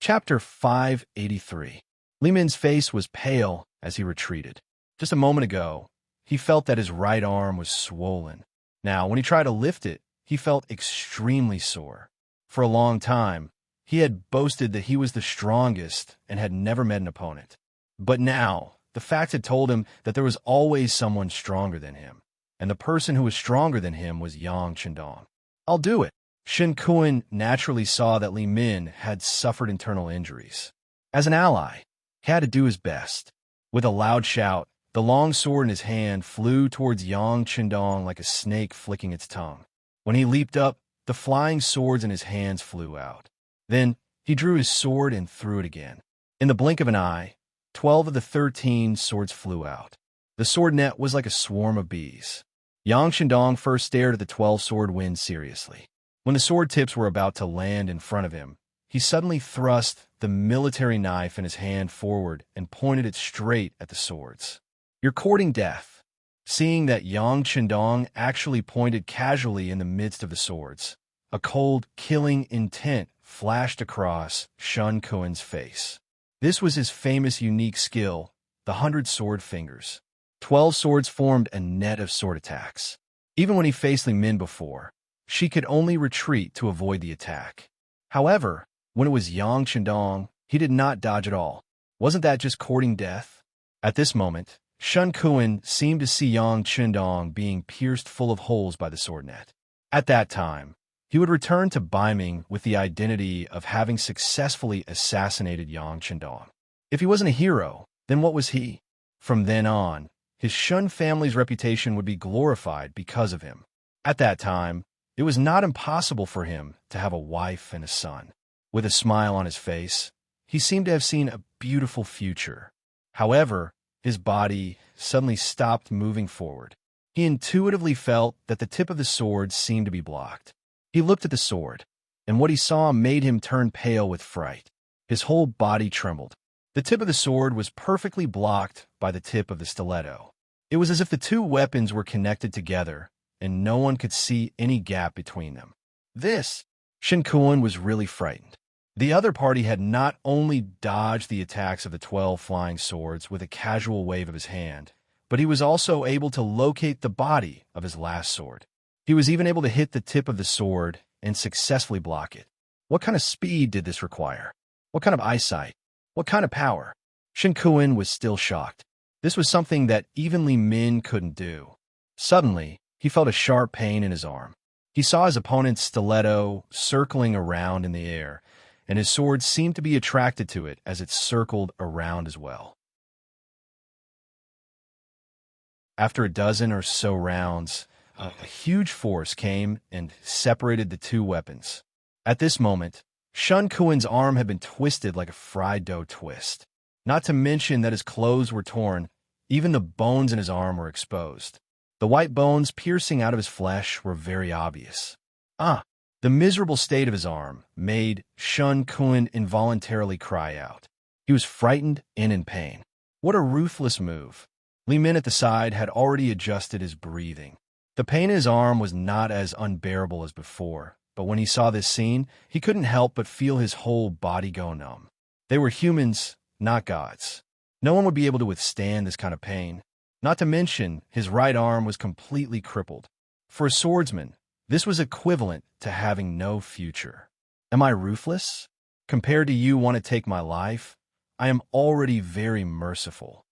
A: Chapter 583. Li Min's face was pale as he retreated. Just a moment ago, he felt that his right arm was swollen. Now, when he tried to lift it, he felt extremely sore. For a long time, he had boasted that he was the strongest and had never met an opponent. But now, the facts had told him that there was always someone stronger than him, and the person who was stronger than him was Yang Qindong. I'll do it. Shen Kuan naturally saw that Li Min had suffered internal injuries. As an ally, he had to do his best. With a loud shout, the long sword in his hand flew towards Yang Qindong like a snake flicking its tongue. When he leaped up, the flying swords in his hands flew out. Then, he drew his sword and threw it again. In the blink of an eye, 12 of the 13 swords flew out. The sword net was like a swarm of bees. Yang Qindong first stared at the 12-sword wind seriously. When the sword tips were about to land in front of him, he suddenly thrust the military knife in his hand forward and pointed it straight at the swords. You're courting death. Seeing that Yang Qindong actually pointed casually in the midst of the swords, a cold, killing intent flashed across Shen Kuan's face. This was his famous unique skill, the 100 sword fingers. 12 swords formed a net of sword attacks. Even when he faced Li Min before, she could only retreat to avoid the attack. However, when it was Yang Qindong, he did not dodge at all. Wasn't that just courting death? At this moment, Shen Kuan seemed to see Yang Qindong being pierced full of holes by the sword net. At that time, he would return to Baiming with the identity of having successfully assassinated Yang Qindong. If he wasn't a hero, then what was he? From then on, his Shun family's reputation would be glorified because of him. At that time, it was not impossible for him to have a wife and a son. With a smile on his face, he seemed to have seen a beautiful future. However, his body suddenly stopped moving forward. He intuitively felt that the tip of the sword seemed to be blocked. He looked at the sword, and what he saw made him turn pale with fright. His whole body trembled. The tip of the sword was perfectly blocked by the tip of the stiletto. It was as if the two weapons were connected together, and no one could see any gap between them. Shen Kuan was really frightened. The other party had not only dodged the attacks of the 12 flying swords with a casual wave of his hand, but he was also able to locate the body of his last sword. He was even able to hit the tip of the sword and successfully block it. What kind of speed did this require? What kind of eyesight? What kind of power? Shen Kuan was still shocked. This was something that even Li Min couldn't do. Suddenly, he felt a sharp pain in his arm. He saw his opponent's stiletto circling around in the air, and his sword seemed to be attracted to it as it circled around as well. After a dozen or so rounds, a huge force came and separated the two weapons. At this moment, Shun Kuin's arm had been twisted like a fried dough twist. Not to mention that his clothes were torn, even the bones in his arm were exposed. The white bones piercing out of his flesh were very obvious. The miserable state of his arm made Shun Kun involuntarily cry out. He was frightened and in pain. What a ruthless move. Li Min at the side had already adjusted his breathing. The pain in his arm was not as unbearable as before, but when he saw this scene, he couldn't help but feel his whole body go numb. They were humans, not gods. No one would be able to withstand this kind of pain. Not to mention, his right arm was completely crippled. For a swordsman, this was equivalent to having no future. Am I ruthless? Compared to you want to take my life, I am already very merciful.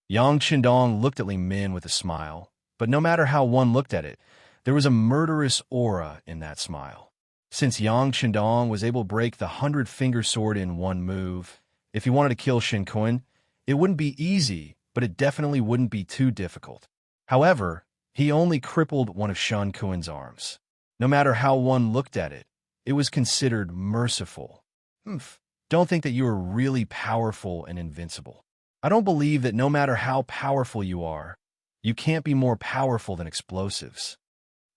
A: Yang Qindong looked at Li Min with a smile, but no matter how one looked at it, there was a murderous aura in that smile. Since Yang Qindong was able to break the 100-finger sword in one move, if he wanted to kill Shen Kun, it wouldn't be easy, but it definitely wouldn't be too difficult. However, he only crippled one of Shen Kun's arms. No matter how one looked at it, it was considered merciful. Don't think that you are really powerful and invincible. I don't believe that no matter how powerful you are, you can't be more powerful than explosives.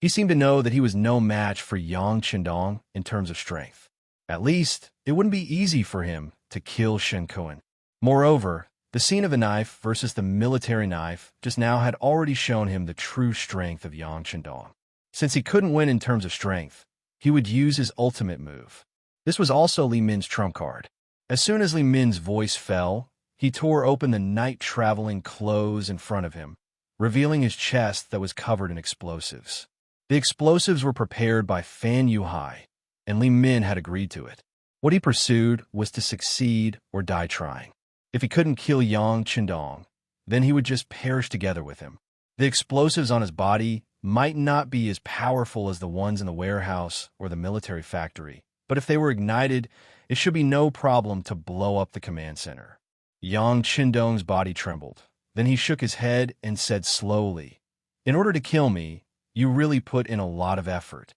A: He seemed to know that he was no match for Yang Qindong in terms of strength. At least, it wouldn't be easy for him to kill Shen Kun. Moreover, the scene of the knife versus the military knife just now had already shown him the true strength of Yang Qindong. Since he couldn't win in terms of strength, he would use his ultimate move. This was also Li Min's trump card. As soon as Li Min's voice fell, he tore open the night-traveling clothes in front of him, revealing his chest that was covered in explosives. The explosives were prepared by Fan Yuhai, and Li Min had agreed to it. What he pursued was to succeed or die trying. If he couldn't kill Yang Qindong, then he would just perish together with him. The explosives on his body might not be as powerful as the ones in the warehouse or the military factory, but if they were ignited, it should be no problem to blow up the command center. Yang Qindong's body trembled. Then he shook his head and said slowly, "In order to kill me, you really put in a lot of effort.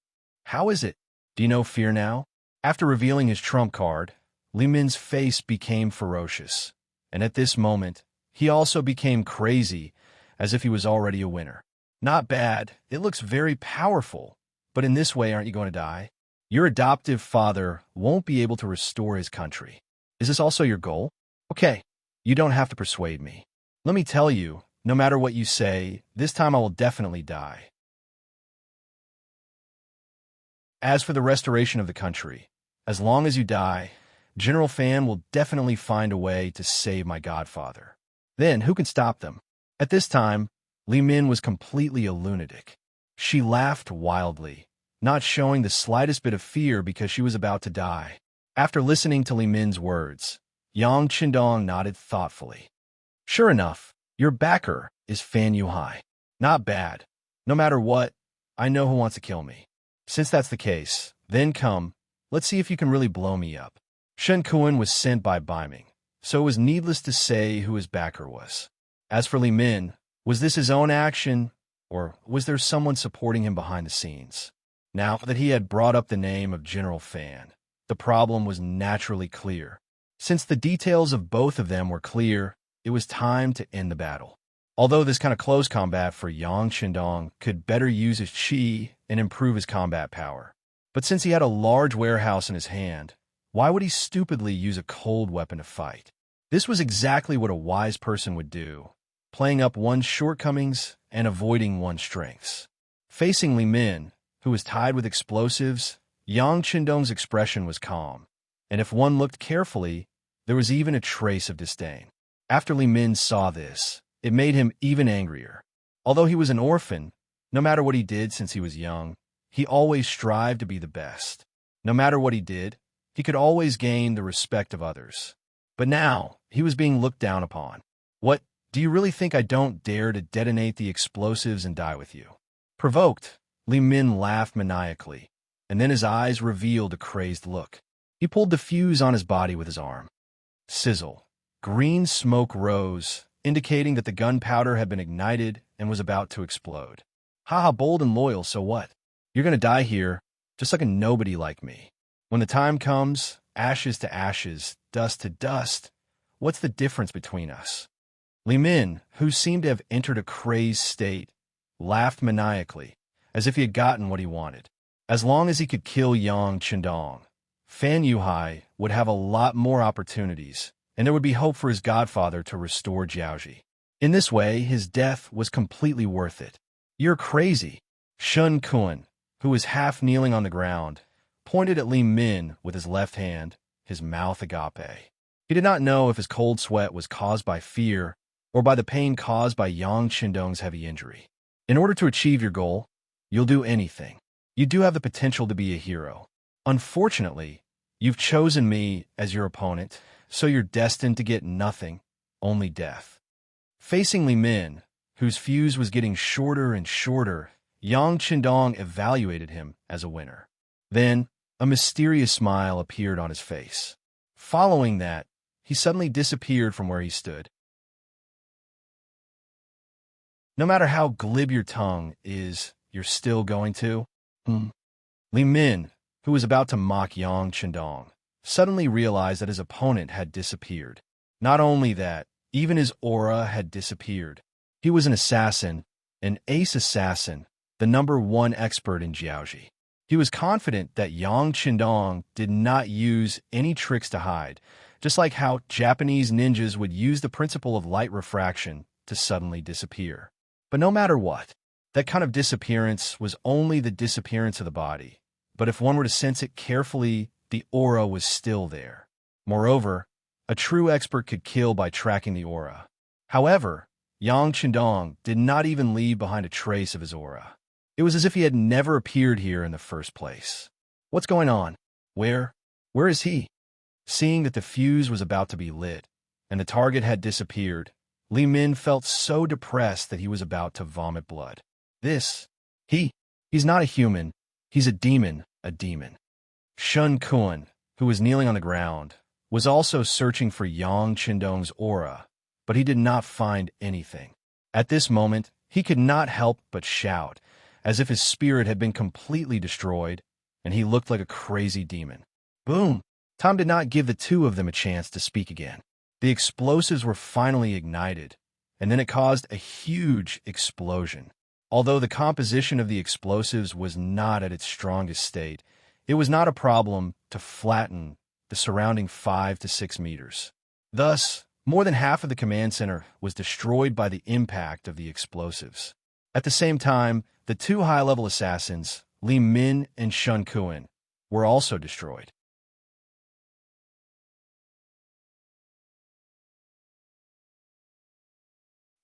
A: How is it? Do you know fear now?" After revealing his trump card, Li Min's face became ferocious, and at this moment, he also became crazy, as if he was already a winner. Not bad, it looks very powerful, but in this way aren't you going to die? Your adoptive father won't be able to restore his country. Is this also your goal? Okay, you don't have to persuade me. Let me tell you, no matter what you say, this time I will definitely die. As for the restoration of the country, as long as you die, General Fan will definitely find a way to save my godfather. Then who can stop them? At this time, Li Min was completely a lunatic. She laughed wildly, not showing the slightest bit of fear because she was about to die. After listening to Li Min's words, Yang Qindong nodded thoughtfully. Sure enough, your backer is Fan Yuhai. Not bad. No matter what, I know who wants to kill me. Since that's the case, then come, let's see if you can really blow me up. Shen Kun was sent by Baiming, so it was needless to say who his backer was. As for Li Min, was this his own action, or was there someone supporting him behind the scenes? Now that he had brought up the name of General Fan, the problem was naturally clear. Since the details of both of them were clear, it was time to end the battle. Although this kind of close combat for Yang Qindong could better use his chi and improve his combat power. But since he had a large warehouse in his hand, why would he stupidly use a cold weapon to fight? This was exactly what a wise person would do, playing up one's shortcomings and avoiding one's strengths. Facing Li Min, who was tied with explosives, Yang Qindong's expression was calm, and if one looked carefully, there was even a trace of disdain. After Li Min saw this, it made him even angrier. Although he was an orphan, no matter what he did since he was young, he always strived to be the best. No matter what he did, he could always gain the respect of others. But now, he was being looked down upon. What, do you really think I don't dare to detonate the explosives and die with you? Provoked, Li Min laughed maniacally, and then his eyes revealed a crazed look. He pulled the fuse on his body with his arm. Sizzle. Green smoke rose, indicating that the gunpowder had been ignited and was about to explode. Haha, bold and loyal, so what? You're gonna die here, just like a nobody like me. When the time comes, ashes to ashes, dust to dust, what's the difference between us? Li Min, who seemed to have entered a crazed state, laughed maniacally, as if he had gotten what he wanted. As long as he could kill Yang Qindong, Fan Yuhai would have a lot more opportunities, and there would be hope for his godfather to restore Jiaoji. In this way, his death was completely worth it. You're crazy. Shun Kun, who was half kneeling on the ground, pointed at Li Min with his left hand, his mouth agape. He did not know if his cold sweat was caused by fear or by the pain caused by Yang Qindong's heavy injury. In order to achieve your goal, you'll do anything. You do have the potential to be a hero. Unfortunately, you've chosen me as your opponent, so you're destined to get nothing, only death. Facing Li Min, whose fuse was getting shorter and shorter, Yang Qindong evaluated him as a winner. Then, a mysterious smile appeared on his face. Following that, he suddenly disappeared from where he stood. No matter how glib your tongue is, you're still going to? Li Min, who was about to mock Yang Qindong, suddenly realized that his opponent had disappeared. Not only that, even his aura had disappeared. He was an assassin, an ace assassin, the #1 expert in Jiaoji. He was confident that Yang Qindong did not use any tricks to hide, just like how Japanese ninjas would use the principle of light refraction to suddenly disappear. But no matter what, that kind of disappearance was only the disappearance of the body. But if one were to sense it carefully, the aura was still there. Moreover, a true expert could kill by tracking the aura. However, Yang Qindong did not even leave behind a trace of his aura. It was as if he had never appeared here in the first place. What's going on? Where is he? Seeing that the fuse was about to be lit, and the target had disappeared, Li Min felt so depressed that he was about to vomit blood. He's not a human, he's a demon, a demon. Shun Kun, who was kneeling on the ground, was also searching for Yang Qindong's aura, but he did not find anything. At this moment, he could not help but shout, as if his spirit had been completely destroyed, and he looked like a crazy demon. Boom! Tom did not give the two of them a chance to speak again. The explosives were finally ignited, and then it caused a huge explosion. Although the composition of the explosives was not at its strongest state, it was not a problem to flatten the surrounding 5 to 6 meters. Thus, more than half of the command center was destroyed by the impact of the explosives. At the same time, the two high-level assassins, Li Min and Shun Kun, were also destroyed.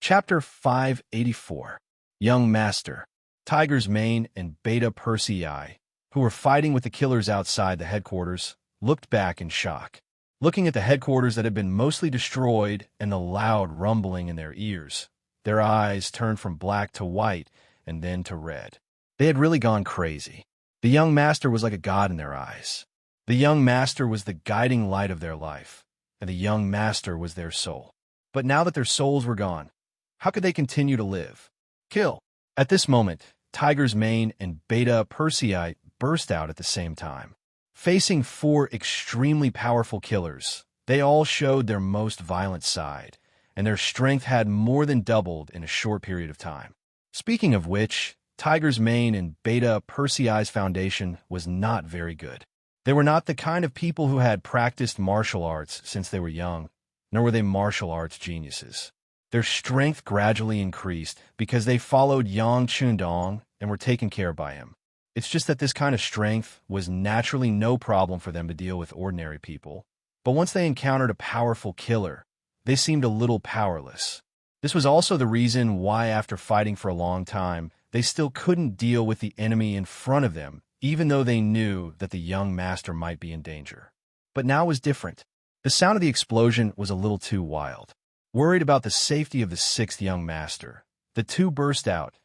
A: Chapter 584. Young Master, Tiger's Mane and Beta Persei, who were fighting with the killers outside the headquarters, looked back in shock. Looking at the headquarters that had been mostly destroyed and the loud rumbling in their ears, their eyes turned from black to white and then to red. They had really gone crazy. The young master was like a god in their eyes. The young master was the guiding light of their life, and the young master was their soul. But now that their souls were gone, how could they continue to live? Kill! At this moment, Tiger's Mane and Beta Persei burst out at the same time. Facing 4 extremely powerful killers, they all showed their most violent side, and their strength had more than doubled in a short period of time. Speaking of which, Tiger's Mane and Beta Persei's foundation was not very good. They were not the kind of people who had practiced martial arts since they were young, nor were they martial arts geniuses. Their strength gradually increased because they followed Yang Qindong and were taken care of by him. It's just that this kind of strength was naturally no problem for them to deal with ordinary people. But once they encountered a powerful killer, they seemed a little powerless. This was also the reason why, after fighting for a long time, they still couldn't deal with the enemy in front of them, even though they knew that the young master might be in danger. But now was different. The sound of the explosion was a little too wild. Worried about the safety of the 6th young master, the two burst out,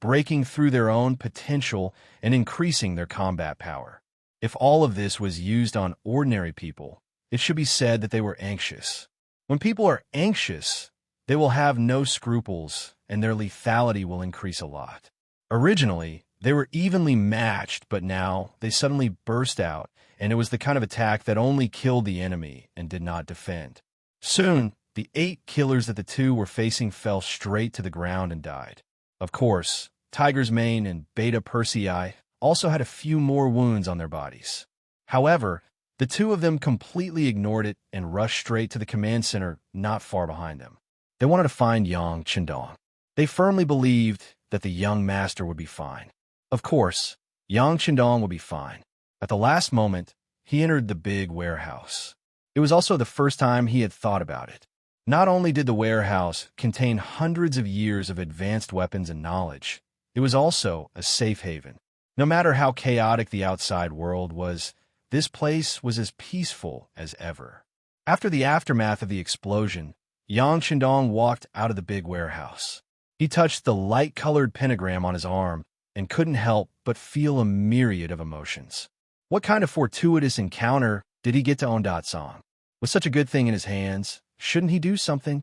A: breaking through their own potential and increasing their combat power. If all of this was used on ordinary people, it should be said that they were anxious. When people are anxious, they will have no scruples, and their lethality will increase a lot. Originally, they were evenly matched, but now they suddenly burst out, and it was the kind of attack that only killed the enemy and did not defend. Soon, the 8 killers that the two were facing fell straight to the ground and died. Of course, Tiger's Mane and Beta Persei also had a few more wounds on their bodies. However, the two of them completely ignored it and rushed straight to the command center not far behind them. They wanted to find Yang Chendong. They firmly believed that the young master would be fine. Of course, Yang Chendong would be fine. At the last moment, he entered the big warehouse. It was also the first time he had thought about it. Not only did the warehouse contain hundreds of years of advanced weapons and knowledge, it was also a safe haven. No matter how chaotic the outside world was, this place was as peaceful as ever. After the aftermath of the explosion, Yang Chendong walked out of the big warehouse. He touched the light-colored pentagram on his arm and couldn't help but feel a myriad of emotions. What kind of fortuitous encounter did he get to own Song? With such a good thing in his hands, shouldn't he do something?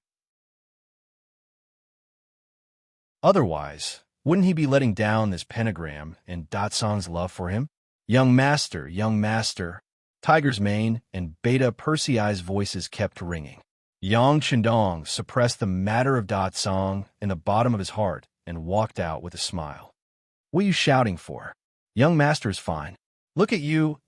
A: Otherwise, wouldn't he be letting down this pentagram and Song's love for him? Young master, Tiger's Mane and Beta Persei's voices kept ringing. Yang Chendong suppressed the matter of Song in the bottom of his heart and walked out with a smile. What are you shouting for? Young master's fine. Look at you,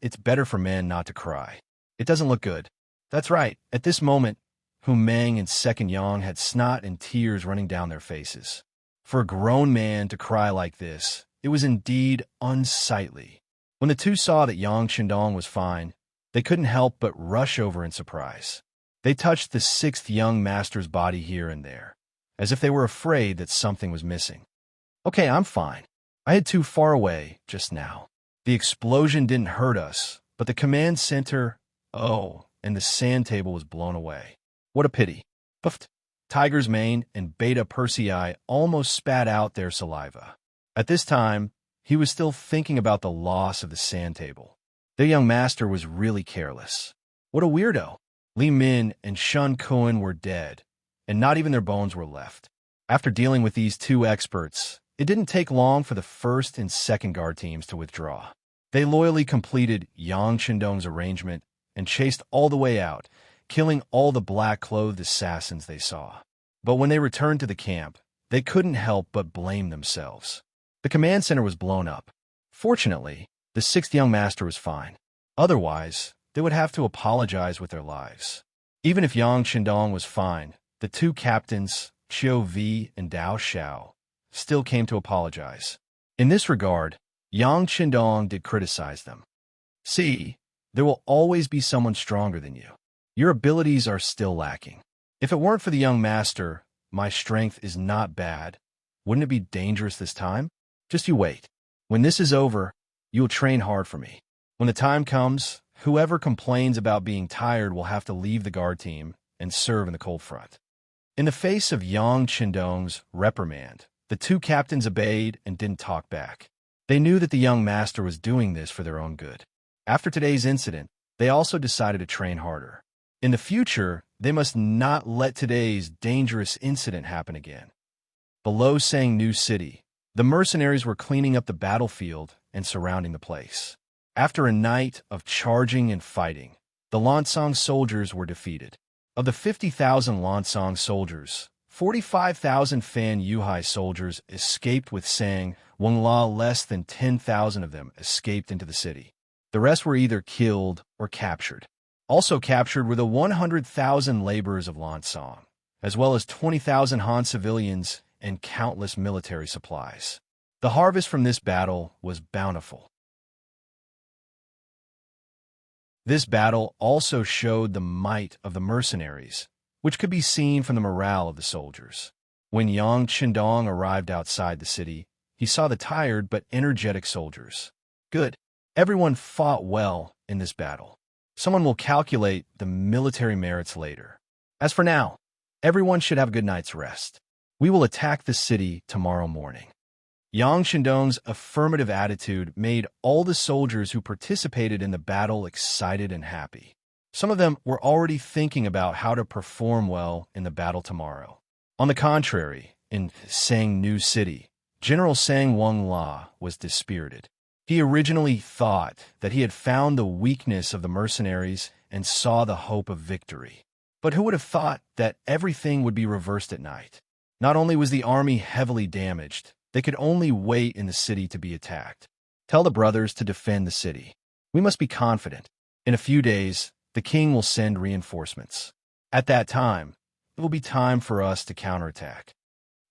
A: it's better for men not to cry. It doesn't look good. That's right, at this moment, Hu Meng and Second Yang had snot and tears running down their faces. For a grown man to cry like this, it was indeed unsightly. When the two saw that Yang Chendong was fine, they couldn't help but rush over in surprise. They touched the 6th young master's body here and there, as if they were afraid that something was missing. Okay, I'm fine. I had too far away just now. The explosion didn't hurt us, but the command center, and the sand table was blown away. What a pity. Puffed. Tiger's Mane and Beta Persei almost spat out their saliva. At this time, he was still thinking about the loss of the sand table. Their young master was really careless. What a weirdo. Li Min and Shun Kun were dead, and not even their bones were left. After dealing with these two experts, it didn't take long for the 1st and 2nd guard teams to withdraw. They loyally completed Yang Chendong's arrangement and chased all the way out, killing all the black-clothed assassins they saw. But when they returned to the camp, they couldn't help but blame themselves. The command center was blown up. Fortunately, the 6th young master was fine. Otherwise, they would have to apologize with their lives. Even if Yang Chendong was fine, the two captains, Qiu Vi and Dao Xiao, still came to apologize. In this regard, Yang Chendong did criticize them. See, there will always be someone stronger than you. Your abilities are still lacking. If it weren't for the young master, my strength is not bad. Wouldn't it be dangerous this time? Just you wait. When this is over, you will train hard for me. When the time comes, whoever complains about being tired will have to leave the guard team and serve in the cold front. In the face of Yang Chendong's reprimand, the two captains obeyed and didn't talk back. They knew that the young master was doing this for their own good. After today's incident, they also decided to train harder. In the future, they must not let today's dangerous incident happen again. Below Sang New City, the mercenaries were cleaning up the battlefield and surrounding the place. After a night of charging and fighting, the Lansong soldiers were defeated. Of the 50,000 Lansong soldiers, 45,000 Fan Yuhai soldiers escaped with Sang Wengla. Less than 10,000 of them escaped into the city. The rest were either killed or captured. Also captured were the 100,000 laborers of Lansong, as well as 20,000 Han civilians and countless military supplies. The harvest from this battle was bountiful. This battle also showed the might of the mercenaries, which could be seen from the morale of the soldiers. When Yang Chendong arrived outside the city, he saw the tired but energetic soldiers. Good. Everyone fought well in this battle. Someone will calculate the military merits later. As for now, everyone should have a good night's rest. We will attack the city tomorrow morning. Yang Shindong's affirmative attitude made all the soldiers who participated in the battle excited and happy. Some of them were already thinking about how to perform well in the battle tomorrow. On the contrary, in Sang New City, General Sang Wang-la was dispirited. He originally thought that he had found the weakness of the mercenaries and saw the hope of victory. But who would have thought that everything would be reversed at night? Not only was the army heavily damaged, they could only wait in the city to be attacked. Tell the brothers to defend the city. We must be confident. In a few days, the king will send reinforcements. At that time, it will be time for us to counterattack.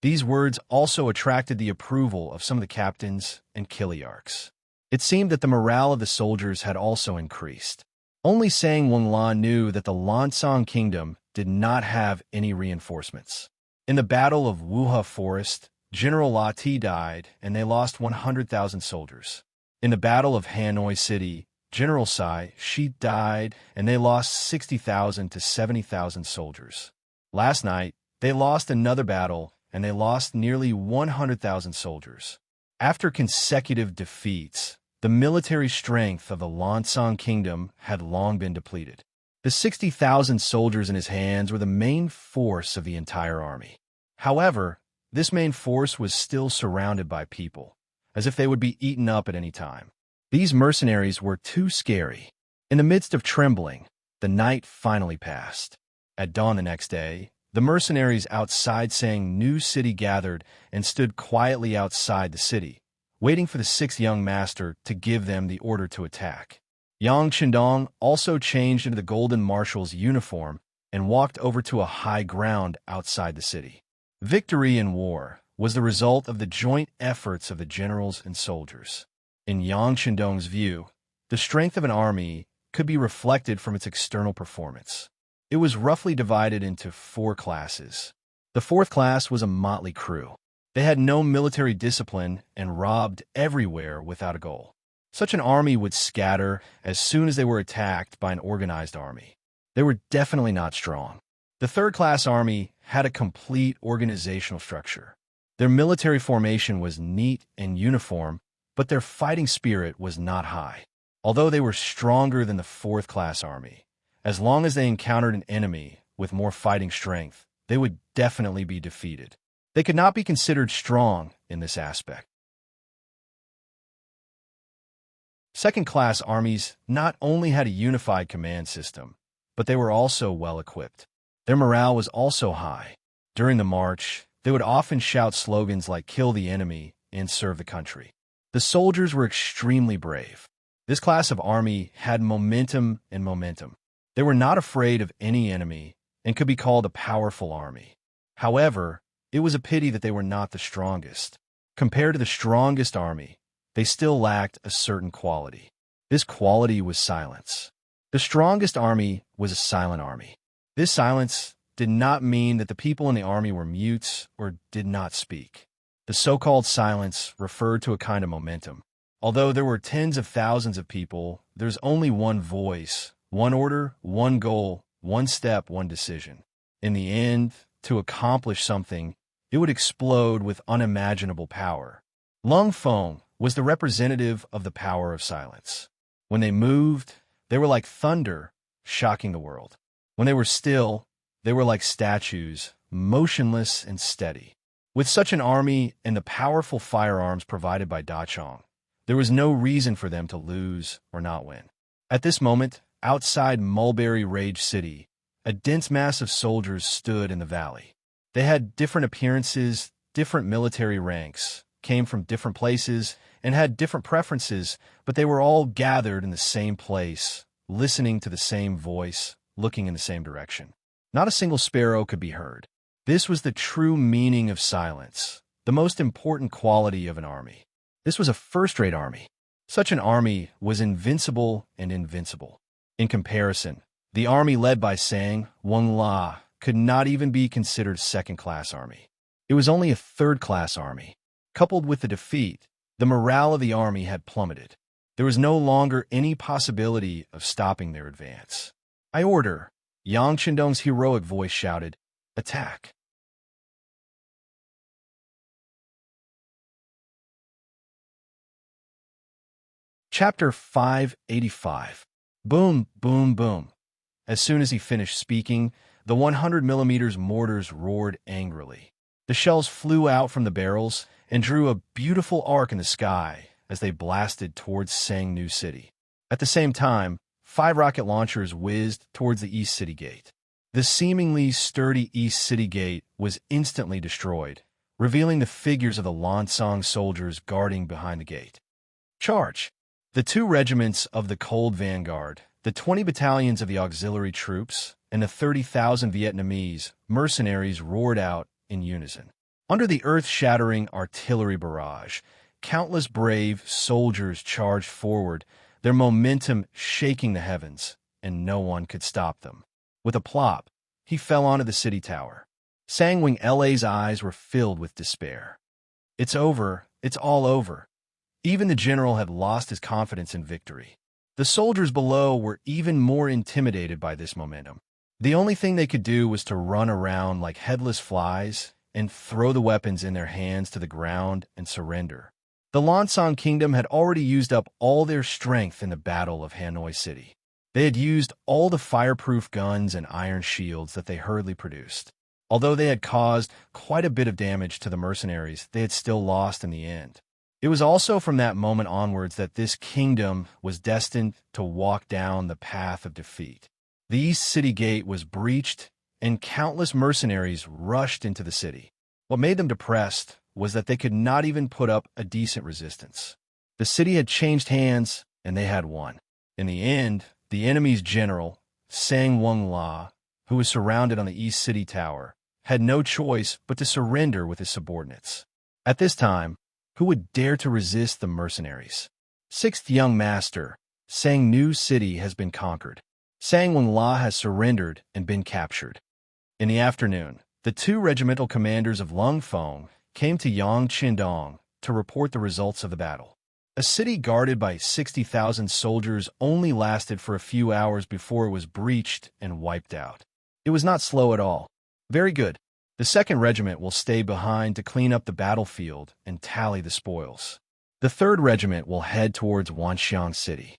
A: These words also attracted the approval of some of the captains and Kiliarchs. It seemed that the morale of the soldiers had also increased. Only Sang Wangla knew that the Lansang kingdom did not have any reinforcements. In the Battle of Wuha Forest, General La Ti died, and they lost 100,000 soldiers. In the Battle of Hanoi City, General Sai Shi died, and they lost 60,000 to 70,000 soldiers. Last night, they lost another battle, and they lost nearly 100,000 soldiers. After consecutive defeats, the military strength of the Lansang kingdom had long been depleted. The 60,000 soldiers in his hands were the main force of the entire army. However, this main force was still surrounded by people, as if they would be eaten up at any time. These mercenaries were too scary. In the midst of trembling, the night finally passed. At dawn the next day, the mercenaries outside Sang New City gathered and stood quietly outside the city, waiting for the sixth young master to give them the order to attack. Yang Qindong also changed into the Golden Marshal's uniform and walked over to a high ground outside the city. Victory in war was the result of the joint efforts of the generals and soldiers. In Yang Qindong's view, the strength of an army could be reflected from its external performance. It was roughly divided into 4 classes. The 4th class was a motley crew. They had no military discipline and robbed everywhere without a goal. Such an army would scatter as soon as they were attacked by an organized army. They were definitely not strong. The 3rd class army had a complete organizational structure. Their military formation was neat and uniform, but their fighting spirit was not high. Although they were stronger than the 4th class army, as long as they encountered an enemy with more fighting strength, they would definitely be defeated. They could not be considered strong in this aspect. 2nd-class armies not only had a unified command system, but they were also well-equipped. Their morale was also high. During the march, they would often shout slogans like "Kill the enemy" and "Serve the country." The soldiers were extremely brave. This class of army had momentum and momentum. They were not afraid of any enemy and could be called a powerful army. However, it was a pity that they were not the strongest. Compared to the strongest army, they still lacked a certain quality. This quality was silence. The strongest army was a silent army. This silence did not mean that the people in the army were mutes or did not speak. The so-called silence referred to a kind of momentum. Although there were tens of thousands of people, there's only one voice, one order, one goal, one step, one decision. In the end, to accomplish something, it would explode with unimaginable power. Lung Feng was the representative of the power of silence. When they moved, they were like thunder, shocking the world. When they were still, they were like statues, motionless and steady. With such an army and the powerful firearms provided by Dachong, there was no reason for them to lose or not win. At this moment, outside Mulberry Rage City, a dense mass of soldiers stood in the valley. They had different appearances, different military ranks, came from different places, and had different preferences, but they were all gathered in the same place, listening to the same voice, looking in the same direction. Not a single sparrow could be heard. This was the true meaning of silence, the most important quality of an army. This was a first-rate army. Such an army was invincible and invincible. In comparison, the army led by Sang Wangla could not even be considered second-class army. It was only a third-class army. Coupled with the defeat, the morale of the army had plummeted. There was no longer any possibility of stopping their advance. "I order," Yang Qindong's heroic voice shouted, "Attack." Chapter 585. Boom, boom, boom. As soon as he finished speaking, the 100mm mortars roared angrily. The shells flew out from the barrels and drew a beautiful arc in the sky as they blasted towards Sangnu City. At the same time, 5 rocket launchers whizzed towards the East City Gate. The seemingly sturdy East City Gate was instantly destroyed, revealing the figures of the Lansong soldiers guarding behind the gate. Charge! The 2 regiments of the Cold Vanguard, the 20 battalions of the auxiliary troops, and the 30,000 Vietnamese mercenaries roared out in unison. Under the earth-shattering artillery barrage, countless brave soldiers charged forward, their momentum shaking the heavens, and no one could stop them. With a plop, he fell onto the city tower. Sangwing LA's eyes were filled with despair. It's over. It's all over. Even the general had lost his confidence in victory. The soldiers below were even more intimidated by this momentum. The only thing they could do was to run around like headless flies and throw the weapons in their hands to the ground and surrender. The Lansong Kingdom had already used up all their strength in the Battle of Hanoi City. They had used all the fireproof guns and iron shields that they hurriedly produced. Although they had caused quite a bit of damage to the mercenaries, they had still lost in the end. It was also from that moment onwards that this kingdom was destined to walk down the path of defeat. The East City Gate was breached, and countless mercenaries rushed into the city. What made them depressed was that they could not even put up a decent resistance. The city had changed hands, and they had won. In the end, the enemy's general, Sang Wung La, who was surrounded on the East City Tower, had no choice but to surrender with his subordinates. At this time, who would dare to resist the mercenaries? 6th Young Master, Sangnu City has been conquered. Sang Wung La has surrendered and been captured. In the afternoon, the 2 regimental commanders of Lung Fong came to Yang Qindong to report the results of the battle. A city guarded by 60,000 soldiers only lasted for a few hours before it was breached and wiped out. It was not slow at all. Very good. The 2nd Regiment will stay behind to clean up the battlefield and tally the spoils. The 3rd Regiment will head towards Wanxiang City.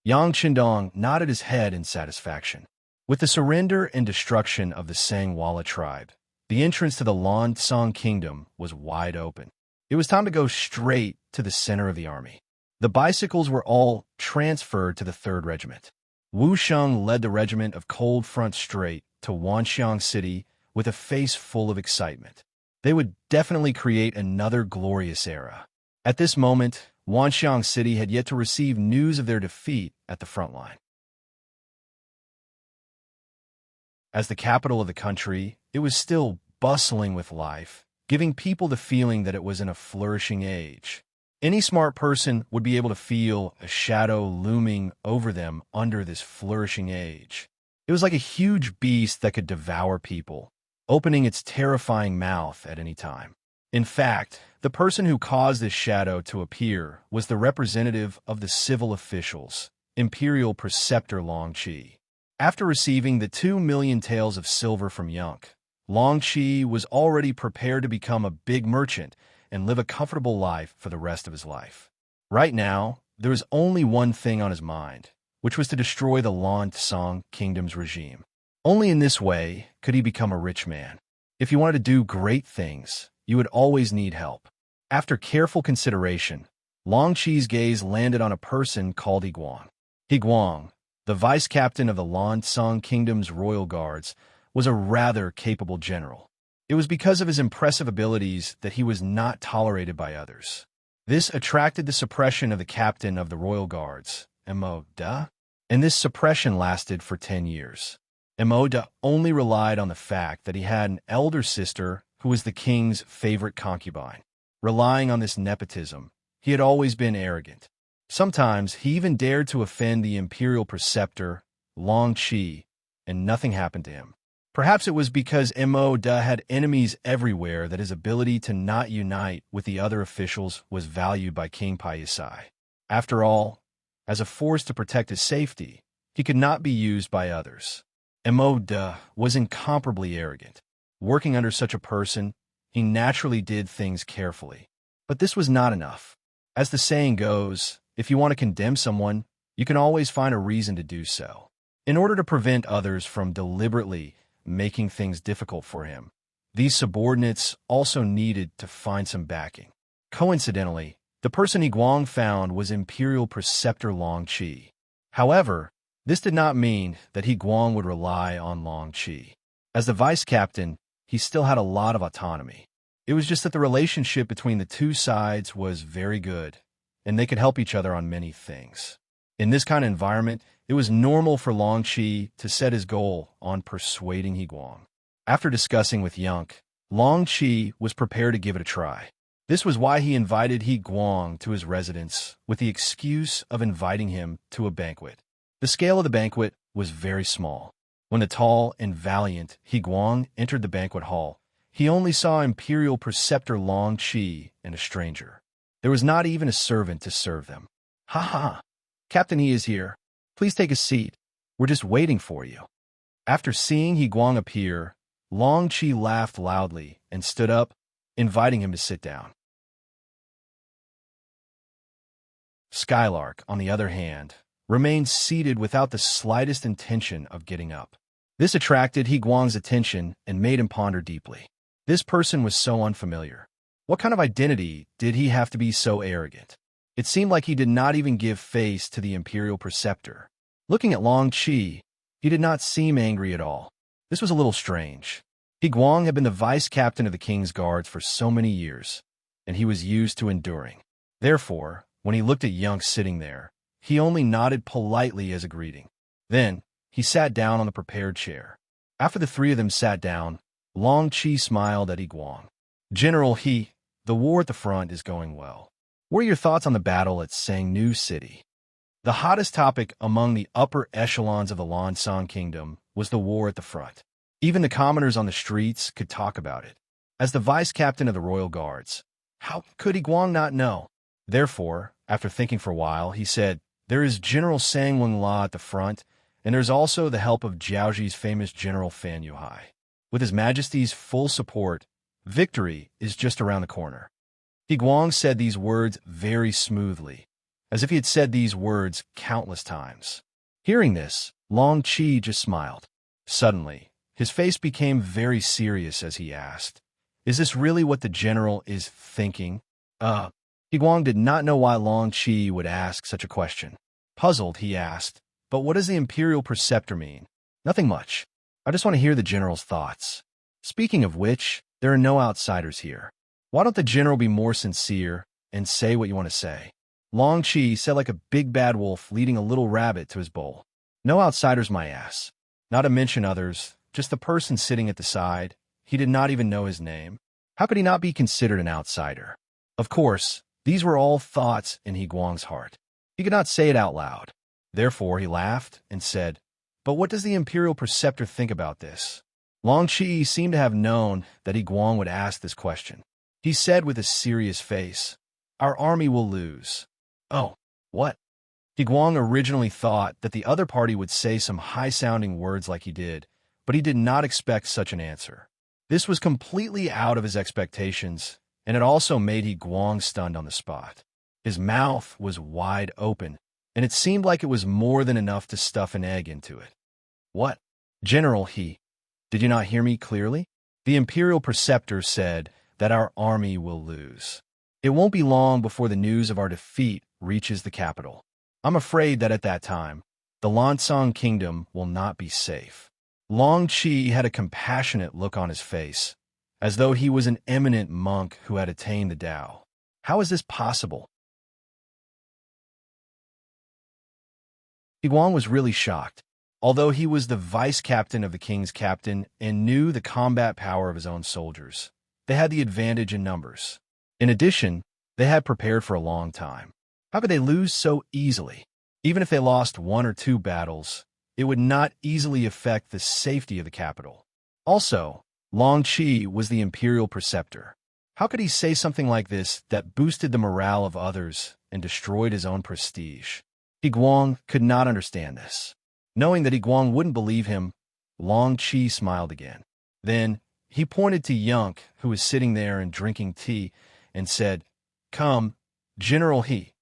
A: Yang Qindong nodded his head in satisfaction. With the surrender and destruction of the Sangwala tribe, the entrance to the Lansong Kingdom was wide open. It was time to go straight to the center of the army. The bicycles were all transferred to the 3rd Regiment. Wu Sheng led the regiment of Cold Front straight to Wanxiang City with a face full of excitement. They would definitely create another glorious era. At this moment, Wanxiang City had yet to receive news of their defeat at the front line. As the capital of the country, it was still bustling with life, giving people the feeling that it was in a flourishing age. Any smart person would be able to feel a shadow looming over them under this flourishing age. It was like a huge beast that could devour people, opening its terrifying mouth at any time. In fact, the person who caused this shadow to appear was the representative of the civil officials, Imperial Preceptor Long Qi. After receiving the 2 million taels of silver from Yunk, Long Qi was already prepared to become a big merchant and live a comfortable life for the rest of his life. Right now, there was only one thing on his mind, which was to destroy the Lansong Kingdom's regime. Only in this way could he become a rich man. If you wanted to do great things, you would always need help. After careful consideration, Long Qi's gaze landed on a person called Higuang. Higuang, the vice-captain of the Lansong Kingdom's royal guards, was a rather capable general. It was because of his impressive abilities that he was not tolerated by others. This attracted the suppression of the captain of the royal guards, Mo Da, and this suppression lasted for 10 years. Mo Da only relied on the fact that he had an elder sister who was the king's favorite concubine. Relying on this nepotism, he had always been arrogant. Sometimes he even dared to offend the imperial preceptor, Long Qi, and nothing happened to him. Perhaps it was because Mo Da had enemies everywhere that his ability to not unite with the other officials was valued by King Paisai. After all, as a force to protect his safety, he could not be used by others. Mo Da was incomparably arrogant. Working under such a person, he naturally did things carefully. But this was not enough. As the saying goes, if you want to condemn someone, you can always find a reason to do so. In order to prevent others from deliberately making things difficult for him, these subordinates also needed to find some backing. Coincidentally, the person Guang found was Imperial Preceptor Long Qi. However, this did not mean that Guang would rely on Long Qi. As the vice captain, he still had a lot of autonomy. It was just that the relationship between the two sides was very good, and they could help each other on many things. In this kind of environment, it was normal for Long Qi to set his goal on persuading Guang. After discussing with Yunk, Long Qi was prepared to give it a try. This was why he invited Guang to his residence with the excuse of inviting him to a banquet. The scale of the banquet was very small. When the tall and valiant Guang entered the banquet hall, he only saw Imperial Preceptor Long Qi and a stranger. There was not even a servant to serve them. "Ha ha! Captain He is here. Please take a seat. We're just waiting for you." After seeing Guang appear, Long Qi laughed loudly and stood up, inviting him to sit down. Skylark, on the other hand, remained seated without the slightest intention of getting up. This attracted Guang's attention and made him ponder deeply. This person was so unfamiliar. What kind of identity did he have to be so arrogant? It seemed like he did not even give face to the Imperial Preceptor. Looking at Long Qi, he did not seem angry at all. This was a little strange. Guang had been the vice captain of the King's Guards for so many years, and he was used to enduring. Therefore, when he looked at Yunk sitting there, he only nodded politely as a greeting. Then, he sat down on the prepared chair. After the three of them sat down, Long Qi smiled at Guang. "General He, the war at the front is going well. What are your thoughts on the battle at Sangnu City?" The hottest topic among the upper echelons of the Lansang Kingdom was the war at the front. Even the commoners on the streets could talk about it. As the vice captain of the Royal Guards, how could Guang not know? Therefore, after thinking for a while, he said, "There is General Sang Wenla at the front, and there's also the help of Jiaoji's famous General Fan Yuhai. With His Majesty's full support, victory is just around the corner." Guang said these words very smoothly, as if he had said these words countless times. Hearing this, Long Qi just smiled. Suddenly, his face became very serious as he asked, "Is this really what the general is thinking?" Guang did not know why Long Qi would ask such a question. Puzzled, he asked, "But what does the Imperial Preceptor mean?" "Nothing much. I just want to hear the general's thoughts. Speaking of which, there are no outsiders here. Why don't the general be more sincere and say what you want to say?" Long Qi said like a big bad wolf leading a little rabbit to his bowl. "No outsiders, my ass. Not to mention others, just the person sitting at the side. He did not even know his name. How could he not be considered an outsider?" Of course, these were all thoughts in Guang's heart. He could not say it out loud. Therefore, he laughed and said, "But what does the Imperial Preceptor think about this?" Long Qi seemed to have known that Guang would ask this question. He said with a serious face, "Our army will lose." "Oh, what?" Guang originally thought that the other party would say some high-sounding words like he did, but he did not expect such an answer. This was completely out of his expectations, and it also made Guang stunned on the spot. His mouth was wide open, and it seemed like it was more than enough to stuff an egg into it. "What? General He, did you not hear me clearly? The Imperial Preceptor said that our army will lose. It won't be long before the news of our defeat reaches the capital. I'm afraid that at that time, the Lansang Kingdom will not be safe." Long Qi had a compassionate look on his face, as though he was an eminent monk who had attained the Tao. How is this possible? Guang was really shocked. Although he was the vice captain of the king's captain and knew the combat power of his own soldiers, they had the advantage in numbers. In addition, they had prepared for a long time. How could they lose so easily? Even if they lost one or two battles, it would not easily affect the safety of the capital. Also, Long Qi was the Imperial Preceptor. How could he say something like this that boosted the morale of others and destroyed his own prestige? Guang could not understand this. Knowing that Guang wouldn't believe him, Long Qi smiled again. Then, he pointed to Yunk, who was sitting there and drinking tea, and said, "Come, General He,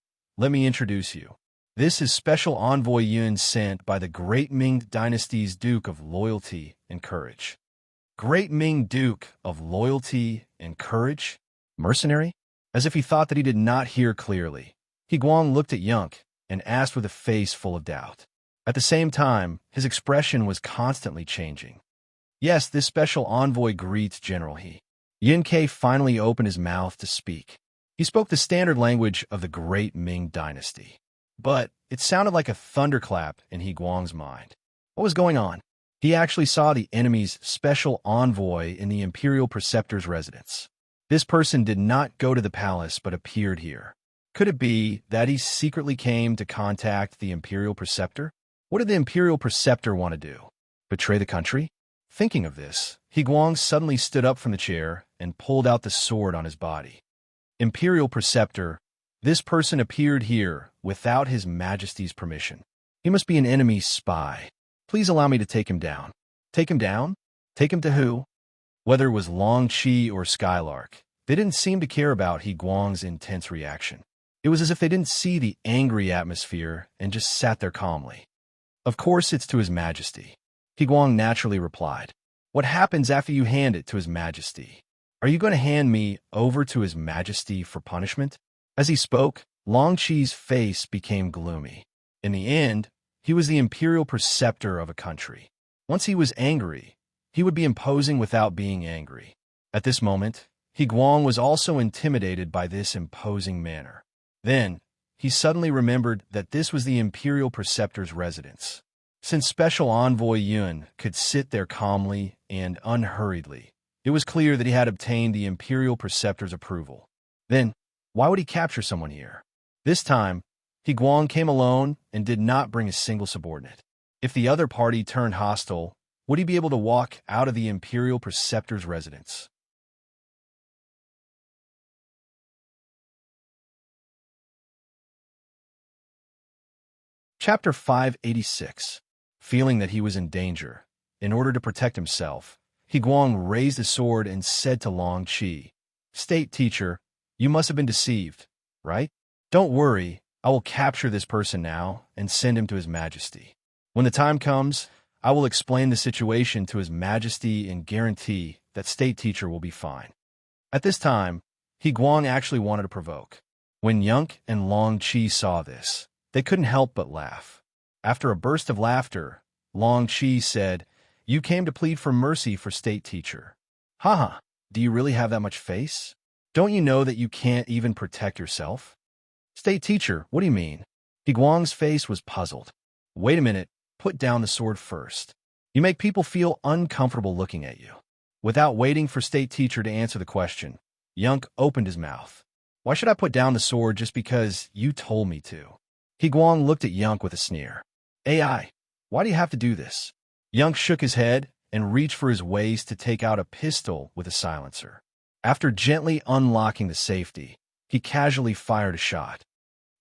A: let me introduce you. This is Special Envoy Yun sent by the Great Ming Dynasty's Duke of Loyalty and Courage. Great Ming Duke of Loyalty and Courage? Mercenary? As if he thought that he did not hear clearly, He Guang looked at Yunk and asked with a face full of doubt. At the same time, his expression was constantly changing. Yes, this special envoy greets General He. Yin Ke finally opened his mouth to speak. He spoke the standard language of the Great Ming Dynasty. But it sounded like a thunderclap in He Guang's mind. What was going on? He actually saw the enemy's special envoy in the Imperial Preceptor's residence. This person did not go to the palace but appeared here. Could it be that he secretly came to contact the Imperial Preceptor? What did the Imperial Preceptor want to do? Betray the country? Thinking of this, He Guang suddenly stood up from the chair and pulled out the sword on his body. Imperial Preceptor, this person appeared here without His Majesty's permission. He must be an enemy spy. Please allow me to take him down. Take him down? Take him to who? Whether it was Long Chi or Skylark, they didn't seem to care about He Guang's intense reaction. It was as if they didn't see the angry atmosphere and just sat there calmly. Of course it's to His Majesty. He Guang naturally replied. What happens after you hand it to His Majesty? Are you going to hand me over to His Majesty for punishment? As he spoke, Long Chi's face became gloomy. In the end, he was the Imperial Preceptor of a country. Once he was angry, he would be imposing without being angry. At this moment, He Guang was also intimidated by this imposing manner. Then, he suddenly remembered that this was the Imperial Preceptor's residence. Since Special Envoy Yun could sit there calmly and unhurriedly, it was clear that he had obtained the Imperial Preceptor's approval. Then, why would he capture someone here? This time, He Guang came alone and did not bring a single subordinate. If the other party turned hostile, would he be able to walk out of the Imperial Preceptor's residence? Chapter 586. Feeling that he was in danger, in order to protect himself, He Guang raised his sword and said to Long Chi, State Teacher, you must have been deceived, right? Don't worry, I will capture this person now and send him to His Majesty. When the time comes, I will explain the situation to His Majesty and guarantee that State Teacher will be fine. At this time, He Guang actually wanted to provoke. When Yunk and Long Chi saw this, they couldn't help but laugh. After a burst of laughter, Long Chi said, You came to plead for mercy for State Teacher. Haha, do you really have that much face? Don't you know that you can't even protect yourself? State Teacher, what do you mean? He Guang's face was puzzled. Wait a minute, put down the sword first. You make people feel uncomfortable looking at you. Without waiting for State Teacher to answer the question, Yunk opened his mouth. Why should I put down the sword just because you told me to? He Guang looked at Yunk with a sneer. AI, why do you have to do this? Yunk shook his head and reached for his waist to take out a pistol with a silencer. After gently unlocking the safety, he casually fired a shot.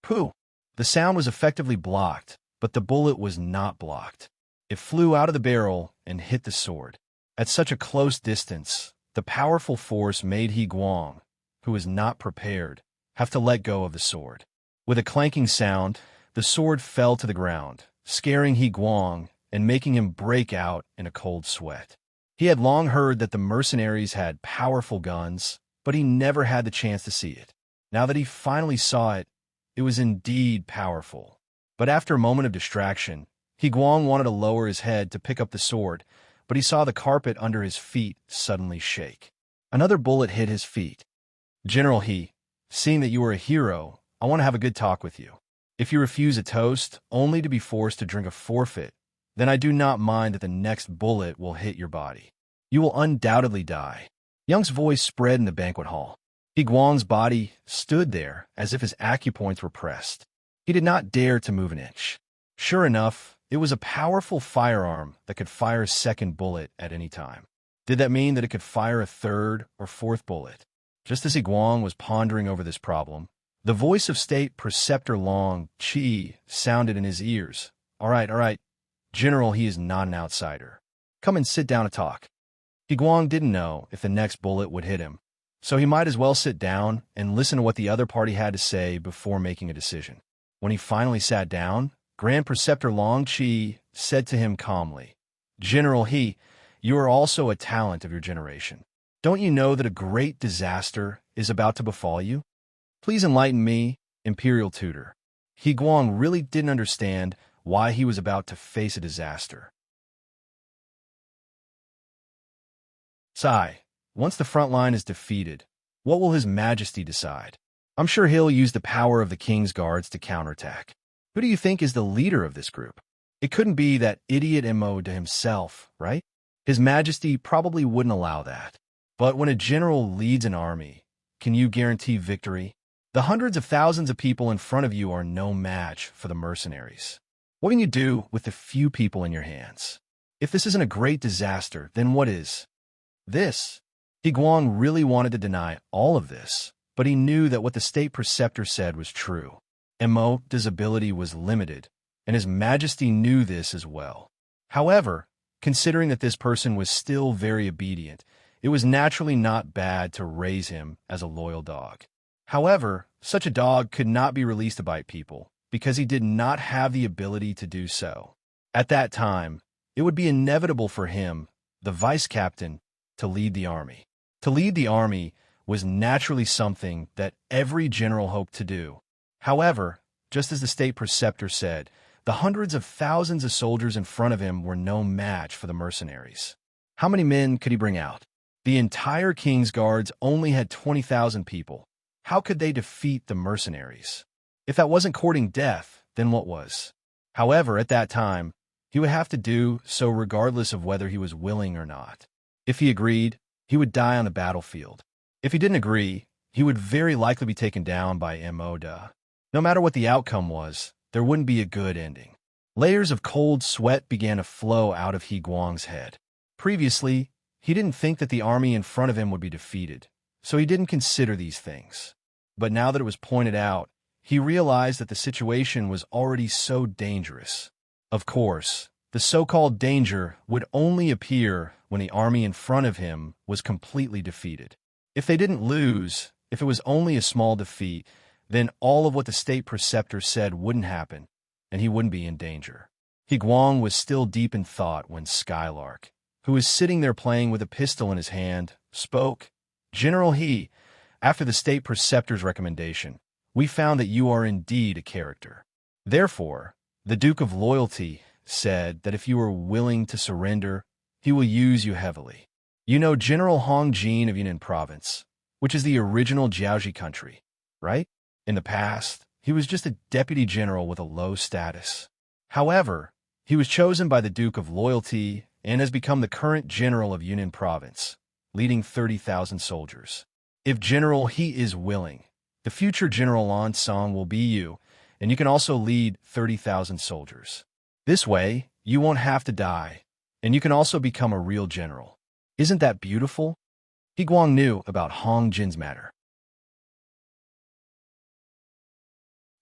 A: Pooh! The sound was effectively blocked, but the bullet was not blocked. It flew out of the barrel and hit the sword. At such a close distance, the powerful force made He Guang, who was not prepared, have to let go of the sword. With a clanking sound, the sword fell to the ground, scaring He Guang and making him break out in a cold sweat. He had long heard that the mercenaries had powerful guns, but he never had the chance to see it. Now that he finally saw it, it was indeed powerful. But after a moment of distraction, He Guang wanted to lower his head to pick up the sword, but he saw the carpet under his feet suddenly shake. Another bullet hit his feet. General He, seeing that you are a hero, I want to have a good talk with you. If you refuse a toast, only to be forced to drink a forfeit, then I do not mind that the next bullet will hit your body. You will undoubtedly die. Young's voice spread in the banquet hall. He Guang's body stood there as if his acupoints were pressed. He did not dare to move an inch. Sure enough, it was a powerful firearm that could fire a second bullet at any time. Did that mean that it could fire a third or fourth bullet? Just as He Guang was pondering over this problem, the voice of State Preceptor Long Chi sounded in his ears. All right. General, he is not an outsider. Come and sit down and talk. He Guang didn't know if the next bullet would hit him, so he might as well sit down and listen to what the other party had to say before making a decision. When he finally sat down, Grand Preceptor Long Qi said to him calmly, "General He, you are also a talent of your generation. Don't you know that a great disaster is about to befall you? Please enlighten me, Imperial Tutor." He Guang really didn't understand why he was about to face a disaster. Sigh, once the front line is defeated, what will His Majesty decide? I'm sure he'll use the power of the King's Guards to counterattack. Who do you think is the leader of this group? It couldn't be that idiot Mo to himself, right? His Majesty probably wouldn't allow that. But when a general leads an army, can you guarantee victory? The hundreds of thousands of people in front of you are no match for the mercenaries. What can you do with the few people in your hands? If this isn't a great disaster, then what is? This. He Guang really wanted to deny all of this, but he knew that what the state preceptor said was true. Mo's ability was limited, and His Majesty knew this as well. However, considering that this person was still very obedient, it was naturally not bad to raise him as a loyal dog. However, such a dog could not be released to bite people, because he did not have the ability to do so. At that time, it would be inevitable for him, the vice captain, to lead the army. To lead the army was naturally something that every general hoped to do. However, just as the state preceptor said, the hundreds of thousands of soldiers in front of him were no match for the mercenaries. How many men could he bring out? The entire King's Guards only had 20,000 people. How could they defeat the mercenaries? If that wasn't courting death, then what was? However, at that time, he would have to do so regardless of whether he was willing or not. If he agreed, he would die on the battlefield. If he didn't agree, he would very likely be taken down by Mo. No matter what the outcome was, there wouldn't be a good ending. Layers of cold sweat began to flow out of He Guang's head. Previously, he didn't think that the army in front of him would be defeated, so he didn't consider these things. But now that it was pointed out, he realized that the situation was already so dangerous. Of course, the so-called danger would only appear when the army in front of him was completely defeated. If they didn't lose, if it was only a small defeat, then all of what the state preceptor said wouldn't happen, and he wouldn't be in danger. He Guang was still deep in thought when Skylark, who was sitting there playing with a pistol in his hand, spoke. "General He, after the state preceptor's recommendation, we found that you are indeed a character. Therefore, the Duke of Loyalty said that if you are willing to surrender, he will use you heavily. You know General Hong Jin of Yunnan Province, which is the original Jiaoji country, right? In the past, he was just a deputy general with a low status. However, he was chosen by the Duke of Loyalty and has become the current general of Yunnan Province, leading 30,000 soldiers. If General He is willing, the future General Lan Song will be you, and you can also lead 30,000 soldiers. This way, you won't have to die, and you can also become a real general. Isn't that beautiful?" He Guang knew about Hong Jin's matter.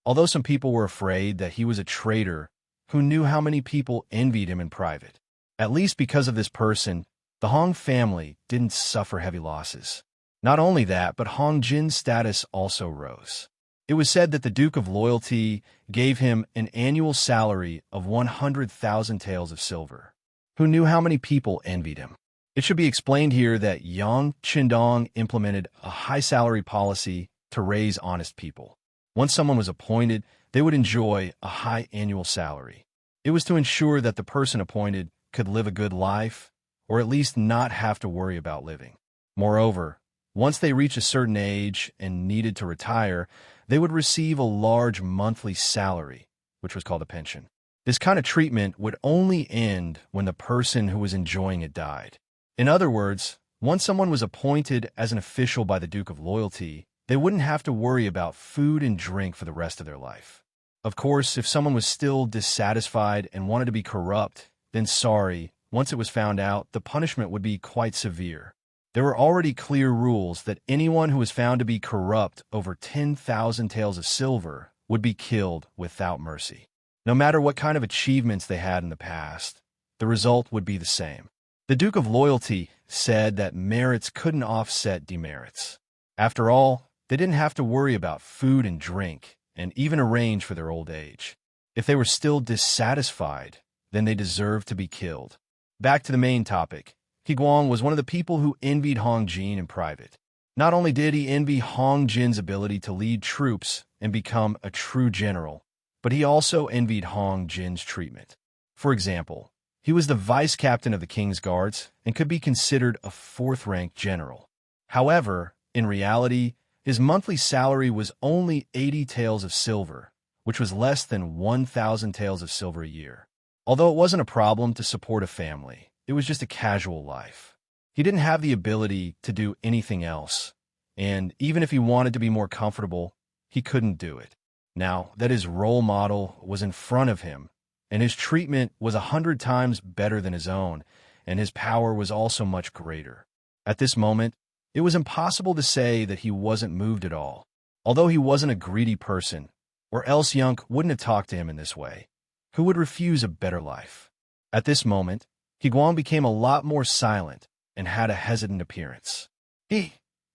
A: Although some people were afraid that he was a traitor who knew how many people envied him in private, at least because of this person, the Hong family didn't suffer heavy losses. Not only that, but Hong Jin's status also rose. It was said that the Duke of Loyalty gave him an annual salary of 100,000 taels of silver. Who knew how many people envied him? It should be explained here that Yang Qindong implemented a high-salary policy to raise honest people. Once someone was appointed, they would enjoy a high annual salary. It was to ensure that the person appointed could live a good life, or at least not have to worry about living. Moreover, once they reached a certain age and needed to retire, they would receive a large monthly salary, which was called a pension. This kind of treatment would only end when the person who was enjoying it died. In other words, once someone was appointed as an official by the Duke of Loyalty, they wouldn't have to worry about food and drink for the rest of their life. Of course, if someone was still dissatisfied and wanted to be corrupt, then sorry, once it was found out, the punishment would be quite severe. There were already clear rules that anyone who was found to be corrupt over 10,000 taels of silver would be killed without mercy. No matter what kind of achievements they had in the past, the result would be the same. The Duke of Loyalty said that merits couldn't offset demerits. After all, they didn't have to worry about food and drink, and even arrange for their old age. If they were still dissatisfied, then they deserved to be killed. Back to the main topic. Guang was one of the people who envied Hong Jin in private. Not only did he envy Hong Jin's ability to lead troops and become a true general, but he also envied Hong Jin's treatment. For example, he was the vice captain of the King's Guards and could be considered a fourth-rank general. However, in reality, his monthly salary was only 80 taels of silver, which was less than 1,000 taels of silver a year. Although it wasn't a problem to support a family, it was just a casual life. He didn't have the ability to do anything else, and even if he wanted to be more comfortable, he couldn't do it. Now that his role model was in front of him, and his treatment was 100 times better than his own, and his power was also much greater. At this moment, it was impossible to say that he wasn't moved at all. Although he wasn't a greedy person, or else Yunk wouldn't have talked to him in this way. Who would refuse a better life? At this moment, Guang became a lot more silent and had a hesitant appearance.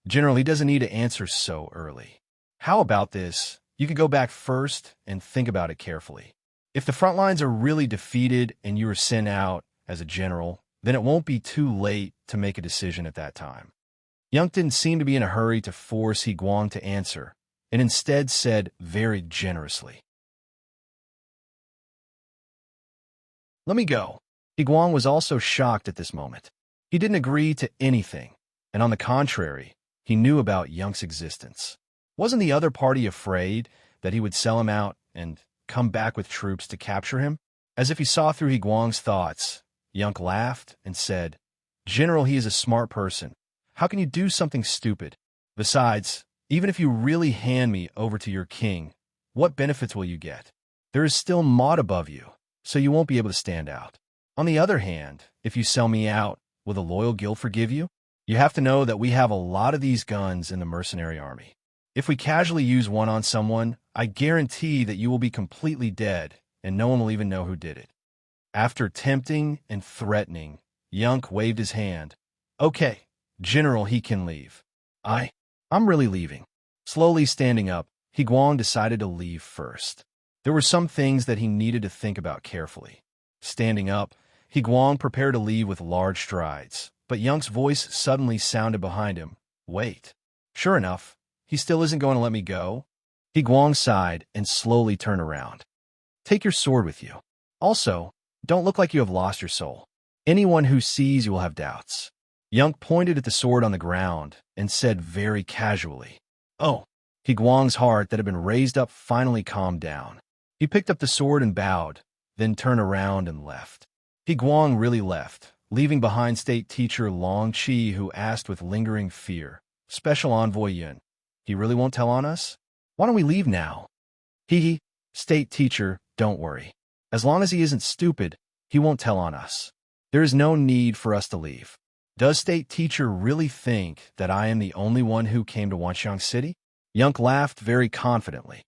A: Generally doesn't need to answer so early. How about this? You could go back first and think about it carefully. If the front lines are really defeated and you are sent out as a general, then it won't be too late to make a decision at that time. Yunk didn't seem to be in a hurry to force Guang to answer, and instead said very generously, "Let me go." Guang was also shocked at this moment. He didn't agree to anything, and on the contrary, he knew about Yunk's existence. Wasn't the other party afraid that he would sell him out and come back with troops to capture him? As if he saw through Guang's thoughts, Yunk laughed and said, "General, he is a smart person. How can you do something stupid? Besides, even if you really hand me over to your king, what benefits will you get? There is still Maud above you, so you won't be able to stand out. On the other hand, if you sell me out, will the loyal guild forgive you? You have to know that we have a lot of these guns in the mercenary army. If we casually use one on someone, I guarantee that you will be completely dead, and no one will even know who did it." After tempting and threatening, Yunk waved his hand. "Okay, General, he can leave. I'm really leaving." Slowly standing up, Guang decided to leave first. There were some things that he needed to think about carefully. Standing up, Guang prepared to leave with large strides, but Yunk's voice suddenly sounded behind him. "Wait." Sure enough, he still isn't going to let me go? Guang sighed and slowly turned around. "Take your sword with you. Also, don't look like you have lost your soul. Anyone who sees you will have doubts." Yunk pointed at the sword on the ground and said very casually, "Oh." Guang's heart that had been raised up finally calmed down. He picked up the sword and bowed, then turned around and left. Guang really left, leaving behind State Teacher Long Qi, who asked with lingering fear, "Special Envoy Yun, he really won't tell on us? Why don't we leave now?" State Teacher, don't worry. As long as he isn't stupid, he won't tell on us. There is no need for us to leave. Does State Teacher really think that I am the only one who came to Wanxiang City?" Yunk laughed very confidently.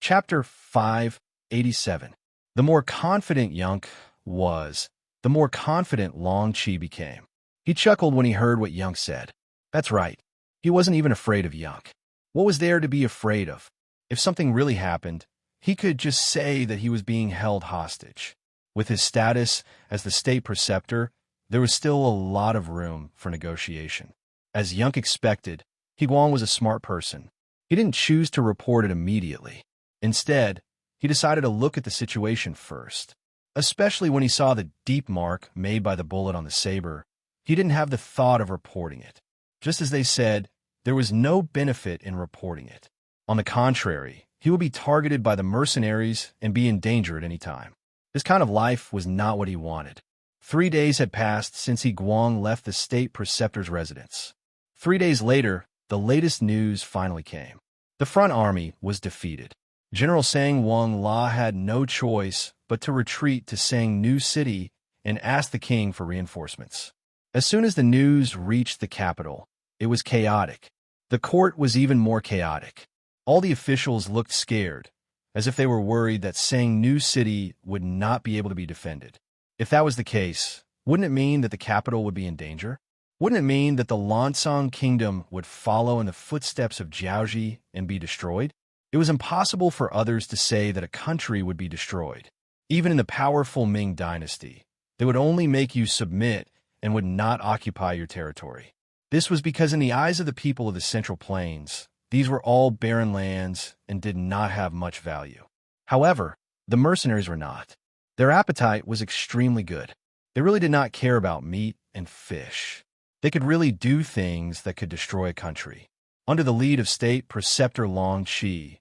A: Chapter 587. The more confident Yunk was, the more confident Long Qi became. He chuckled when he heard what Yunk said. That's right. He wasn't even afraid of Yunk. What was there to be afraid of? If something really happened, he could just say that he was being held hostage. With his status as the state preceptor, there was still a lot of room for negotiation. As Yunk expected, Guang was a smart person. He didn't choose to report it immediately. Instead, he decided to look at the situation first. Especially when he saw the deep mark made by the bullet on the saber, he didn't have the thought of reporting it. Just as they said, there was no benefit in reporting it. On the contrary, he would be targeted by the mercenaries and be in danger at any time. This kind of life was not what he wanted. 3 days had passed since Guang left the state preceptor's residence. 3 days later, the latest news finally came. The front army was defeated. General Sang Wang La had no choice but to retreat to Sang New City and ask the king for reinforcements. As soon as the news reached the capital, it was chaotic. The court was even more chaotic. All the officials looked scared, as if they were worried that Sang New City would not be able to be defended. If that was the case, wouldn't it mean that the capital would be in danger? Wouldn't it mean that the Lansong kingdom would follow in the footsteps of Jiaoji and be destroyed? It was impossible for others to say that a country would be destroyed. Even in the powerful Ming dynasty, they would only make you submit and would not occupy your territory. This was because in the eyes of the people of the Central Plains, these were all barren lands and did not have much value. However, the mercenaries were not. Their appetite was extremely good. They really did not care about meat and fish. They could really do things that could destroy a country. Under the lead of state preceptor Long Qi,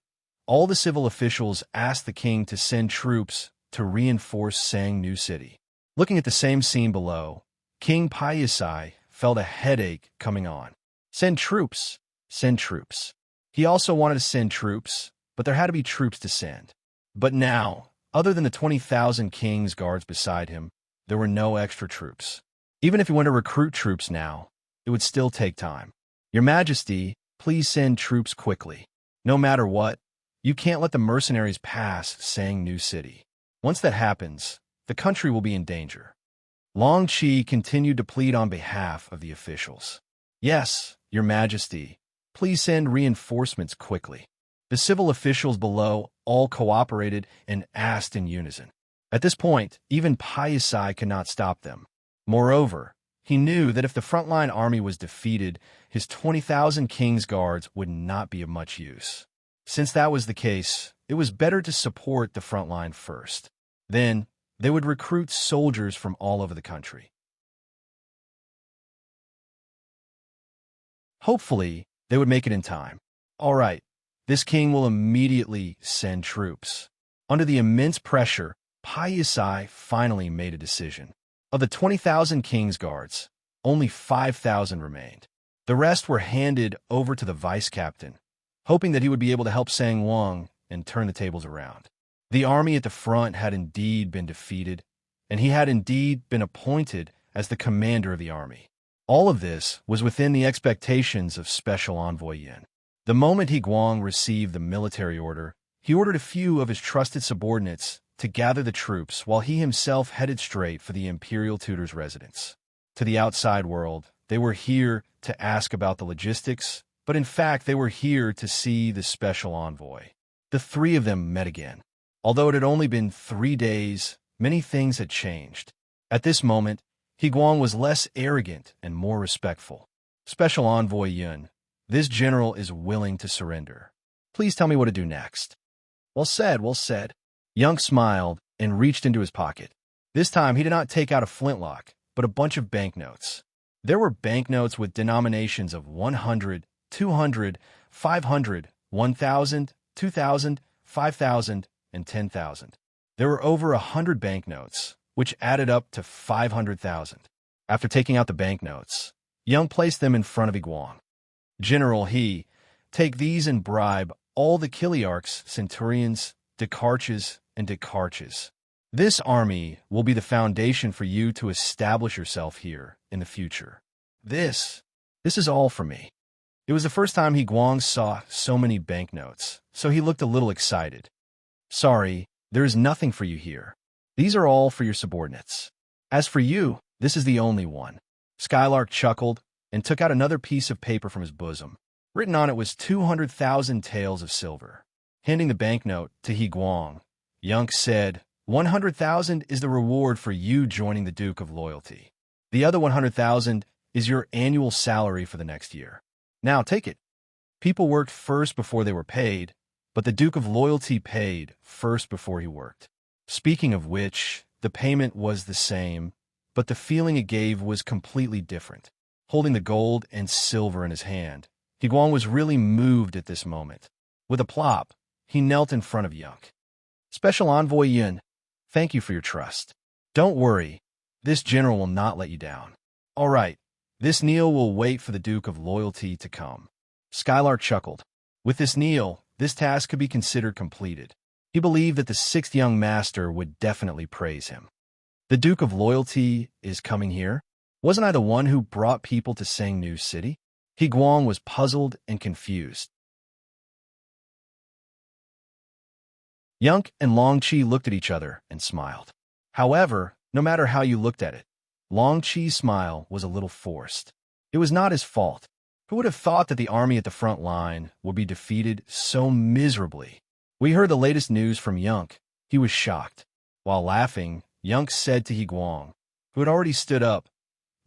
A: all the civil officials asked the king to send troops to reinforce Sang New City. Looking at the same scene below, King Paiyasai felt a headache coming on. Send troops, send troops. He also wanted to send troops, but there had to be troops to send. But now, other than the 20,000 king's guards beside him, there were no extra troops. Even if he wanted to recruit troops now, it would still take time. Your Majesty, please send troops quickly. No matter what, you can't let the mercenaries pass Sang New City. Once that happens, the country will be in danger. Long Qi continued to plead on behalf of the officials. Yes, Your Majesty, please send reinforcements quickly. The civil officials below all cooperated and asked in unison. At this point, even Paiyasai could not stop them. Moreover, he knew that if the frontline army was defeated, his 20,000 king's guards would not be of much use. Since that was the case, it was better to support the frontline first. Then, they would recruit soldiers from all over the country. Hopefully, they would make it in time. All right, this king will immediately send troops. Under the immense pressure, Paiyasai finally made a decision. Of the 20,000 king's guards, only 5,000 remained. The rest were handed over to the vice captain, hoping that he would be able to help Sang Wang and turn the tables around. The army at the front had indeed been defeated, and he had indeed been appointed as the commander of the army. All of this was within the expectations of Special Envoy Yin. The moment He Guang received the military order, he ordered a few of his trusted subordinates to gather the troops while he himself headed straight for the imperial tutor's residence. To the outside world, they were here to ask about the logistics, but in fact they were here to see the special envoy. The three of them met again. Although it had only been 3 days, many things had changed. At this moment, He Guang was less arrogant and more respectful. Special Envoy Yun, this general is willing to surrender. Please tell me what to do next. Well said, well said. Young smiled and reached into his pocket. This time he did not take out a flintlock, but a bunch of banknotes. There were banknotes with denominations of 100, 200, 500, 1,000, 2,000, 5,000, and 10,000. There were over 100 banknotes, which added up to 500,000. After taking out the banknotes, Young placed them in front of Iguang. General He, take these and bribe all the Kiliarchs, Centurions, Dekarches, and Dekarches. This army will be the foundation for you to establish yourself here in the future. This is all for me. It was the first time He Guang saw so many banknotes, so he looked a little excited. Sorry, there is nothing for you here. These are all for your subordinates. As for you, this is the only one. Skylark chuckled and took out another piece of paper from his bosom. Written on it was 200,000 taels of silver. Handing the banknote to He Guang, Yunk said, 100,000 is the reward for you joining the Duke of Loyalty. The other 100,000 is your annual salary for the next year. Now take it. People worked first before they were paid, but the Duke of Loyalty paid first before he worked. Speaking of which, the payment was the same, but the feeling it gave was completely different. Holding the gold and silver in his hand, He Guang was really moved at this moment. With a plop, he knelt in front of Yunk. Special Envoy Yun, thank you for your trust. Don't worry, this general will not let you down. All right, this kneel will wait for the Duke of Loyalty to come. Skylark chuckled. With this kneel, this task could be considered completed. He believed that the sixth young master would definitely praise him. The Duke of Loyalty is coming here? Wasn't I the one who brought people to Sang New City? He Guang was puzzled and confused. Yunk and Long Qi looked at each other and smiled. However, no matter how you looked at it, Long Qi's smile was a little forced. It was not his fault. Who would have thought that the army at the front line would be defeated so miserably? We heard the latest news from Yunk. He was shocked. While laughing, Yunk said to Guang, who had already stood up,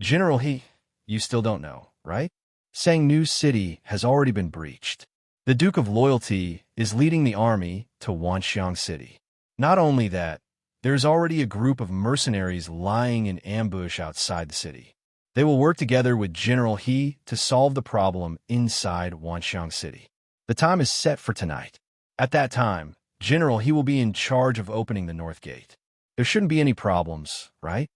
A: "General, you still don't know, right? Sangnu City has already been breached. The Duke of Loyalty is leading the army to Wanxiang City. Not only that, there's already a group of mercenaries lying in ambush outside the city. They will work together with General He to solve the problem inside Wanxiang City. The time is set for tonight. At that time, General He will be in charge of opening the North Gate. There shouldn't be any problems, right?"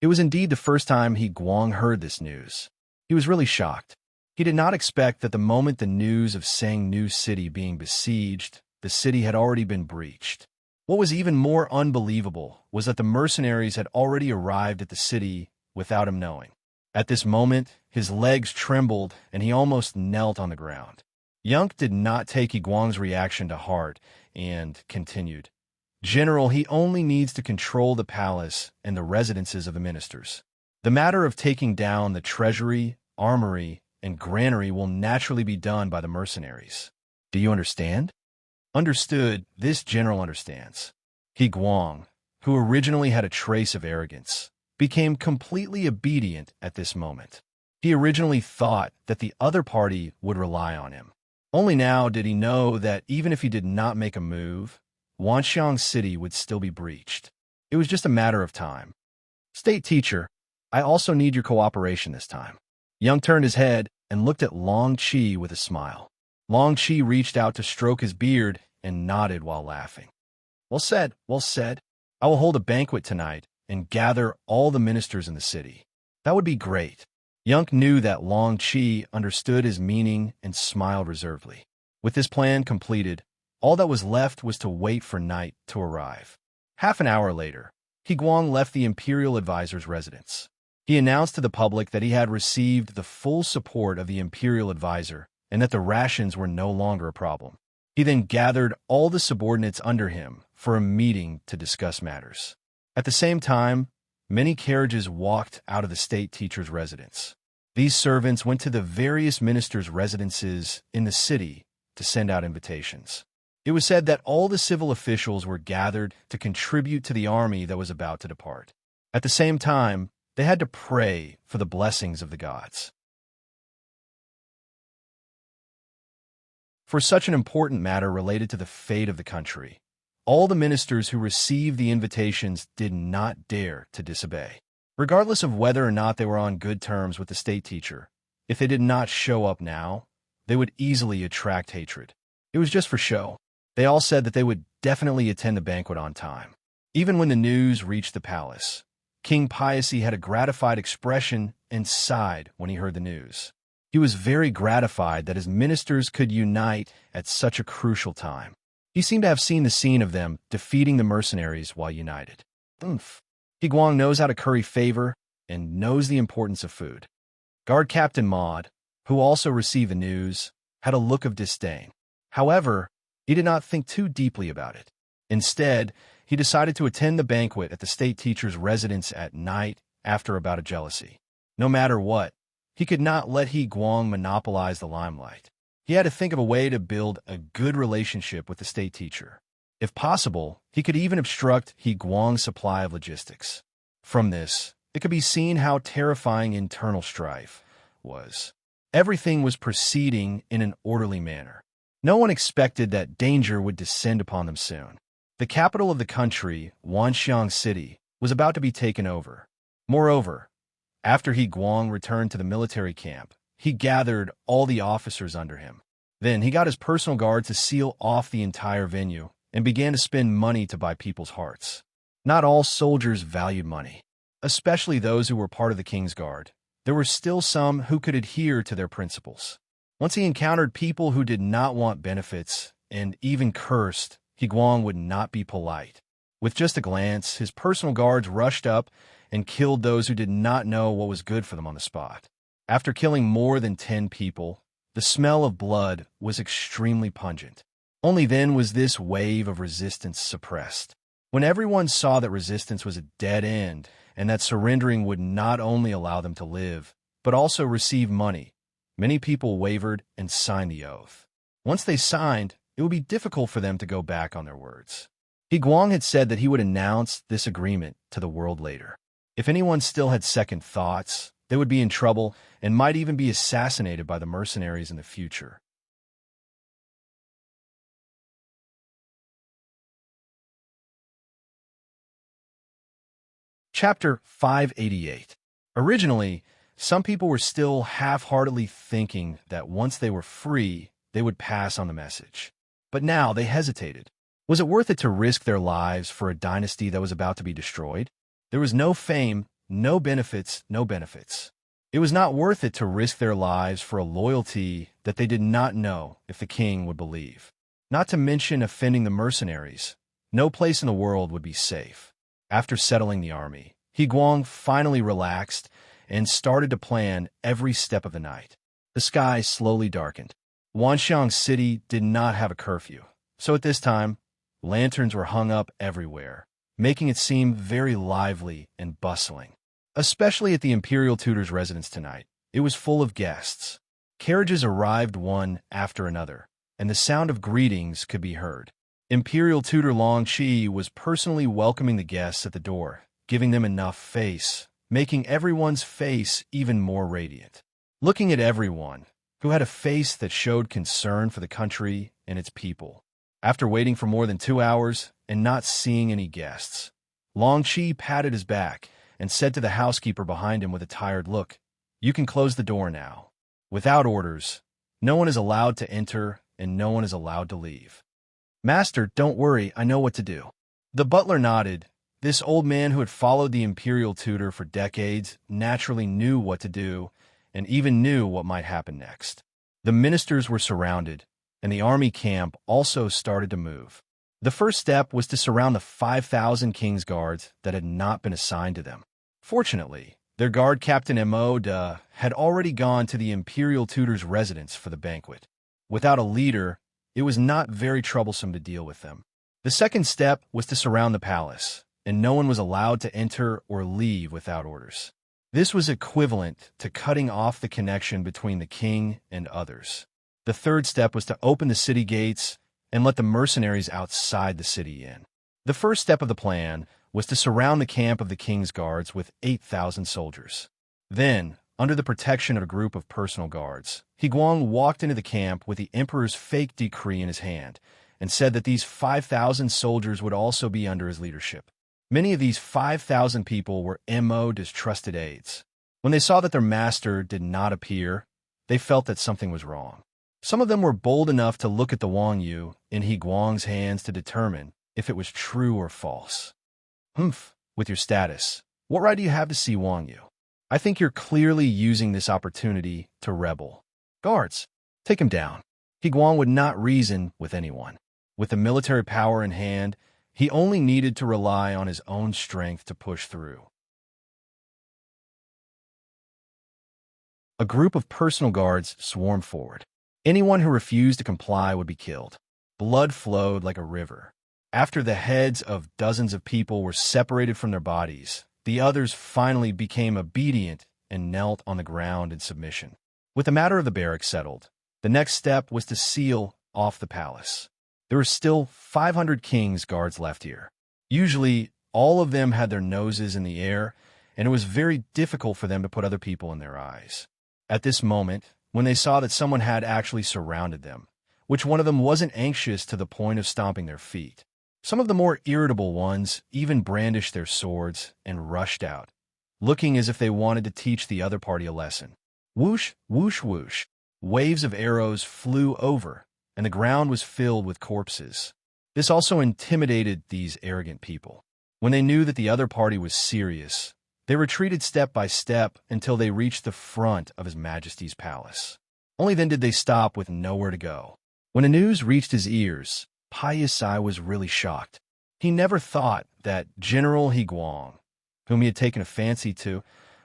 A: It was indeed the first time Guang heard this news. He was really shocked. He did not expect that the moment the news of Sangnu City being besieged, the city had already been breached. What was even more unbelievable was that the mercenaries had already arrived at the city without him knowing. At this moment, his legs trembled and he almost knelt on the ground. Yunk did not take Guang's reaction to heart and continued, "General, he only needs to control the palace and the residences of the ministers. The matter of taking down the treasury, armory, and granary will naturally be done by the mercenaries. Do you understand?" Understood, this general understands. Guang, who originally had a trace of arrogance, became completely obedient at this moment. He originally thought that the other party would rely on him. Only now did he know that even if he did not make a move, Wanxiang City would still be breached. It was just a matter of time. "State teacher, I also need your cooperation this time." Young turned his head and looked at Long Chi with a smile. Long Chi reached out to stroke his beard and nodded while laughing. Well said, well said. I will hold a banquet tonight and gather all the ministers in the city. That would be great." Young knew that Long Chi understood his meaning and smiled reservedly. With this plan completed, all that was left was to wait for night to arrive. Half an hour later, Guang left the imperial advisor's residence. He announced to the public that he had received the full support of the imperial advisor and that the rations were no longer a problem. He then gathered all the subordinates under him for a meeting to discuss matters. At the same time, many carriages walked out of the state teacher's residence. These servants went to the various ministers' residences in the city to send out invitations. It was said that all the civil officials were gathered to contribute to the army that was about to depart. At the same time, they had to pray for the blessings of the gods. For such an important matter related to the fate of the country, all the ministers who received the invitations did not dare to disobey. Regardless of whether or not they were on good terms with the state teacher, if they did not show up now, they would easily attract hatred. It was just for show. They all said that they would definitely attend the banquet on time. Even when the news reached the palace, King Piacy had a gratified expression and sighed when he heard the news. He was very gratified that his ministers could unite at such a crucial time. He seemed to have seen the scene of them defeating the mercenaries while united. Guang knows how to curry favor and knows the importance of food. Guard Captain Maud, who also received the news, had a look of disdain. However, he did not think too deeply about it. Instead, he decided to attend the banquet at the state teacher's residence at night after a bout of jealousy. No matter what, he could not let Guang monopolize the limelight. He had to think of a way to build a good relationship with the state teacher. If possible, he could even obstruct Guang's supply of logistics. From this, it could be seen how terrifying internal strife was. Everything was proceeding in an orderly manner. No one expected that danger would descend upon them soon. The capital of the country, Wanxiang City, was about to be taken over. Moreover, after Guang returned to the military camp, he gathered all the officers under him. Then he got his personal guard to seal off the entire venue and began to spend money to buy people's hearts. Not all soldiers valued money, especially those who were part of the king's guard. There were still some who could adhere to their principles. Once he encountered people who did not want benefits and even cursed, Guang would not be polite. With just a glance, his personal guards rushed up and killed those who did not know what was good for them on the spot. After killing more than 10 people, the smell of blood was extremely pungent. Only then was this wave of resistance suppressed. When everyone saw that resistance was a dead end and that surrendering would not only allow them to live, but also receive money. Many people wavered and signed the oath. Once they signed, it would be difficult for them to go back on their words. He Guang had said that he would announce this agreement to the world later. If anyone still had second thoughts, they would be in trouble and might even be assassinated by the mercenaries in the future. Chapter 588. Originally, some people were still half-heartedly thinking that once they were free, they would pass on the message. But now they hesitated. Was it worth it to risk their lives for a dynasty that was about to be destroyed? There was no fame, no benefits, no benefits. It was not worth it to risk their lives for a loyalty that they did not know if the king would believe. Not to mention offending the mercenaries. No place in the world would be safe. After settling the army, He Guang finally relaxed and started to plan every step of the night. The sky slowly darkened. Wanxiang City did not have a curfew, so at this time, lanterns were hung up everywhere, making it seem very lively and bustling. Especially at the Imperial Tutor's residence tonight, it was full of guests. Carriages arrived one after another, and the sound of greetings could be heard. Imperial Tutor Long Qi was personally welcoming the guests at the door, giving them enough face, making everyone's face even more radiant. Looking at everyone, who had a face that showed concern for the country and its people. After waiting for more than 2 hours and not seeing any guests, Long Qi patted his back and said to the housekeeper behind him with a tired look, "You can close the door now." Without orders, no one is allowed to enter and no one is allowed to leave. "Master, don't worry, I know what to do." The butler nodded. This old man who had followed the Imperial Tutor for decades naturally knew what to do and even knew what might happen next. The ministers were surrounded, and the army camp also started to move. The first step was to surround the 5,000 King's Guards that had not been assigned to them. Fortunately, their guard captain Mo De had already gone to the Imperial Tutor's residence for the banquet. Without a leader, it was not very troublesome to deal with them. The second step was to surround the palace, and no one was allowed to enter or leave without orders. This was equivalent to cutting off the connection between the king and others. The third step was to open the city gates and let the mercenaries outside the city in. The first step of the plan was to surround the camp of the king's guards with 8,000 soldiers. Then, under the protection of a group of personal guards, He Guang walked into the camp with the emperor's fake decree in his hand and said that these 5,000 soldiers would also be under his leadership. Many of these 5,000 people were Mo De's trusted aides. When they saw that their master did not appear, they felt that something was wrong. Some of them were bold enough to look at the Wang Yu in He Guang's hands to determine if it was true or false. "Humph, with your status, what right do you have to see Wang Yu? I think you're clearly using this opportunity to rebel. Guards, take him down." He Guang would not reason with anyone. With the military power in hand, he only needed to rely on his own strength to push through. A group of personal guards swarmed forward. Anyone who refused to comply would be killed. Blood flowed like a river. After the heads of dozens of people were separated from their bodies, the others finally became obedient and knelt on the ground in submission. With the matter of the barracks settled, the next step was to seal off the palace. There were still 500 king's guards left here. Usually, all of them had their noses in the air, and it was very difficult for them to put other people in their eyes. At this moment, when they saw that someone had actually surrounded them, which one of them wasn't anxious to the point of stomping their feet. Some of the more irritable ones even brandished their swords and rushed out, looking as if they wanted to teach the other party a lesson. Whoosh, whoosh, whoosh. Waves of arrows flew over, and the ground was filled with corpses. This also intimidated these arrogant people. When they knew that the other party was serious, they retreated step by step until they reached the front of His Majesty's palace. Only then did they stop with nowhere to go. When the news reached his ears, Pai Yisai was really shocked. He never thought that General He Guang, whom he had taken a fancy to,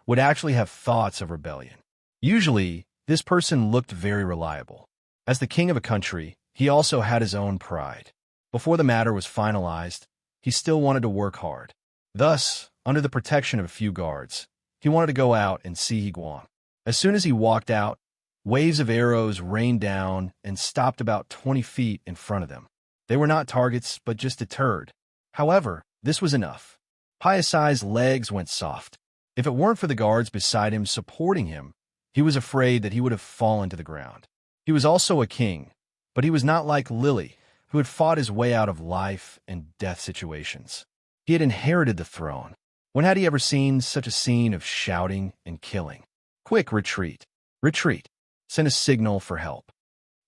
A: would actually have thoughts of rebellion. Usually, this person looked very reliable. As the king of a country, he also had his own pride. Before the matter was finalized, he still wanted to work hard. Thus, under the protection of a few guards, he wanted to go out and see He Guang. As soon as he walked out, waves of arrows rained down and stopped about 20 feet in front of them. They were not targets, but just deterred. However, this was enough. Piasai's legs went soft. If it weren't for the guards beside him supporting him, he was afraid that he would have fallen to the ground. He was also a king, but he was not like Lily, who had fought his way out of life and death situations. He had inherited the throne. When had he ever seen such a scene of shouting and killing? Quick, retreat! Retreat! Send a signal for help.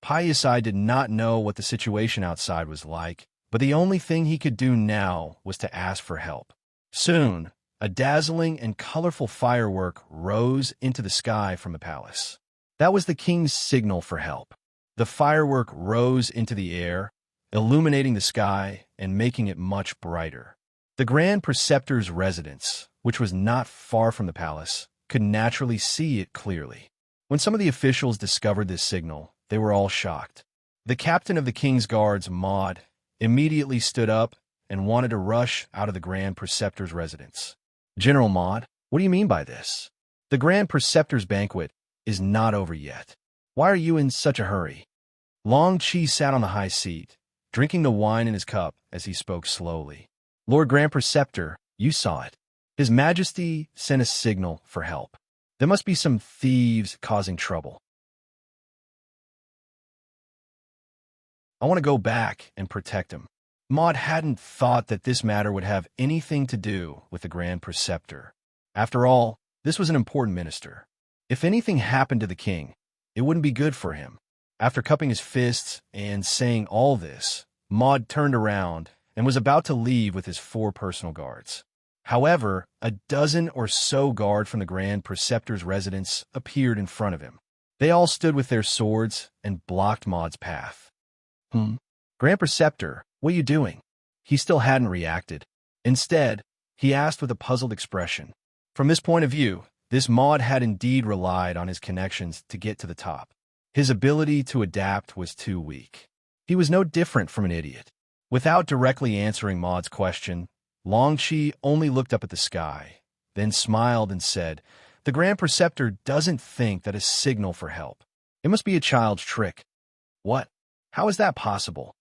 A: Piasai did not know what the situation outside was like, but the only thing he could do now was to ask for help. Soon, a dazzling and colorful firework rose into the sky from the palace. That was the king's signal for help. The firework rose into the air, illuminating the sky and making it much brighter. The Grand Preceptor's residence, which was not far from the palace, could naturally see it clearly. When some of the officials discovered this signal, they were all shocked. The captain of the king's guards, Maud, immediately stood up and wanted to rush out of the Grand Preceptor's residence. General Maud, what do you mean by this? The Grand Preceptor's banquet is not over yet. Why are you in such a hurry? Long Chi sat on the high seat, drinking the wine in his cup as he spoke slowly. Lord Grand Preceptor, you saw it. His Majesty sent a signal for help. There must be some thieves causing trouble. I want to go back and protect him. Maud hadn't thought that this matter would have anything to do with the Grand Preceptor. After all, this was an important minister. If anything happened to the king, it wouldn't be good for him. After cupping his fists and saying all this, Maud turned around and was about to leave with his 4 personal guards. However, a dozen or so guards from the Grand Preceptor's residence appeared in front of him. They all stood with their swords and blocked Maud's path. Grand Preceptor, what are you doing? He still hadn't reacted. Instead, he asked with a puzzled expression. From this point of view, this Maud had indeed relied on his connections to get to the top. His ability to adapt was too weak. He was no different from an idiot. Without directly answering Maud's question, Long Chi only looked up at the sky, then smiled and said, "The Grand Preceptor doesn't think that a signal for help. It must be a child's trick." What? How is that possible?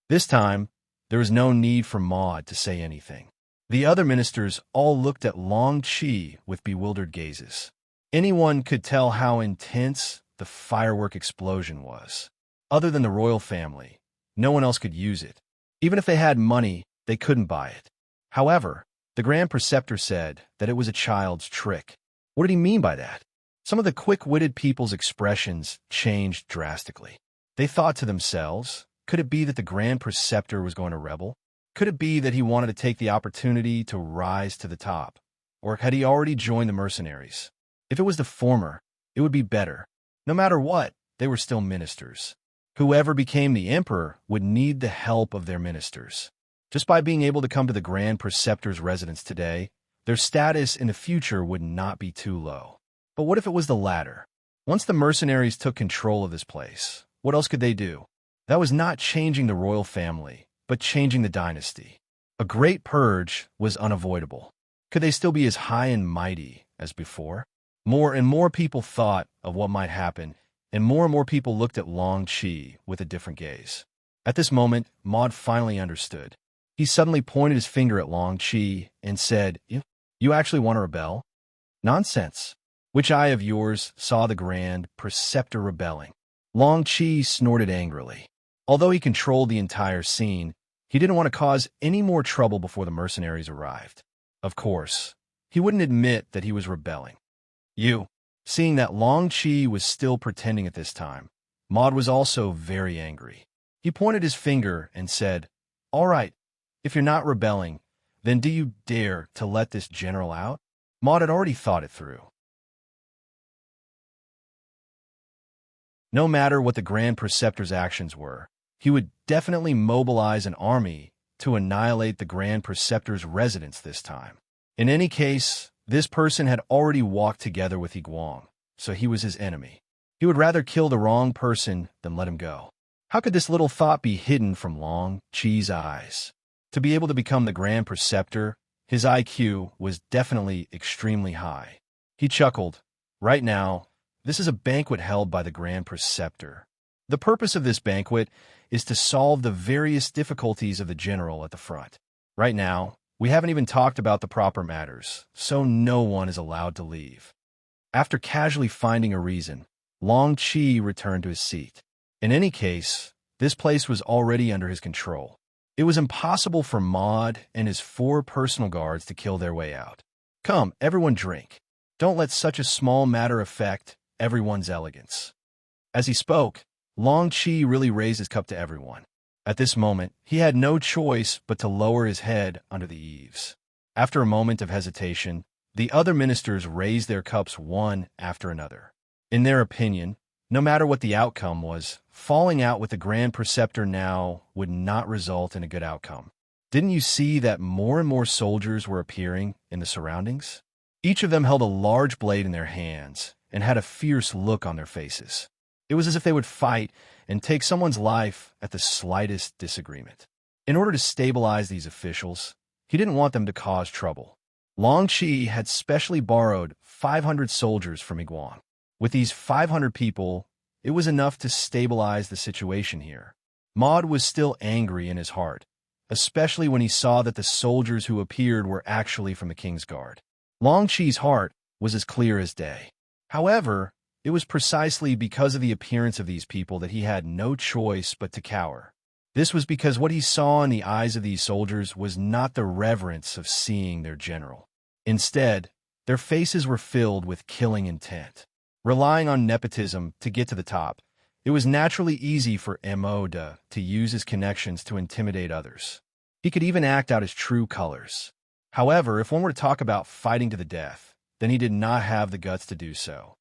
A: This time, there was no need for Maud to say anything. The other ministers all looked at Long Chi with bewildered gazes. Anyone could tell how intense the firework explosion was. Other than the royal family, no one else could use it. Even if they had money, they couldn't buy it. However, the Grand Preceptor said that it was a child's trick. What did he mean by that? Some of the quick-witted people's expressions changed drastically. They thought to themselves, could it be that the Grand Preceptor was going to rebel? Could it be that he wanted to take the opportunity to rise to the top? Or had he already joined the mercenaries? If it was the former, it would be better. No matter what, they were still ministers. Whoever became the emperor would need the help of their ministers. Just by being able to come to the Grand Preceptor's residence today, their status in the future would not be too low. But what if it was the latter? Once the mercenaries took control of this place, what else could they do? That was not changing the royal family, but changing the dynasty. A great purge was unavoidable. Could they still be as high and mighty as before? More and more people thought of what might happen, and more people looked at Long Chi with a different gaze. At this moment, Maud finally understood. He suddenly pointed his finger at Long Chi and said, "You actually want to rebel? Nonsense. Which eye of yours saw the Grand Preceptor rebelling?" Long Chi snorted angrily. Although he controlled the entire scene, he didn't want to cause any more trouble before the mercenaries arrived. Of course, he wouldn't admit that he was rebelling. Seeing that Long Chi was still pretending at this time, Maud was also very angry. He pointed his finger and said, "All right, if you're not rebelling, then do you dare to let this general out?" Maud had already thought it through. No matter what the Grand Preceptor's actions were, he would definitely mobilize an army to annihilate the Grand Preceptor's residence this time. In any case, this person had already walked together with Iguang, so he was his enemy. He would rather kill the wrong person than let him go. How could this little thought be hidden from Long Chi's eyes? To be able to become the Grand Preceptor, his IQ was definitely extremely high. He chuckled. Right now, This is a banquet held by the Grand Preceptor. The purpose of this banquet is to solve the various difficulties of the general at the front. Right now, we haven't even talked about the proper matters, so no one is allowed to leave. After casually finding a reason, Long Chi returned to his seat. In any case, this place was already under his control. It was impossible for Maud and his 4 personal guards to kill their way out. Come, everyone drink. Don't let such a small matter affect everyone's elegance. As he spoke, Long Chi really raised his cup to everyone. At this moment, he had no choice but to lower his head under the eaves. After a moment of hesitation, the other ministers raised their cups one after another. In their opinion, no matter what the outcome was, falling out with the Grand Preceptor now would not result in a good outcome. Didn't you see that more and more soldiers were appearing in the surroundings? Each of them held a large blade in their hands and had a fierce look on their faces. It was as if they would fight and take someone's life at the slightest disagreement. In order to stabilize these officials, he didn't want them to cause trouble. Long Chi had specially borrowed 500 soldiers from Iguan. With these 500 people, it was enough to stabilize the situation here. Maud was still angry in his heart, especially when he saw that the soldiers who appeared were actually from the King's Guard. Long Chi's heart was as clear as day. However, it was precisely because of the appearance of these people that he had no choice but to cower. This was because what he saw in the eyes of these soldiers was not the reverence of seeing their general. Instead, their faces were filled with killing intent. Relying on nepotism to get to the top, it was naturally easy for Moda to use his connections to intimidate others. He could even act out his true colors. However, if one were to talk about fighting to the death, then he did not have the guts to do so.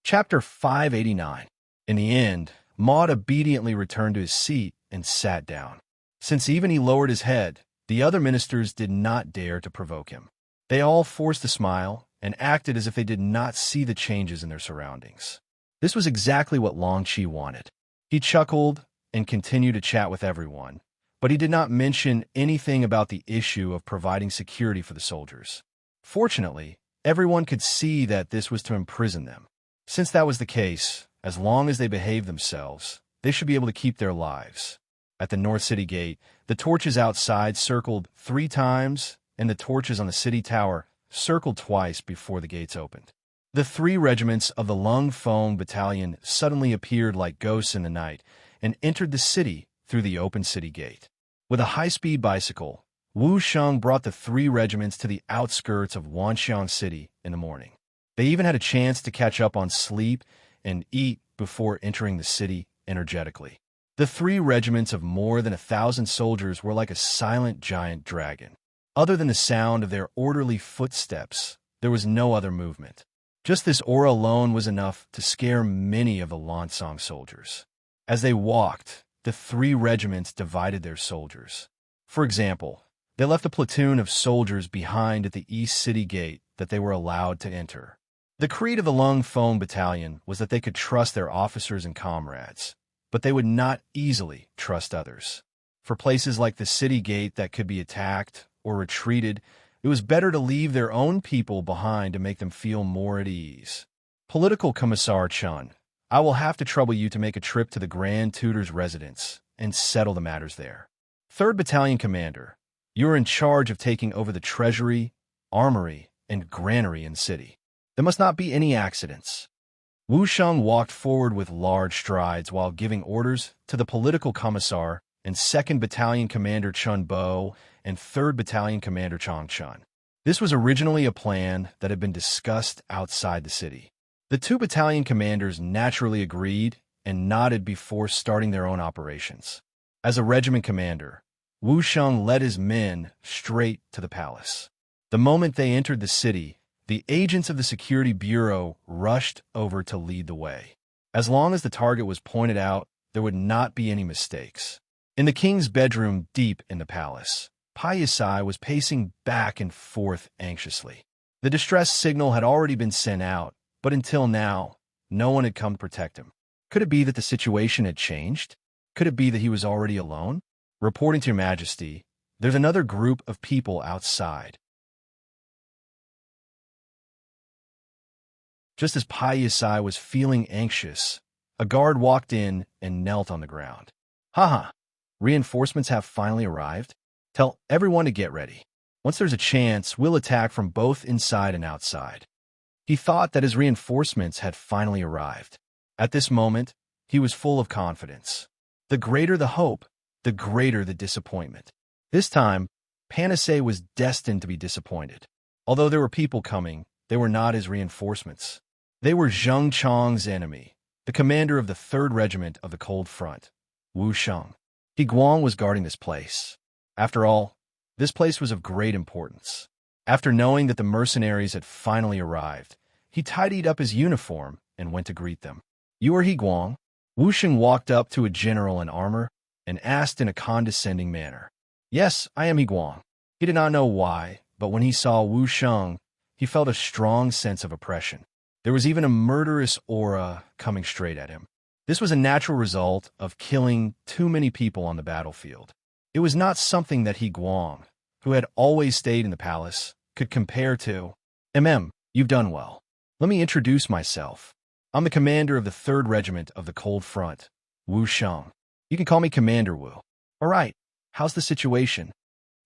A: Chapter 589. In the end, Maud obediently returned to his seat and sat down. Since even he lowered his head, the other ministers did not dare to provoke him. They all forced a smile and acted as if they did not see the changes in their surroundings. This was exactly what Long Chi wanted. He chuckled and continued to chat with everyone, but he did not mention anything about the issue of providing security for the soldiers. Fortunately, everyone could see that this was to imprison them. Since that was the case, as long as they behaved themselves, they should be able to keep their lives. At the North City Gate, the torches outside circled 3 times, and the torches on the city tower circled twice before the gates opened. The 3 regiments of the Lung Fong Battalion suddenly appeared like ghosts in the night and entered the city through the open city gate. With a high-speed bicycle, Wu Sheng brought the 3 regiments to the outskirts of Wanxiang City in the morning. They even had a chance to catch up on sleep and eat before entering the city energetically. The 3 regiments of more than 1,000 soldiers were like a silent giant dragon. Other than the sound of their orderly footsteps, there was no other movement. Just this aura alone was enough to scare many of the Lansong soldiers. As they walked, the 3 regiments divided their soldiers. For example, they left a platoon of soldiers behind at the East City Gate that they were allowed to enter. The creed of the Lung Fong Battalion was that they could trust their officers and comrades, but they would not easily trust others. For places like the city gate that could be attacked or retreated, it was better to leave their own people behind to make them feel more at ease. Political Commissar Chun, I will have to trouble you to make a trip to the Grand Tutor's residence and settle the matters there. 3rd Battalion Commander, you are in charge of taking over the treasury, armory, and granary in the city. There must not be any accidents. Wu Sheng walked forward with large strides while giving orders to the political commissar and 2nd Battalion Commander Chun Bo and 3rd Battalion Commander Chong Chun. This was originally a plan that had been discussed outside the city. The 2 battalion commanders naturally agreed and nodded before starting their own operations. As a regiment commander, Wu Sheng led his men straight to the palace. The moment they entered the city, the agents of the Security Bureau rushed over to lead the way. As long as the target was pointed out, there would not be any mistakes. In the king's bedroom deep in the palace, Pai Yisai was pacing back and forth anxiously. The distress signal had already been sent out, but until now, no one had come to protect him. Could it be that the situation had changed? Could it be that he was already alone? Reporting to Your Majesty, there's another group of people outside. Just as Pai Yisai was feeling anxious, a guard walked in and knelt on the ground. Haha, reinforcements have finally arrived? Tell everyone to get ready. Once there's a chance, we'll attack from both inside and outside. He thought that his reinforcements had finally arrived. At this moment, he was full of confidence. The greater the hope, the greater the disappointment. This time, Panacea was destined to be disappointed. Although there were people coming, they were not his reinforcements. They were Zheng Chong's enemy, the commander of the 3rd Regiment of the Cold Front, Wu Sheng. He Guang was guarding this place. After all, this place was of great importance. After knowing that the mercenaries had finally arrived, he tidied up his uniform and went to greet them. You are He Guang? Wu Sheng walked up to a general in armor and asked in a condescending manner. Yes, I am He Guang. He did not know why, but when he saw Wu Sheng, he felt a strong sense of oppression. There was even a murderous aura coming straight at him. This was a natural result of killing too many people on the battlefield. It was not something that He Guang, who had always stayed in the palace, could compare to. You've done well. Let me introduce myself. I'm the commander of the 3rd Regiment of the Cold Front, Wu Sheng. You can call me Commander Wu. All right, how's the situation?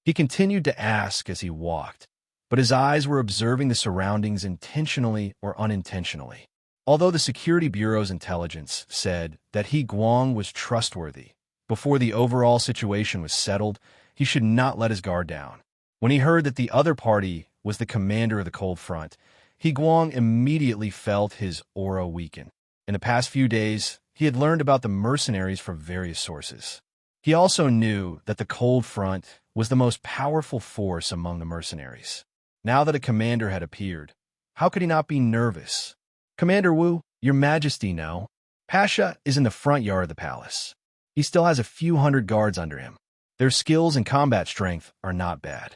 A: He continued to ask as he walked, but his eyes were observing the surroundings intentionally or unintentionally. Although the Security Bureau's intelligence said that He Guang was trustworthy, before the overall situation was settled, he should not let his guard down. When he heard that the other party was the commander of the Cold Front, He Guang immediately felt his aura weaken. In the past few days, he had learned about the mercenaries from various sources. He also knew that the Cold Front was the most powerful force among the mercenaries. Now that a commander had appeared, how could he not be nervous? Commander Wu, Your Majesty, no. Pasha is in the front yard of the palace. He still has a few hundred guards under him. Their skills and combat strength are not bad.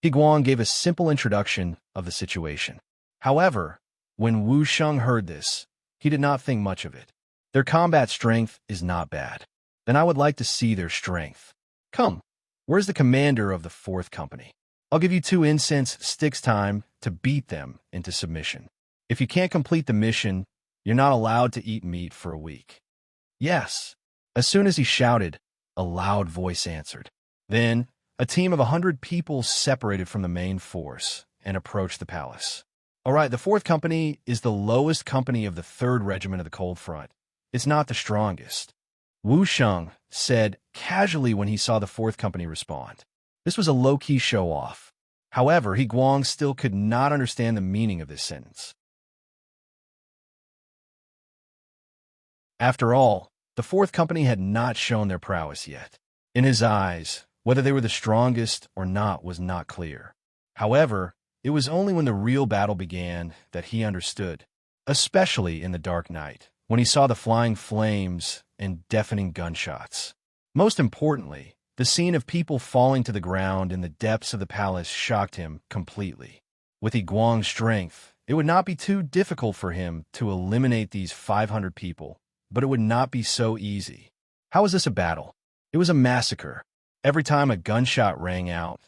A: He Guang gave a simple introduction of the situation. However, when Wu Sheng heard this, he did not think much of it. Their combat strength is not bad. Then I would like to see their strength. Come, where's the commander of the 4th Company? I'll give you 2 incense sticks time to beat them into submission. If you can't complete the mission, you're not allowed to eat meat for a week. Yes. As soon as he shouted, a loud voice answered. Then, a team of 100 people separated from the main force and approached the palace. All right, the 4th Company is the lowest company of the 3rd Regiment of the Cold Front. It's not the strongest. Wu Sheng said casually when he saw the 4th Company respond. This was a low-key show-off. However, He Guang still could not understand the meaning of this sentence. After all, the 4th Company had not shown their prowess yet. In his eyes, whether they were the strongest or not was not clear. However, it was only when the real battle began that he understood, especially in the dark night, when he saw the flying flames and deafening gunshots. Most importantly, the scene of people falling to the ground in the depths of the palace shocked him completely. With He Guang's strength, it would not be too difficult for him to eliminate these 500 people, but it would not be so easy. How was this a battle? It was a massacre. Every time a gunshot rang out,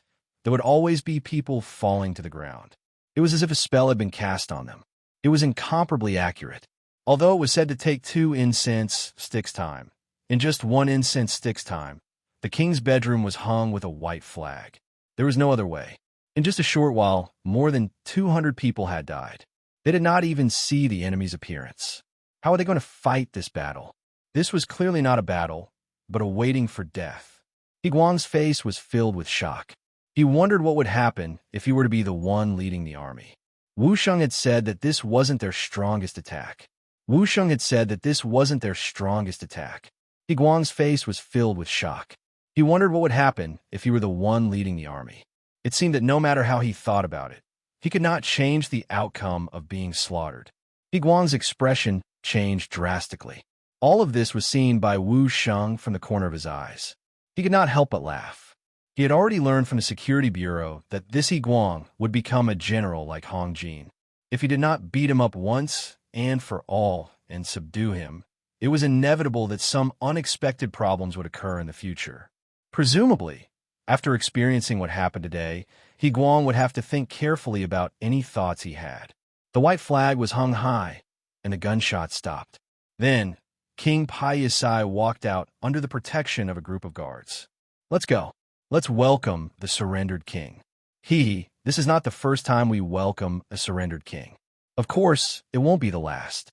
A: there would always be people falling to the ground. It was as if a spell had been cast on them. It was incomparably accurate. Although it was said to take 2 incense sticks time, in just 1 incense sticks time, the king's bedroom was hung with a white flag. There was no other way. In just a short while, more than 200 people had died. They did not even see the enemy's appearance. How are they going to fight this battle? This was clearly not a battle, but a waiting for death. He Guang's face was filled with shock. He wondered what would happen if he were to be the one leading the army. Wu Sheng had said that this wasn't their strongest attack. Wu Sheng had said that this wasn't their strongest attack. He Guang's face was filled with shock. He wondered what would happen if he were the one leading the army. It seemed that no matter how he thought about it, he could not change the outcome of being slaughtered. He Guang's expression changed drastically. All of this was seen by Wu Sheng from the corner of his eyes. He could not help but laugh. He had already learned from the Security Bureau that this He Guang would become a general like Hong Jin. If he did not beat him up once and for all and subdue him, it was inevitable that some unexpected problems would occur in the future. Presumably, After experiencing what happened today, He Guang would have to think carefully about any thoughts he had. The white flag was hung high, and the gunshot stopped. Then, King Pai Yisai walked out under the protection of a group of guards. Let's go. Let's welcome the surrendered king. This is not the first time we welcome a surrendered king. Of course, it won't be the last.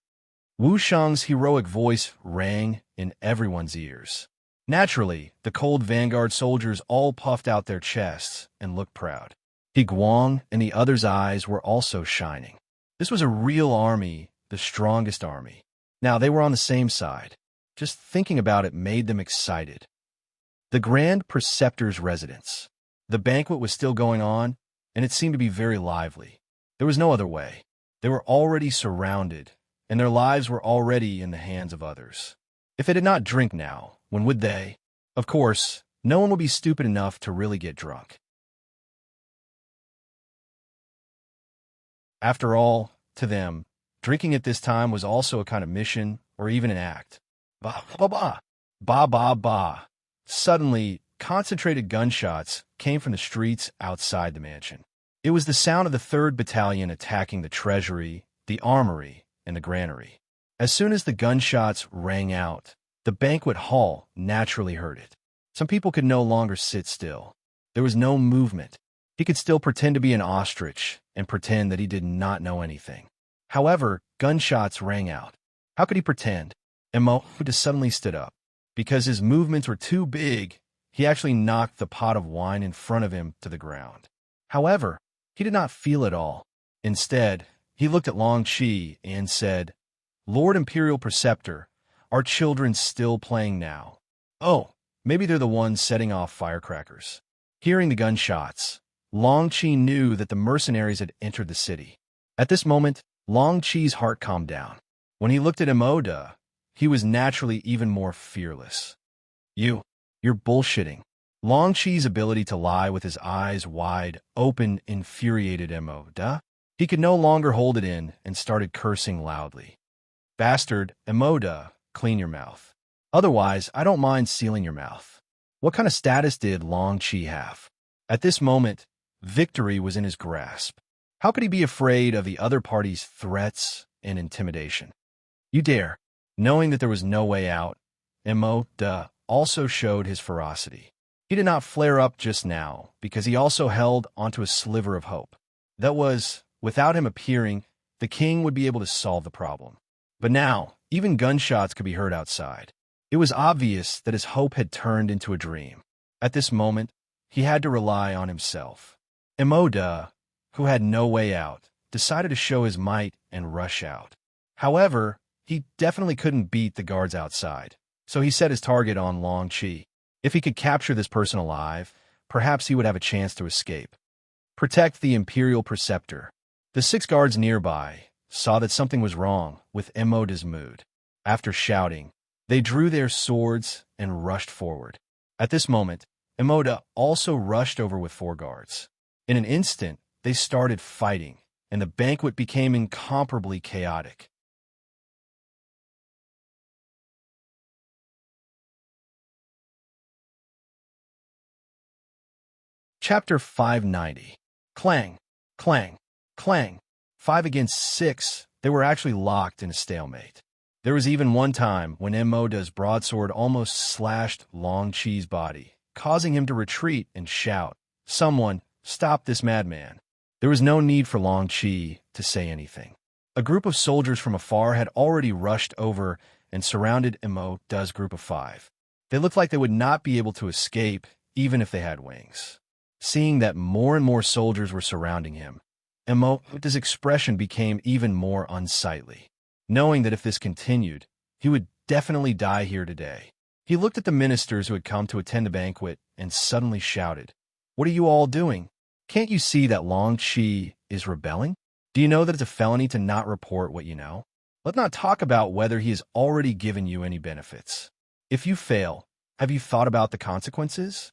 A: Wu Sheng's heroic voice rang in everyone's ears. Naturally, the cold vanguard soldiers all puffed out their chests and looked proud. He Guang and the others' eyes were also shining. This was a real army, the strongest army. Now they were on the same side. Just thinking about it made them excited. The Grand Preceptor's residence. The banquet was still going on, and it seemed to be very lively. There was no other way. They were already surrounded, and their lives were already in the hands of others. If they did not drink now, when would they? Of course, no one would be stupid enough to really get drunk. After all, to them, drinking at this time was also a kind of mission or even an act. Ba ba ba, ba ba ba. Suddenly, concentrated gunshots came from the streets outside the mansion. It was the sound of the 3rd Battalion attacking the treasury, the armory, and the granary. As soon as the gunshots rang out, the banquet hall naturally heard it. Some people could no longer sit still. There was no movement. He could still pretend to be an ostrich and pretend that he did not know anything. However, gunshots rang out. How could he pretend? Mo just suddenly stood up. Because his movements were too big, he actually knocked the pot of wine in front of him to the ground. However, he did not feel it all. Instead, he looked at Long Qi and said, "Lord Imperial Preceptor, are children still playing now? Oh, maybe they're the ones setting off firecrackers." Hearing the gunshots, Long Qi knew that the mercenaries had entered the city. At this moment, Long Qi's heart calmed down. When he looked at Emoda, he was naturally even more fearless. You're bullshitting." Long Qi's ability to lie with his eyes wide open infuriated Emoda. He could no longer hold it in and started cursing loudly. "Bastard, Emoda, clean your mouth. Otherwise, I don't mind sealing your mouth." What kind of status did Long Qi have? At this moment, victory was in his grasp. How could he be afraid of the other party's threats and intimidation? "You dare." Knowing that there was no way out, Emoda also showed his ferocity. He did not flare up just now because he also held onto a sliver of hope. That was, without him appearing, the king would be able to solve the problem. But now, even gunshots could be heard outside. It was obvious that his hope had turned into a dream. At this moment, he had to rely on himself. Emoda, who had no way out, decided to show his might and rush out. However, he definitely couldn't beat the guards outside, so he set his target on Long Qi. If he could capture this person alive, perhaps he would have a chance to escape. Protect the Imperial Preceptor. The 6 guards nearby saw that something was wrong with Emoda's mood. After shouting, they drew their swords and rushed forward. At this moment, Emoda also rushed over with 4 guards. In an instant, they started fighting, and the banquet became incomparably chaotic. Chapter 590. Clang, clang, clang. 5 against 6, they were actually locked in a stalemate. There was even one time when Emoda's broadsword almost slashed Long Qi's body, causing him to retreat and shout, "Someone, stop this madman." There was no need for Long Qi to say anything. A group of soldiers from afar had already rushed over and surrounded Emoda's group of 5. They looked like they would not be able to escape even if they had wings. Seeing that more and more soldiers were surrounding him, Emoda's expression became even more unsightly. Knowing that if this continued, he would definitely die here today. He looked at the ministers who had come to attend the banquet and suddenly shouted, "What are you all doing? Can't you see that Long Qi is rebelling? Do you know that it's a felony to not report what you know? Let's not talk about whether he has already given you any benefits. If you fail, have you thought about the consequences?"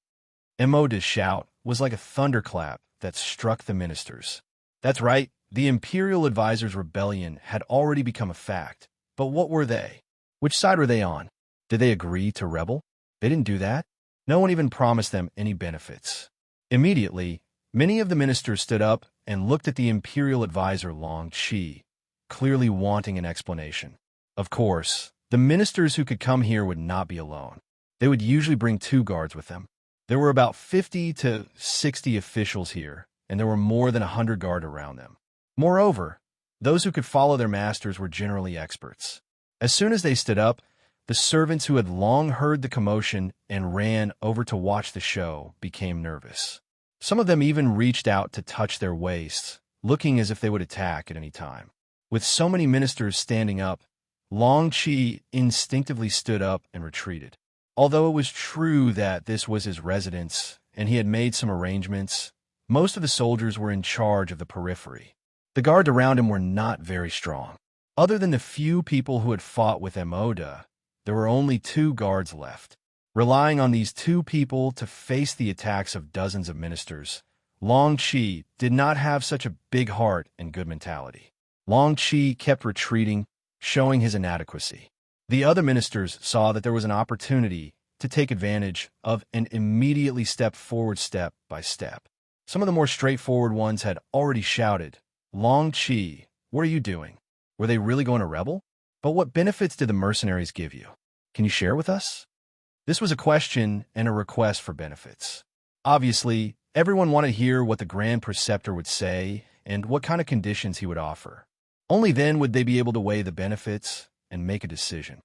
A: Emoda's shout was like a thunderclap that struck the ministers. That's right, the Imperial Advisor's rebellion had already become a fact. But what were they? Which side were they on? Did they agree to rebel? They didn't do that. No one even promised them any benefits. Immediately, many of the ministers stood up and looked at the imperial advisor Long Qi, clearly wanting an explanation. Of course, the ministers who could come here would not be alone. They would usually bring 2 guards with them. There were about 50 to 60 officials here, and there were more than 100 guards around them. Moreover, those who could follow their masters were generally experts. As soon as they stood up, the servants who had long heard the commotion and ran over to watch the show became nervous. Some of them even reached out to touch their waists, looking as if they would attack at any time. With so many ministers standing up, Long Qi instinctively stood up and retreated. Although it was true that this was his residence and he had made some arrangements, most of the soldiers were in charge of the periphery. The guards around him were not very strong. Other than the few people who had fought with Emoda, there were only 2 guards left. Relying on these 2 people to face the attacks of dozens of ministers, Long Qi did not have such a big heart and good mentality. Long Qi kept retreating, showing his inadequacy. The other ministers saw that there was an opportunity to take advantage of and immediately stepped forward step by step. Some of the more straightforward ones had already shouted, "Long Qi, what are you doing? Were they really going to rebel? But what benefits did the mercenaries give you? Can you share with us?" This was a question and a request for benefits. Obviously, everyone wanted to hear what the Grand Preceptor would say and what kind of conditions he would offer. Only then would they be able to weigh the benefits and make a decision.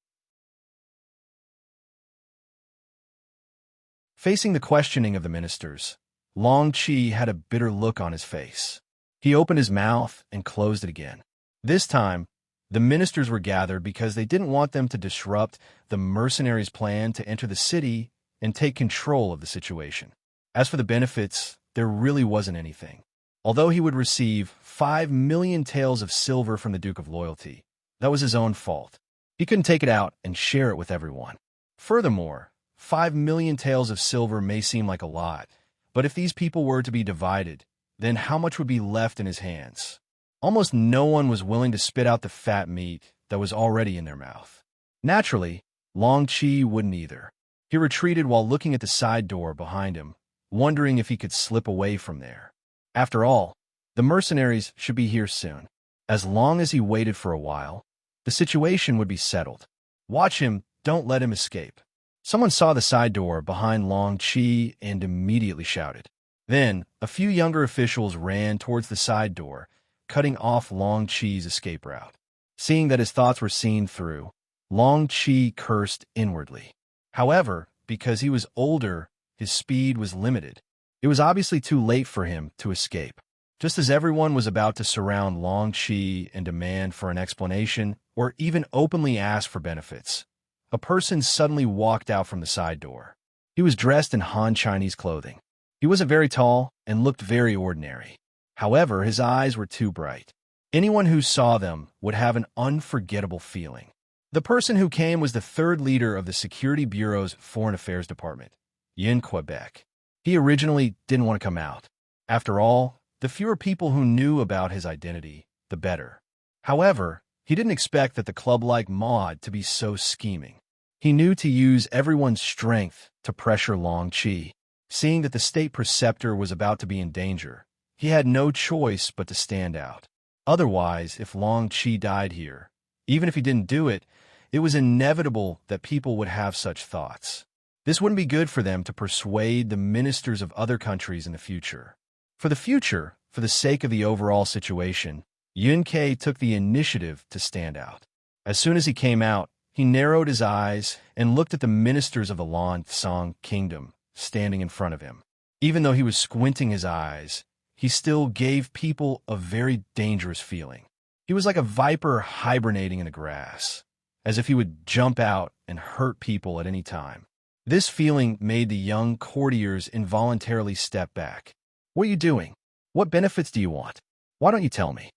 A: Facing the questioning of the ministers, Long Qi had a bitter look on his face. He opened his mouth and closed it again. This time, the ministers were gathered because they didn't want them to disrupt the mercenaries' plan to enter the city and take control of the situation. As for the benefits, there really wasn't anything. Although he would receive 5 million taels of silver from the Duke of Loyalty, that was his own fault. He couldn't take it out and share it with everyone. Furthermore, 5 million taels of silver may seem like a lot, but if these people were to be divided, then how much would be left in his hands? Almost no one was willing to spit out the fat meat that was already in their mouth. Naturally, Long Qi wouldn't either. He retreated while looking at the side door behind him, wondering if he could slip away from there. After all, the mercenaries should be here soon. As long as he waited for a while, the situation would be settled. Watch him, don't let him escape. Someone saw the side door behind Long Qi and immediately shouted. Then, a few younger officials ran towards the side door, cutting off Long Qi's escape route. Seeing that his thoughts were seen through, Long Qi cursed inwardly. However, because he was older, his speed was limited. It was obviously too late for him to escape. Just as everyone was about to surround Long Qi and demand for an explanation or even openly ask for benefits, a person suddenly walked out from the side door. He was dressed in Han Chinese clothing. He wasn't very tall and looked very ordinary. However, his eyes were too bright. Anyone who saw them would have an unforgettable feeling. The person who came was the 3rd leader of the Security Bureau's Foreign Affairs Department, Yin Quebec. He originally didn't want to come out. After all, the fewer people who knew about his identity, the better. However, he didn't expect that the club-like Maud to be so scheming. He knew to use everyone's strength to pressure Long Qi. Seeing that the state preceptor was about to be in danger, he had no choice but to stand out. Otherwise, if Long Qi died here, even if he didn't do it, it was inevitable that people would have such thoughts. This wouldn't be good for them to persuade the ministers of other countries in the future. For the future, for the sake of the overall situation, Yun Ke took the initiative to stand out. As soon as he came out, he narrowed his eyes and looked at the ministers of the Lan Tsang kingdom standing in front of him. Even though he was squinting his eyes, he still gave people a very dangerous feeling. He was like a viper hibernating in the grass, as if he would jump out and hurt people at any time. This feeling made the young courtiers involuntarily step back. "What are you doing? What benefits do you want? Why don't you tell me?"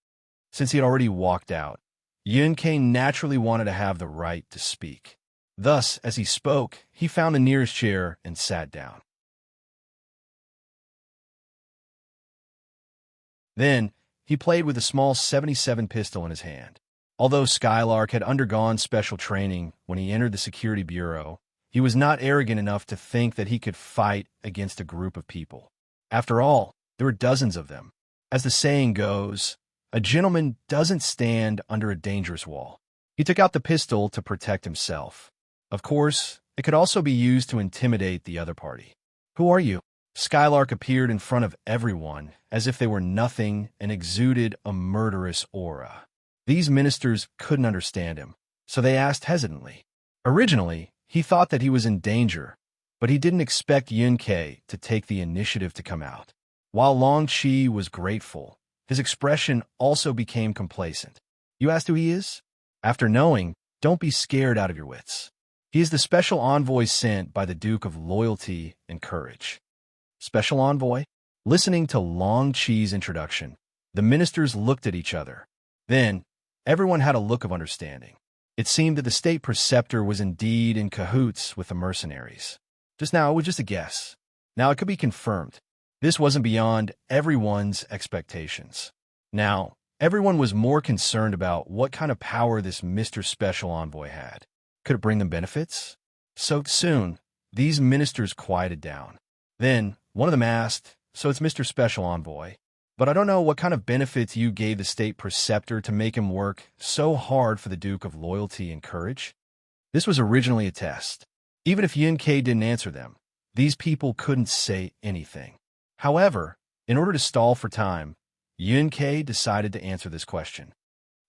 A: Since he had already walked out, Yun Ke naturally wanted to have the right to speak. Thus, as he spoke, he found the nearest chair and sat down. Then, he played with a small .77 pistol in his hand. Although Skylark had undergone special training when he entered the Security Bureau, he was not arrogant enough to think that he could fight against a group of people. After all, there were dozens of them. As the saying goes, a gentleman doesn't stand under a dangerous wall. He took out the pistol to protect himself. Of course, it could also be used to intimidate the other party. "Who are you?" Skylark appeared in front of everyone as if they were nothing and exuded a murderous aura. These ministers couldn't understand him, so they asked hesitantly. Originally, he thought that he was in danger, but he didn't expect Yun-Kei to take the initiative to come out. While Long-Chi was grateful, his expression also became complacent. "You asked who he is? After knowing, don't be scared out of your wits. He is the special envoy sent by the Duke of Loyalty and Courage." Special envoy? Listening to Long-Chi's introduction, the ministers looked at each other. Then, everyone had a look of understanding. It seemed that the state preceptor was indeed in cahoots with the mercenaries. Just now, it was just a guess. Now, it could be confirmed. This wasn't beyond everyone's expectations. Now, everyone was more concerned about what kind of power this Mr. Special Envoy had. Could it bring them benefits? So soon, these ministers quieted down. Then, one of them asked, "So it's Mr. Special Envoy, but I don't know what kind of benefits you gave the state preceptor to make him work so hard for the Duke of Loyalty and Courage?" This was originally a test. Even if Yun-Kei didn't answer them, these people couldn't say anything. However, in order to stall for time, Yun-Kei decided to answer this question.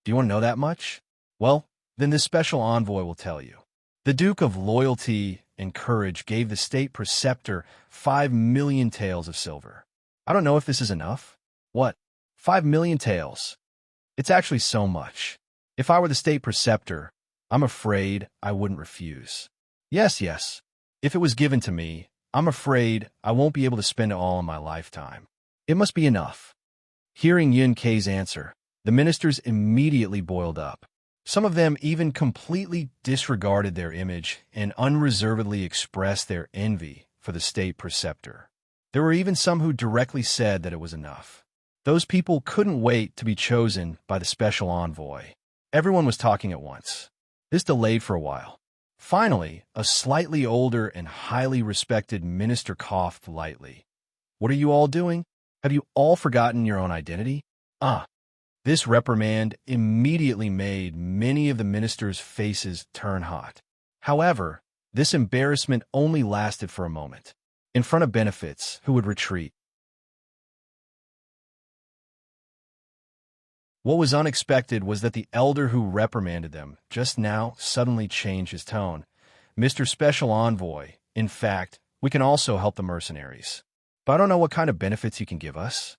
A: "Do you want to know that much? Well, then this special envoy will tell you. The Duke of Loyalty and Courage gave the state preceptor 5 million taels of silver. I don't know if this is enough." "What? 5 million taels? It's actually so much. If I were the state preceptor, I'm afraid I wouldn't refuse. Yes. If it was given to me, I'm afraid I won't be able to spend it all in my lifetime. It must be enough." Hearing Yun-Kei's answer, the ministers immediately boiled up. Some of them even completely disregarded their image and unreservedly expressed their envy for the state preceptor. There were even some who directly said that it was enough. Those people couldn't wait to be chosen by the special envoy. Everyone was talking at once. This delayed for a while. Finally, a slightly older and highly respected minister coughed lightly. "What are you all doing? Have you all forgotten your own identity?" This reprimand immediately made many of the ministers' faces turn hot. However, this embarrassment only lasted for a moment. In front of benefits, who would retreat. What was unexpected was that the elder who reprimanded them just now suddenly changed his tone. "Mr. Special Envoy, in fact, we can also help the mercenaries. But I don't know what kind of benefits you can give us."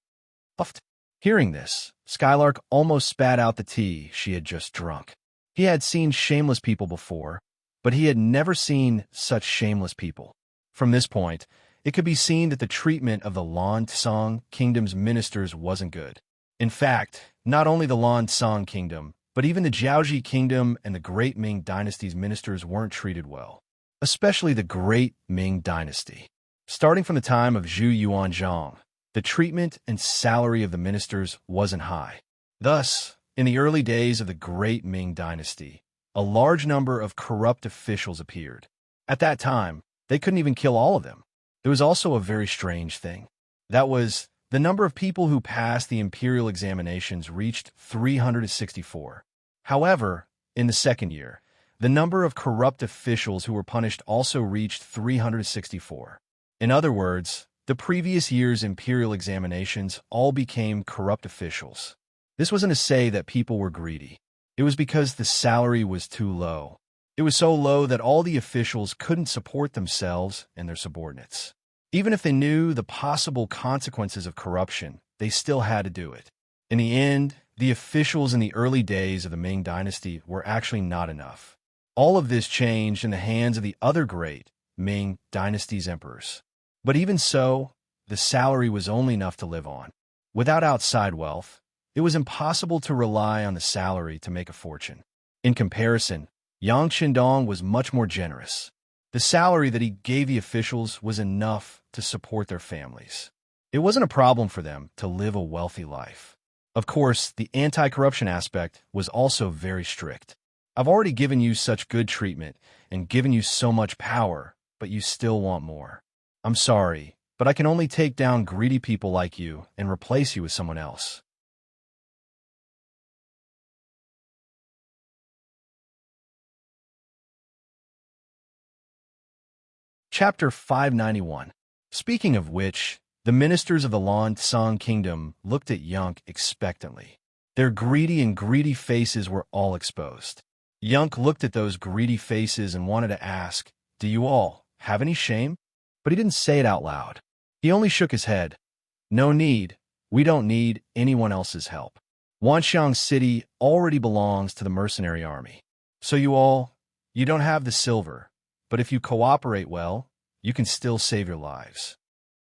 A: Puffed. Hearing this, Skylark almost spat out the tea she had just drunk. He had seen shameless people before, but he had never seen such shameless people. From this point, it could be seen that the treatment of the Lan-Tsang Kingdom's ministers wasn't good. In fact, not only the Lan-Tsang Kingdom, but even the Jiaoji Kingdom and the Great Ming Dynasty's ministers weren't treated well. Especially the Great Ming Dynasty. Starting from the time of Zhu Yuanzhang, the treatment and salary of the ministers wasn't high. Thus, in the early days of the Great Ming Dynasty, a large number of corrupt officials appeared. At that time, they couldn't even kill all of them. There was also a very strange thing. That was, the number of people who passed the imperial examinations reached 364. However, in the second year, the number of corrupt officials who were punished also reached 364. In other words, the previous year's imperial examinations all became corrupt officials. This wasn't to say that people were greedy. It was because the salary was too low. It was so low that all the officials couldn't support themselves and their subordinates. Even if they knew the possible consequences of corruption, they still had to do it. In the end, the officials in the early days of the Ming Dynasty were actually not enough. All of this changed in the hands of the other great Ming Dynasty's emperors. But even so, the salary was only enough to live on. Without outside wealth, it was impossible to rely on the salary to make a fortune. In comparison, Yang Qindong was much more generous. The salary that he gave the officials was enough to support their families. It wasn't a problem for them to live a wealthy life. Of course, the anti-corruption aspect was also very strict. I've already given you such good treatment and given you so much power, but you still want more. I'm sorry, but I can only take down greedy people like you and replace you with someone else. Chapter 591. Speaking of which, the ministers of the Lan Tsang kingdom looked at Yunk expectantly. Their greedy faces were all exposed. Yunk looked at those greedy faces and wanted to ask, "Do you all have any shame?" But he didn't say it out loud. He only shook his head. "No need. We don't need anyone else's help. Wanxiang City already belongs to the mercenary army. So you don't have the silver, but if you cooperate well, you can still save your lives."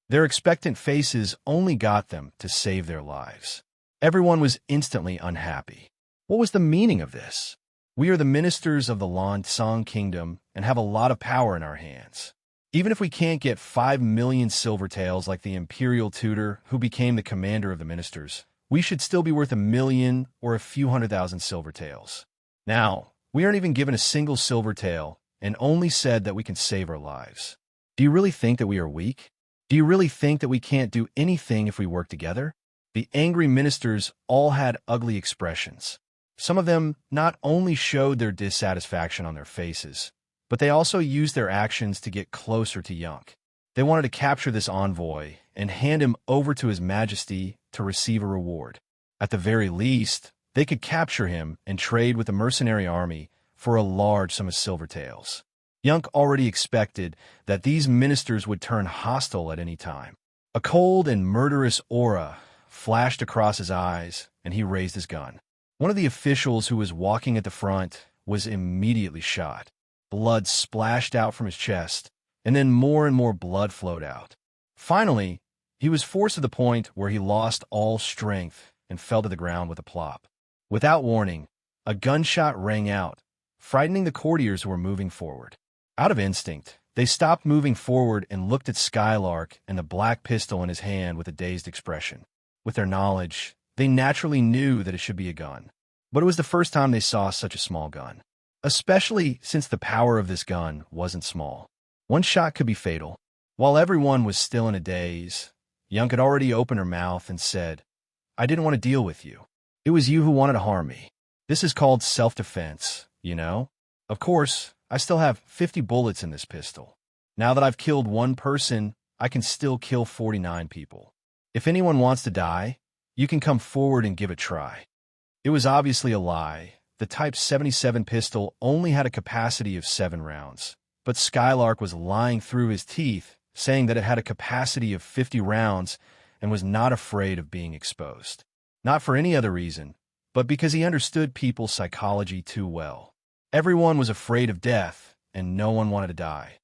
A: Their expectant faces only got them to save their lives. Everyone was instantly unhappy. What was the meaning of this? We are the ministers of the Lan Tsang kingdom and have a lot of power in our hands. Even if we can't get 5 million silver taels like the imperial tutor who became the commander of the ministers, we should still be worth 1,000,000 or a few 100,000 silver taels. Now, we aren't even given a single silver tael and only said that we can save our lives. Do you really think that we are weak? Do you really think that we can't do anything if we work together? The angry ministers all had ugly expressions. Some of them not only showed their dissatisfaction on their faces, but they also used their actions to get closer to Yunk. They wanted to capture this envoy and hand him over to His Majesty to receive a reward. At the very least, they could capture him and trade with the mercenary army for a large sum of silver taels. Yunk already expected that these ministers would turn hostile at any time. A cold and murderous aura flashed across his eyes, and he raised his gun. One of the officials who was walking at the front was immediately shot. Blood splashed out from his chest, and then more and more blood flowed out. Finally, he was forced to the point where he lost all strength and fell to the ground with a plop. Without warning, a gunshot rang out, frightening the courtiers who were moving forward. Out of instinct, they stopped moving forward and looked at Skylark and the black pistol in his hand with a dazed expression. With their knowledge, they naturally knew that it should be a gun. But it was the first time they saw such a small gun, especially since the power of this gun wasn't small. One shot could be fatal. While everyone was still in a daze, Yunk had already opened her mouth and said, "I didn't want to deal with you. It was you who wanted to harm me. This is called self-defense, you know? Of course, I still have 50 bullets in this pistol. Now that I've killed one person, I can still kill 49 people. If anyone wants to die, you can come forward and give it a try." It was obviously a lie. The Type 77 pistol only had a capacity of 7 rounds, but Skylark was lying through his teeth, saying that it had a capacity of 50 rounds and was not afraid of being exposed. Not for any other reason, but because he understood people's psychology too well. Everyone was afraid of death, and no one wanted to die.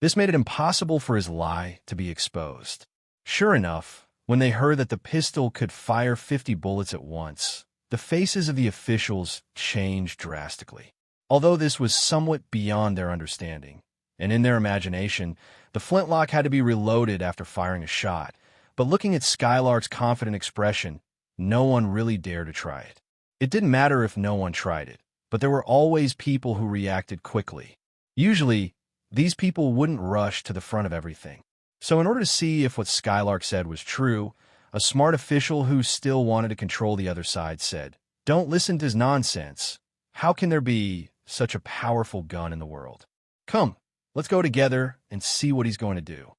A: This made it impossible for his lie to be exposed. Sure enough, when they heard that the pistol could fire 50 bullets at once, the faces of the officials changed drastically. Although this was somewhat beyond their understanding, and in their imagination, the flintlock had to be reloaded after firing a shot, but looking at Skylark's confident expression, no one really dared to try it. It didn't matter if no one tried it, but there were always people who reacted quickly. Usually, these people wouldn't rush to the front of everything. So in order to see if what Skylark said was true, a smart official who still wanted to control the other side said, "Don't listen to his nonsense. How can there be such a powerful gun in the world? Come, let's go together and see what he's going to do."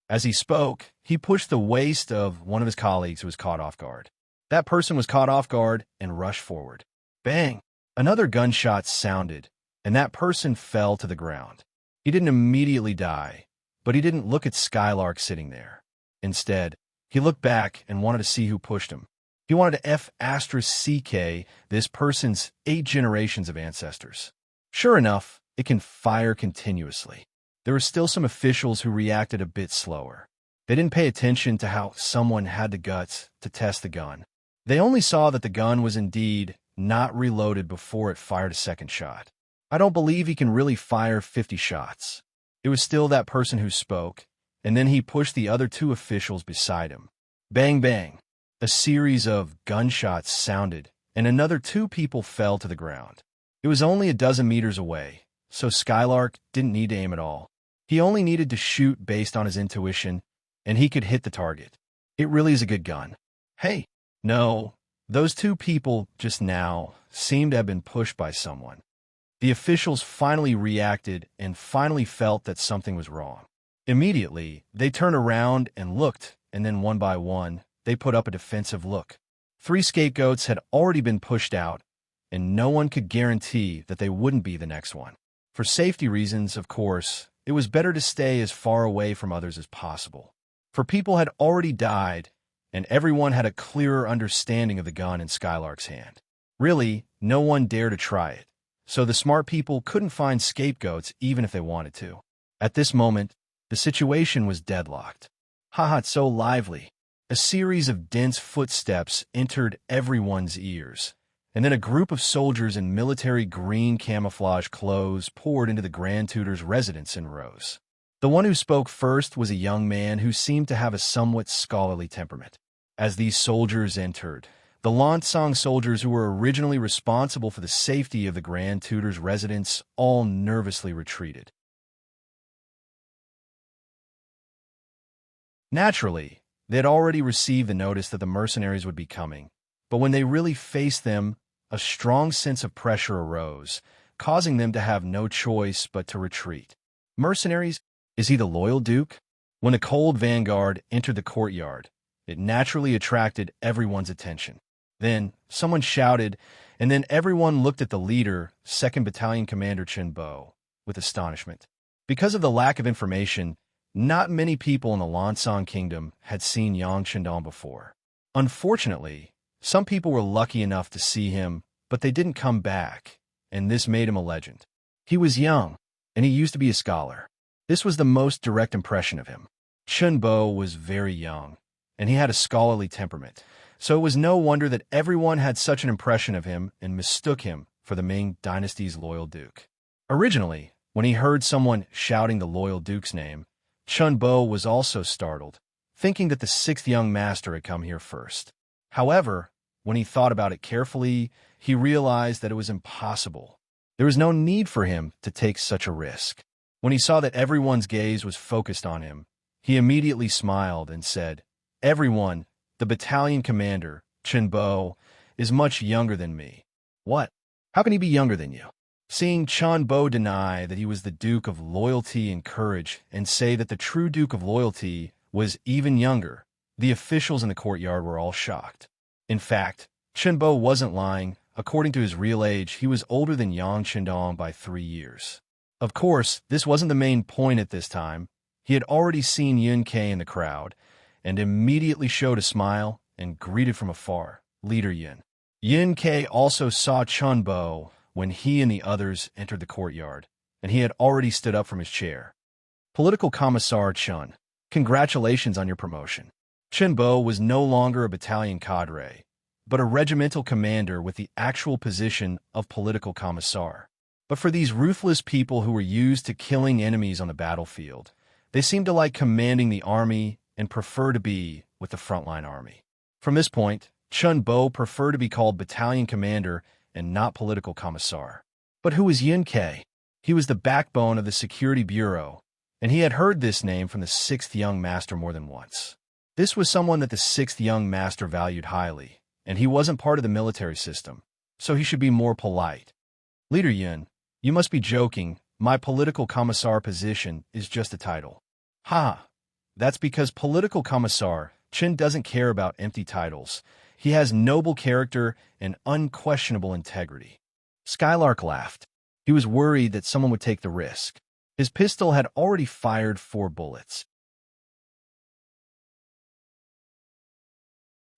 A: As he spoke, he pushed the waist of one of his colleagues who was caught off guard. That person was caught off guard and rushed forward. Bang! Another gunshot sounded, and that person fell to the ground. He didn't immediately die, but he didn't look at Skylark sitting there. Instead, he looked back and wanted to see who pushed him. He wanted to F***CK this person's 8 generations of ancestors. Sure enough, it can fire continuously. There were still some officials who reacted a bit slower. They didn't pay attention to how someone had the guts to test the gun. They only saw that the gun was indeed not reloaded before it fired a second shot. "I don't believe he can really fire 50 shots. It was still that person who spoke, and then he pushed the other 2 officials beside him. Bang, bang. A series of gunshots sounded, and another 2 people fell to the ground. It was only a dozen meters away, so Skylark didn't need to aim at all. He only needed to shoot based on his intuition, and he could hit the target. It really is a good gun. Hey, no, those 2 people just now seemed to have been pushed by someone. The officials finally reacted and finally felt that something was wrong. Immediately, they turned around and looked, and then one by one, they put up a defensive look. 3 scapegoats had already been pushed out, and no one could guarantee that they wouldn't be the next one. For safety reasons, of course, it was better to stay as far away from others as possible. For people had already died, and everyone had a clearer understanding of the gun in Skylark's hand. Really, no one dared to try it, so the smart people couldn't find scapegoats even if they wanted to. At this moment, the situation was deadlocked. Haha, it's so lively. A series of dense footsteps entered everyone's ears, and then a group of soldiers in military green camouflage clothes poured into the Grand Tutor's residence in rows. The one who spoke first was a young man who seemed to have a somewhat scholarly temperament. As these soldiers entered, the Lansong soldiers who were originally responsible for the safety of the Grand Tutor's residence all nervously retreated. Naturally, they had already received the notice that the mercenaries would be coming, but when they really faced them, a strong sense of pressure arose, causing them to have no choice but to retreat. Mercenaries? Is he the loyal Duke? When a cold vanguard entered the courtyard, it naturally attracted everyone's attention. Then, someone shouted, and then everyone looked at the leader, 2nd Battalion Commander Chen Bo, with astonishment. Because of the lack of information, not many people in the Lansong Kingdom had seen Yang Chendong before. Unfortunately, some people were lucky enough to see him, but they didn't come back, and this made him a legend. He was young, and he used to be a scholar. This was the most direct impression of him. Chen Bo was very young, and he had a scholarly temperament, so it was no wonder that everyone had such an impression of him and mistook him for the Ming Dynasty's loyal duke. Originally, when he heard someone shouting the loyal duke's name, Chen Bo was also startled, thinking that the 6th young master had come here first. However, when he thought about it carefully, he realized that it was impossible. There was no need for him to take such a risk. When he saw that everyone's gaze was focused on him, he immediately smiled and said, "Everyone, the battalion commander, Chen Bo, is much younger than me." "What? How can he be younger than you?" Seeing Chen Bo deny that he was the Duke of Loyalty and Courage and say that the true Duke of Loyalty was even younger, the officials in the courtyard were all shocked. In fact, Chen Bo wasn't lying. According to his real age, he was older than Yang Chendong by 3 years. Of course, this wasn't the main point at this time. He had already seen Yun Ke in the crowd, and immediately showed a smile and greeted from afar, "Leader Yun." Yun Ke also saw Chen Bo when he and the others entered the courtyard, and he had already stood up from his chair. "Political Commissar Chen, congratulations on your promotion." Chen Bo was no longer a battalion cadre, but a regimental commander with the actual position of political commissar. But for these ruthless people who were used to killing enemies on the battlefield, they seemed to like commanding the army and prefer to be with the frontline army. From this point, Chen Bo preferred to be called battalion commander and not political commissar. But who was Yun Ke? He was the backbone of the Security Bureau, and he had heard this name from the 6th young master more than once. This was someone that the 6th young master valued highly, and he wasn't part of the military system, so he should be more polite. "Leader Yun, you must be joking. My political commissar position is just a title." "Ha! That's because political commissar, Chen doesn't care about empty titles. He has noble character and unquestionable integrity." Skylark laughed. He was worried that someone would take the risk. His pistol had already fired 4 bullets.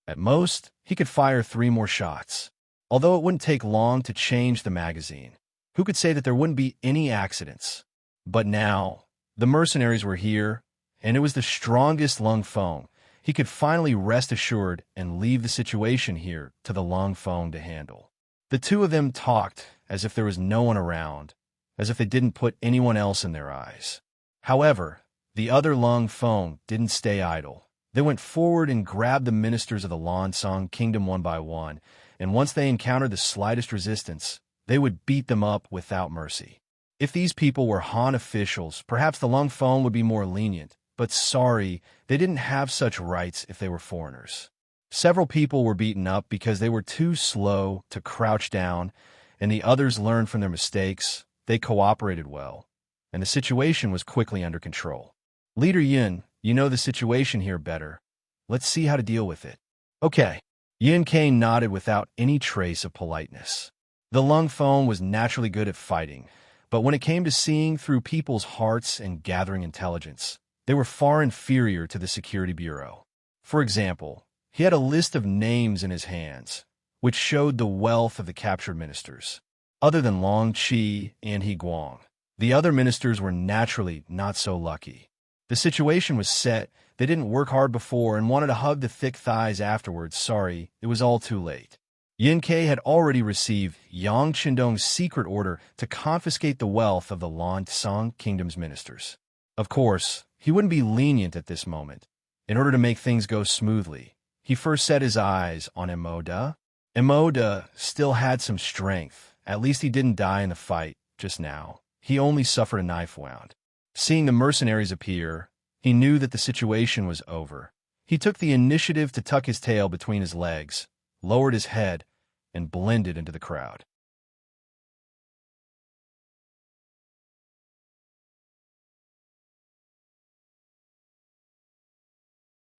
A: At most, he could fire 3 more shots, although it wouldn't take long to change the magazine. Who could say that there wouldn't be any accidents? But now, the mercenaries were here, and it was the strongest Lung Feng. He could finally rest assured and leave the situation here to the Lung Feng to handle. The 2 of them talked as if there was no one around, as if they didn't put anyone else in their eyes. However, the other Lung Feng didn't stay idle. They went forward and grabbed the ministers of the Lansang kingdom one by one, and once they encountered the slightest resistance, they would beat them up without mercy. If these people were Han officials, perhaps the Lung Feng would be more lenient, but sorry, they didn't have such rights if they were foreigners. Several people were beaten up because they were too slow to crouch down, and the others learned from their mistakes. They cooperated well, and the situation was quickly under control. Leader Yin, you know the situation here better. Let's see how to deal with it. Okay. Yin Kane nodded without any trace of politeness. The Lung Feng was naturally good at fighting, but when it came to seeing through people's hearts and gathering intelligence, they were far inferior to the Security Bureau. For example, he had a list of names in his hands, which showed the wealth of the captured ministers. Other than Long Qi and He Guang, the other ministers were naturally not so lucky. The situation was set. They didn't work hard before and wanted to hug the thick thighs afterwards. Sorry, it was all too late. Yin Ke had already received Yang Qindong's secret order to confiscate the wealth of the Lansang kingdom's ministers. Of course, he wouldn't be lenient at this moment. In order to make things go smoothly, he first set his eyes on Emoda. Emoda still had some strength. At least he didn't die in the fight just now. He only suffered a knife wound. Seeing the mercenaries appear, he knew that the situation was over. He took the initiative to tuck his tail between his legs, lowered his head, and blended into the crowd.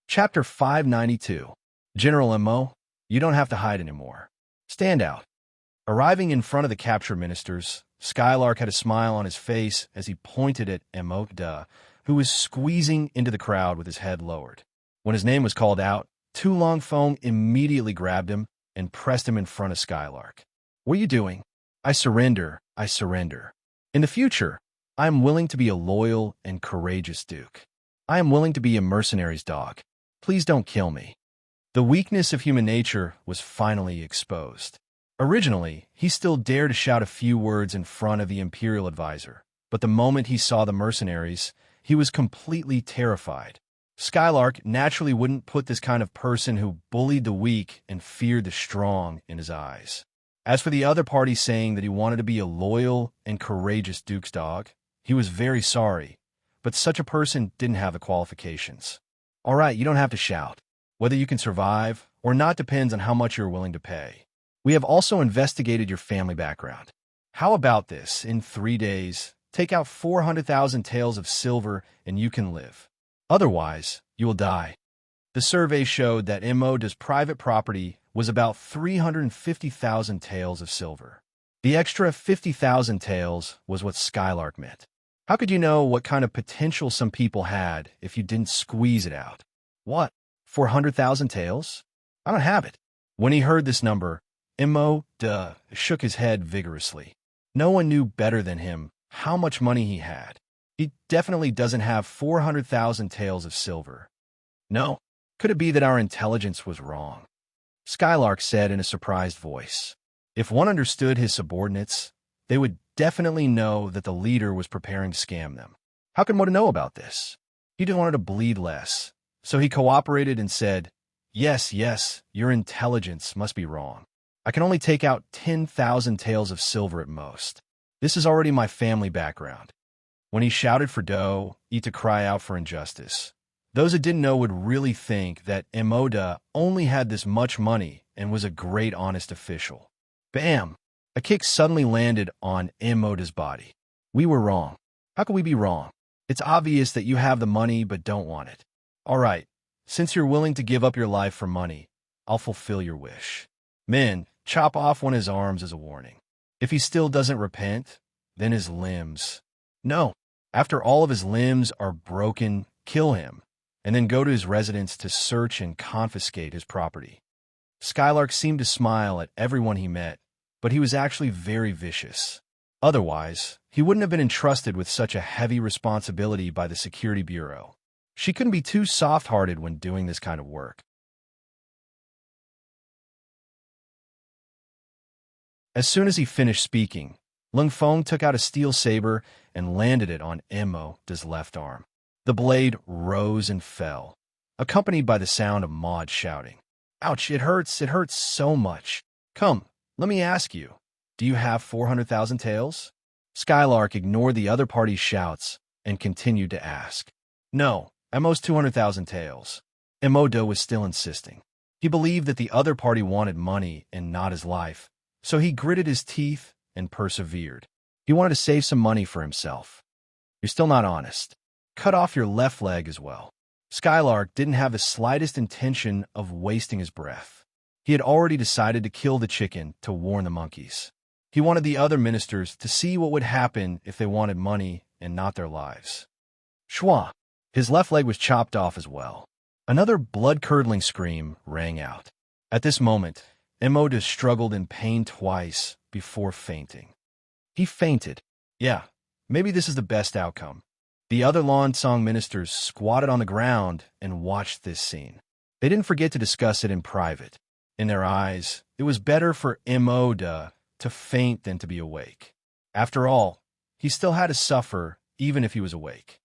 A: Chapter 592. General Mo, you don't have to hide anymore. Stand out. Arriving in front of the captured ministers, Skylark had a smile on his face as he pointed at Emoda, who was squeezing into the crowd with his head lowered. When his name was called out, Tu Longfeng immediately grabbed him and pressed him in front of Skylark. What are you doing? I surrender. I surrender. In the future, I am willing to be a loyal and courageous duke. I am willing to be a mercenary's dog. Please don't kill me. The weakness of human nature was finally exposed. Originally, he still dared to shout a few words in front of the Imperial advisor, but the moment he saw the mercenaries, he was completely terrified. Skylark naturally wouldn't put this kind of person who bullied the weak and feared the strong in his eyes. As for the other party saying that he wanted to be a loyal and courageous duke's dog, he was very sorry, but such a person didn't have the qualifications. All right, you don't have to shout. Whether you can survive or not depends on how much you're willing to pay. We have also investigated your family background. How about this? In 3 days, take out 400,000 taels of silver and you can live. Otherwise, you will die. The survey showed that Emoda's private property was about 350,000 taels of silver. The extra 50,000 taels was what Skylark meant. How could you know what kind of potential some people had if you didn't squeeze it out? What? 400,000 taels? I don't have it. When he heard this number, Emoda shook his head vigorously. No one knew better than him how much money he had. He definitely doesn't have 400,000 taels of silver. No. Could it be that our intelligence was wrong? Skylark said in a surprised voice. If one understood his subordinates, they would definitely know that the leader was preparing to scam them. How could one know about this? He just wanted to bleed less, so he cooperated and said, Yes, your intelligence must be wrong. I can only take out 10,000 taels of silver at most. This is already my family background. When he shouted for dough, eat to cry out for injustice. Those who didn't know would really think that Emoda only had this much money and was a great honest official. Bam! A kick suddenly landed on Emoda's body. We were wrong. How could we be wrong? It's obvious that you have the money but don't want it. All right, since you're willing to give up your life for money, I'll fulfill your wish. Men, chop off one of his arms as a warning. If he still doesn't repent, then his limbs. No, after all of his limbs are broken, kill him, and then go to his residence to search and confiscate his property. Skylark seemed to smile at everyone he met, but he was actually very vicious. Otherwise, he wouldn't have been entrusted with such a heavy responsibility by the Security Bureau. She couldn't be too soft-hearted when doing this kind of work. As soon as he finished speaking, Lung Feng took out a steel saber and landed it on Emoda's left arm. The blade rose and fell. accompanied by the sound of Maud shouting, "Ouch, it hurts so much. Come, let me ask you, do you have 400,000 taels?" Skylark ignored the other party's shouts and continued to ask. "No, at most 200,000 taels." Emodo was still insisting. He believed that the other party wanted money and not his life, so he gritted his teeth and persevered. He wanted to save some money for himself. "You're still not honest. Cut off your left leg as well." Skylark didn't have the slightest intention of wasting his breath. He had already decided to kill the chicken to warn the monkeys. He wanted the other ministers to see what would happen if they wanted money and not their lives. Schwa! His left leg was chopped off as well. Another blood-curdling scream rang out. At this moment, Emoda struggled in pain twice before fainting. He fainted. Yeah, maybe this is the best outcome. The other lawn song ministers squatted on the ground and watched this scene. They didn't forget to discuss it in private. In their eyes, it was better for Emoda to faint than to be awake. After all, he still had to suffer even if he was awake.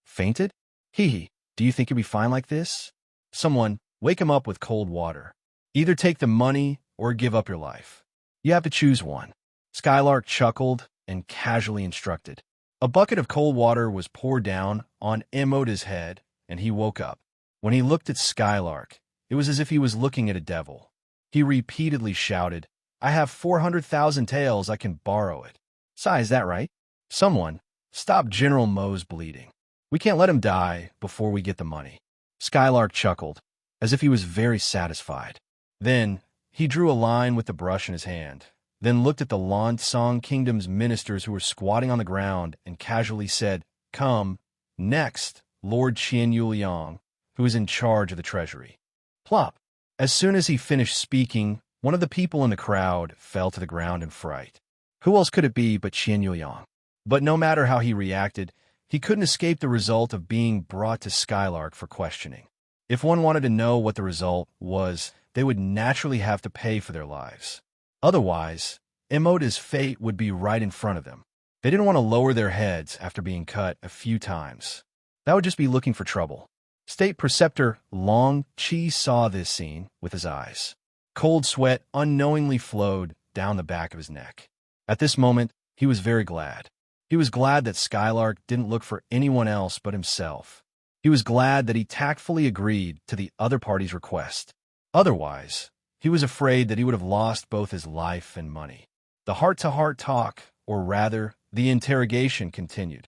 A: Fainted? Hee. Do you think you'll be fine like this? Someone, wake him up with cold water. Either take the money or give up your life. You have to choose one. Skylark chuckled and casually instructed. A bucket of cold water was poured down on Emoda's head, and he woke up. When he looked at Skylark, it was as if he was looking at a devil. He repeatedly shouted, "I have 400,000 taels, I can borrow it." "Sigh, is that right?" Someone, stop General Mo's bleeding. "We can't let him die before we get the money." Skylark chuckled, as if he was very satisfied. Then, he drew a line with the brush in his hand, then looked at the Lawn Song Kingdom's ministers who were squatting on the ground and casually said, "Come, next, Lord Qian Yuliang, who is in charge of the treasury." Plop! As soon as he finished speaking, one of the people in the crowd fell to the ground in fright. Who else could it be but Qian Yuliang? But no matter how he reacted, he couldn't escape the result of being brought to Skylark for questioning. If one wanted to know what the result was, they would naturally have to pay for their lives. Otherwise, Emoda's fate would be right in front of them. They didn't want to lower their heads after being cut a few times. That would just be looking for trouble. State Preceptor Long Chi saw this scene with his eyes. Cold sweat unknowingly flowed down the back of his neck. At this moment, he was very glad. He was glad that Skylark didn't look for anyone else but himself. He was glad that he tactfully agreed to the other party's request. Otherwise, he was afraid that he would have lost both his life and money. The heart-to-heart talk, or rather, the interrogation, continued.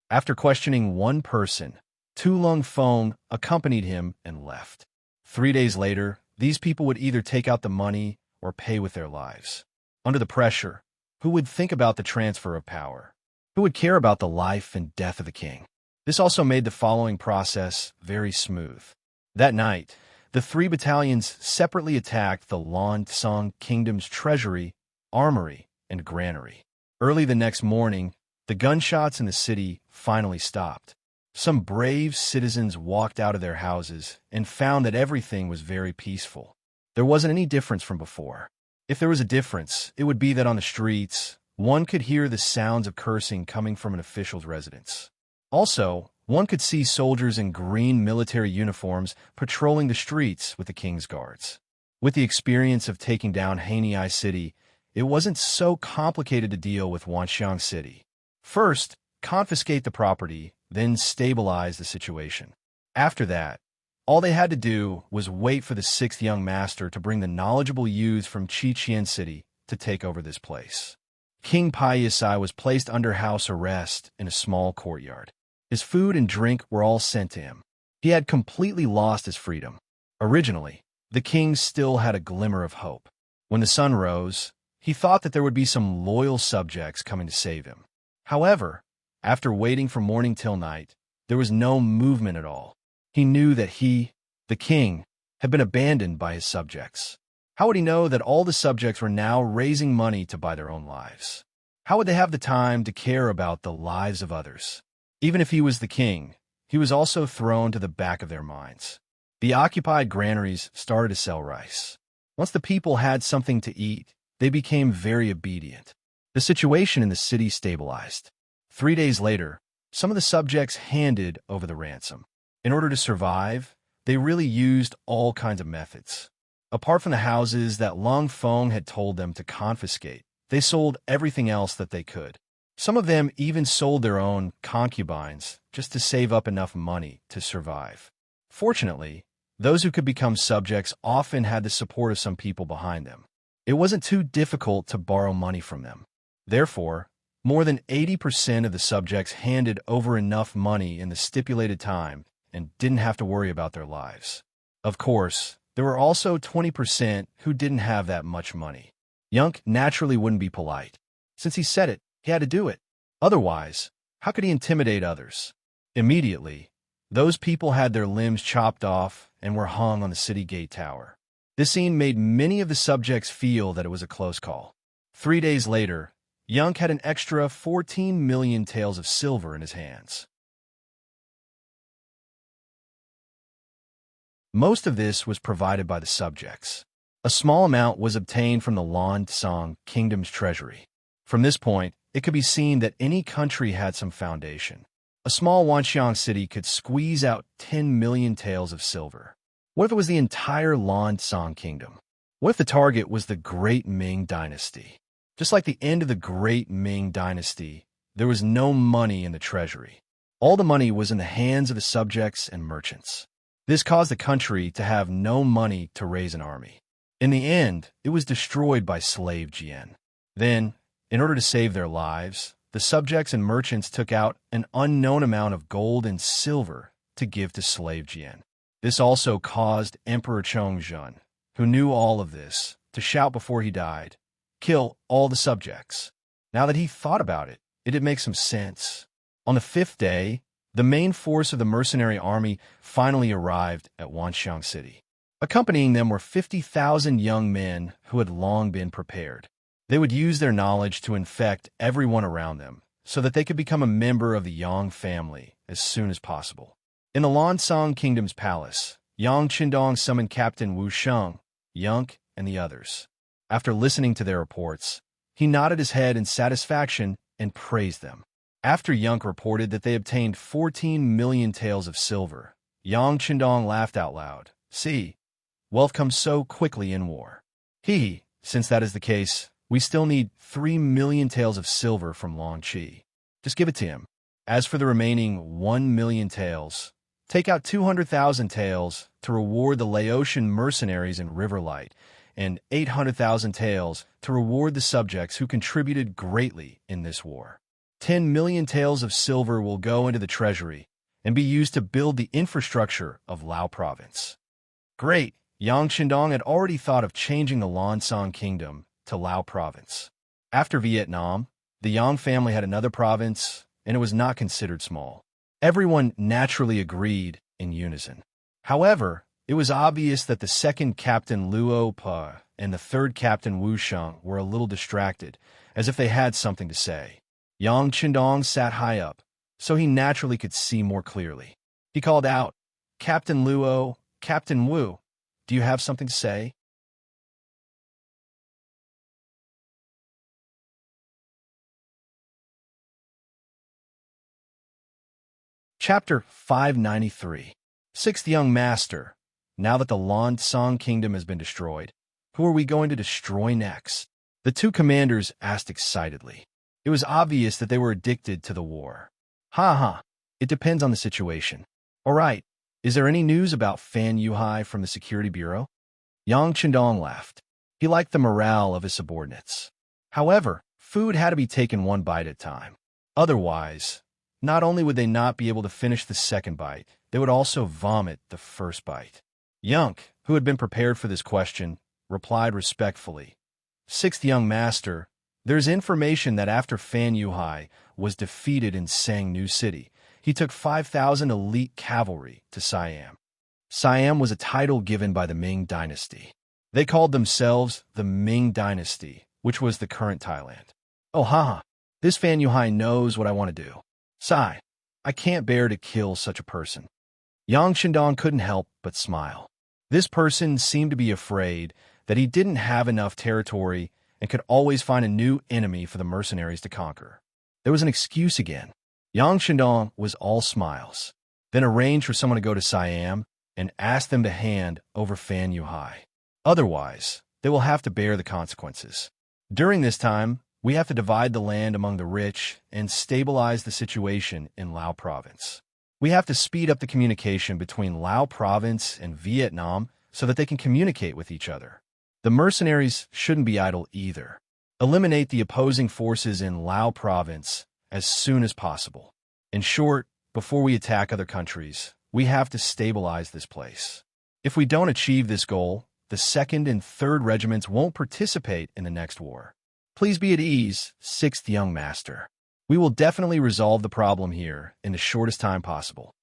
A: After questioning one person, Tu Lung Feng accompanied him and left. 3 days later, these people would either take out the money or pay with their lives. Under the pressure, who would think about the transfer of power? Who would care about the life and death of the king? This also made the following process very smooth. That night, the 3 battalions separately attacked the Lan Song Kingdom's treasury, armory, and granary. Early the next morning, the gunshots in the city finally stopped. Some brave citizens walked out of their houses and found that everything was very peaceful. There wasn't any difference from before. If there was a difference, it would be that on the streets, one could hear the sounds of cursing coming from an official's residence. Also, one could see soldiers in green military uniforms patrolling the streets with the king's guards. With the experience of taking down Hanei City, it wasn't so complicated to deal with Wanxiang City. First, confiscate the property, then stabilize the situation. After that, all they had to do was wait for the 6th young master to bring the knowledgeable youths from Qiqian City to take over this place. King Pai Yisai was placed under house arrest in a small courtyard. His food and drink were all sent to him. He had completely lost his freedom. Originally, the king still had a glimmer of hope. When the sun rose, he thought that there would be some loyal subjects coming to save him. However, after waiting from morning till night, there was no movement at all. He knew that he, the king, had been abandoned by his subjects. How would he know that all the subjects were now raising money to buy their own lives? How would they have the time to care about the lives of others? Even if he was the king, he was also thrown to the back of their minds. The occupied granaries started to sell rice. Once the people had something to eat, they became very obedient. The situation in the city stabilized. 3 days later, Some of the subjects handed over the ransom. In order to survive, they really used all kinds of methods. Apart from the houses that Lung Feng had told them to confiscate, they sold everything else that they could. Some of them even sold their own concubines just to save up enough money to survive. Fortunately, those who could become subjects often had the support of some people behind them. It wasn't too difficult to borrow money from them. Therefore, more than 80% of the subjects handed over enough money in the stipulated time and didn't have to worry about their lives. Of course, there were also 20% who didn't have that much money. Yunk naturally wouldn't be polite. Since he said it, he had to do it. Otherwise, how could he intimidate others? Immediately, those people had their limbs chopped off and were hung on the city gate tower. This scene made many of the subjects feel that it was a close call. 3 days later, Yunk had an extra 14 million taels of silver in his hands. Most of this was provided by the subjects. A small amount was obtained from the Lan Tsang Kingdom's treasury. From this point, it could be seen that any country had some foundation. A small Wanxiang city could squeeze out 10 million taels of silver. What if it was the entire Lan Tsang Kingdom? What if the target was the Great Ming Dynasty? Just like the end of the Great Ming Dynasty, there was no money in the treasury. All the money was in the hands of the subjects and merchants. This caused the country to have no money to raise an army. In the end, it was destroyed by slave Jian. Then, in order to save their lives, the subjects and merchants took out an unknown amount of gold and silver to give to slave Jian. This also caused Emperor Chongzhen, who knew all of this, to shout before he died, "Kill all the subjects." Now that he thought about it, it did make some sense. On the 5th day, the main force of the mercenary army finally arrived at Wanxiang City. Accompanying them were 50,000 young men who had long been prepared. They would use their knowledge to infect everyone around them so that they could become a member of the Yang family as soon as possible. In the Lansang Kingdom's palace, Yang Qindong summoned Captain Wu Sheng, Yunk, and the others. After listening to their reports, he nodded his head in satisfaction and praised them. After Yunk reported that they obtained 14 million taels of silver, Yang Qindong laughed out loud. "See, wealth comes so quickly in war. Since that is the case, we still need 3 million taels of silver from Long Qi. Just give it to him. As for the remaining 1 million taels, take out 200,000 taels to reward the Laotian mercenaries in Riverlight, and 800,000 taels to reward the subjects who contributed greatly in this war. 10 million taels of silver will go into the treasury and be used to build the infrastructure of Lao province." Great! Yang Qindong had already thought of changing the Lansang Kingdom to Lao province. After Vietnam, the Yang family had another province, and it was not considered small. Everyone naturally agreed in unison. However, it was obvious that the second Captain Luo Pa and the third Captain Wu Sheng were a little distracted, as if they had something to say. Yang Qindong sat high up, so he naturally could see more clearly. He called out, "Captain Luo, Captain Wu, do you have something to say?" Chapter 593. Sixth Young Master. Now that the Lan Tsang Kingdom has been destroyed, who are we going to destroy next? The two commanders asked excitedly. It was obvious that they were addicted to the war. It depends on the situation. All right, is there any news about Fan Yuhai from the Security Bureau? Yang Qindong laughed. He liked the morale of his subordinates. However, food had to be taken one bite at a time. Otherwise, not only would they not be able to finish the second bite, they would also vomit the first bite. Yunk, who had been prepared for this question, replied respectfully. "Sixth Young Master, there's information that after Fan Yuhai was defeated in Sangnu City, he took 5,000 elite cavalry to Siam. Siam was a title given by the Ming Dynasty. They called themselves the Ming Dynasty, which was the current Thailand. This Fan Yuhai knows what I want to do. Sigh, I can't bear to kill such a person." Yang Qindong couldn't help but smile. This person seemed to be afraid that he didn't have enough territory and could always find a new enemy for the mercenaries to conquer. There was an excuse again. Yang Shandong was all smiles, then arranged for someone to go to Siam and ask them to hand over Fan Yuhai. Otherwise, they will have to bear the consequences. During this time, we have to divide the land among the rich and stabilize the situation in Lao Province. We have to speed up the communication between Lao Province and Vietnam so that they can communicate with each other. The mercenaries shouldn't be idle either. Eliminate the opposing forces in Lao Province as soon as possible. In short, before we attack other countries, we have to stabilize this place. If we don't achieve this goal, the 2nd and 3rd regiments won't participate in the next war. Please be at ease, 6th young master. We will definitely resolve the problem here in the shortest time possible.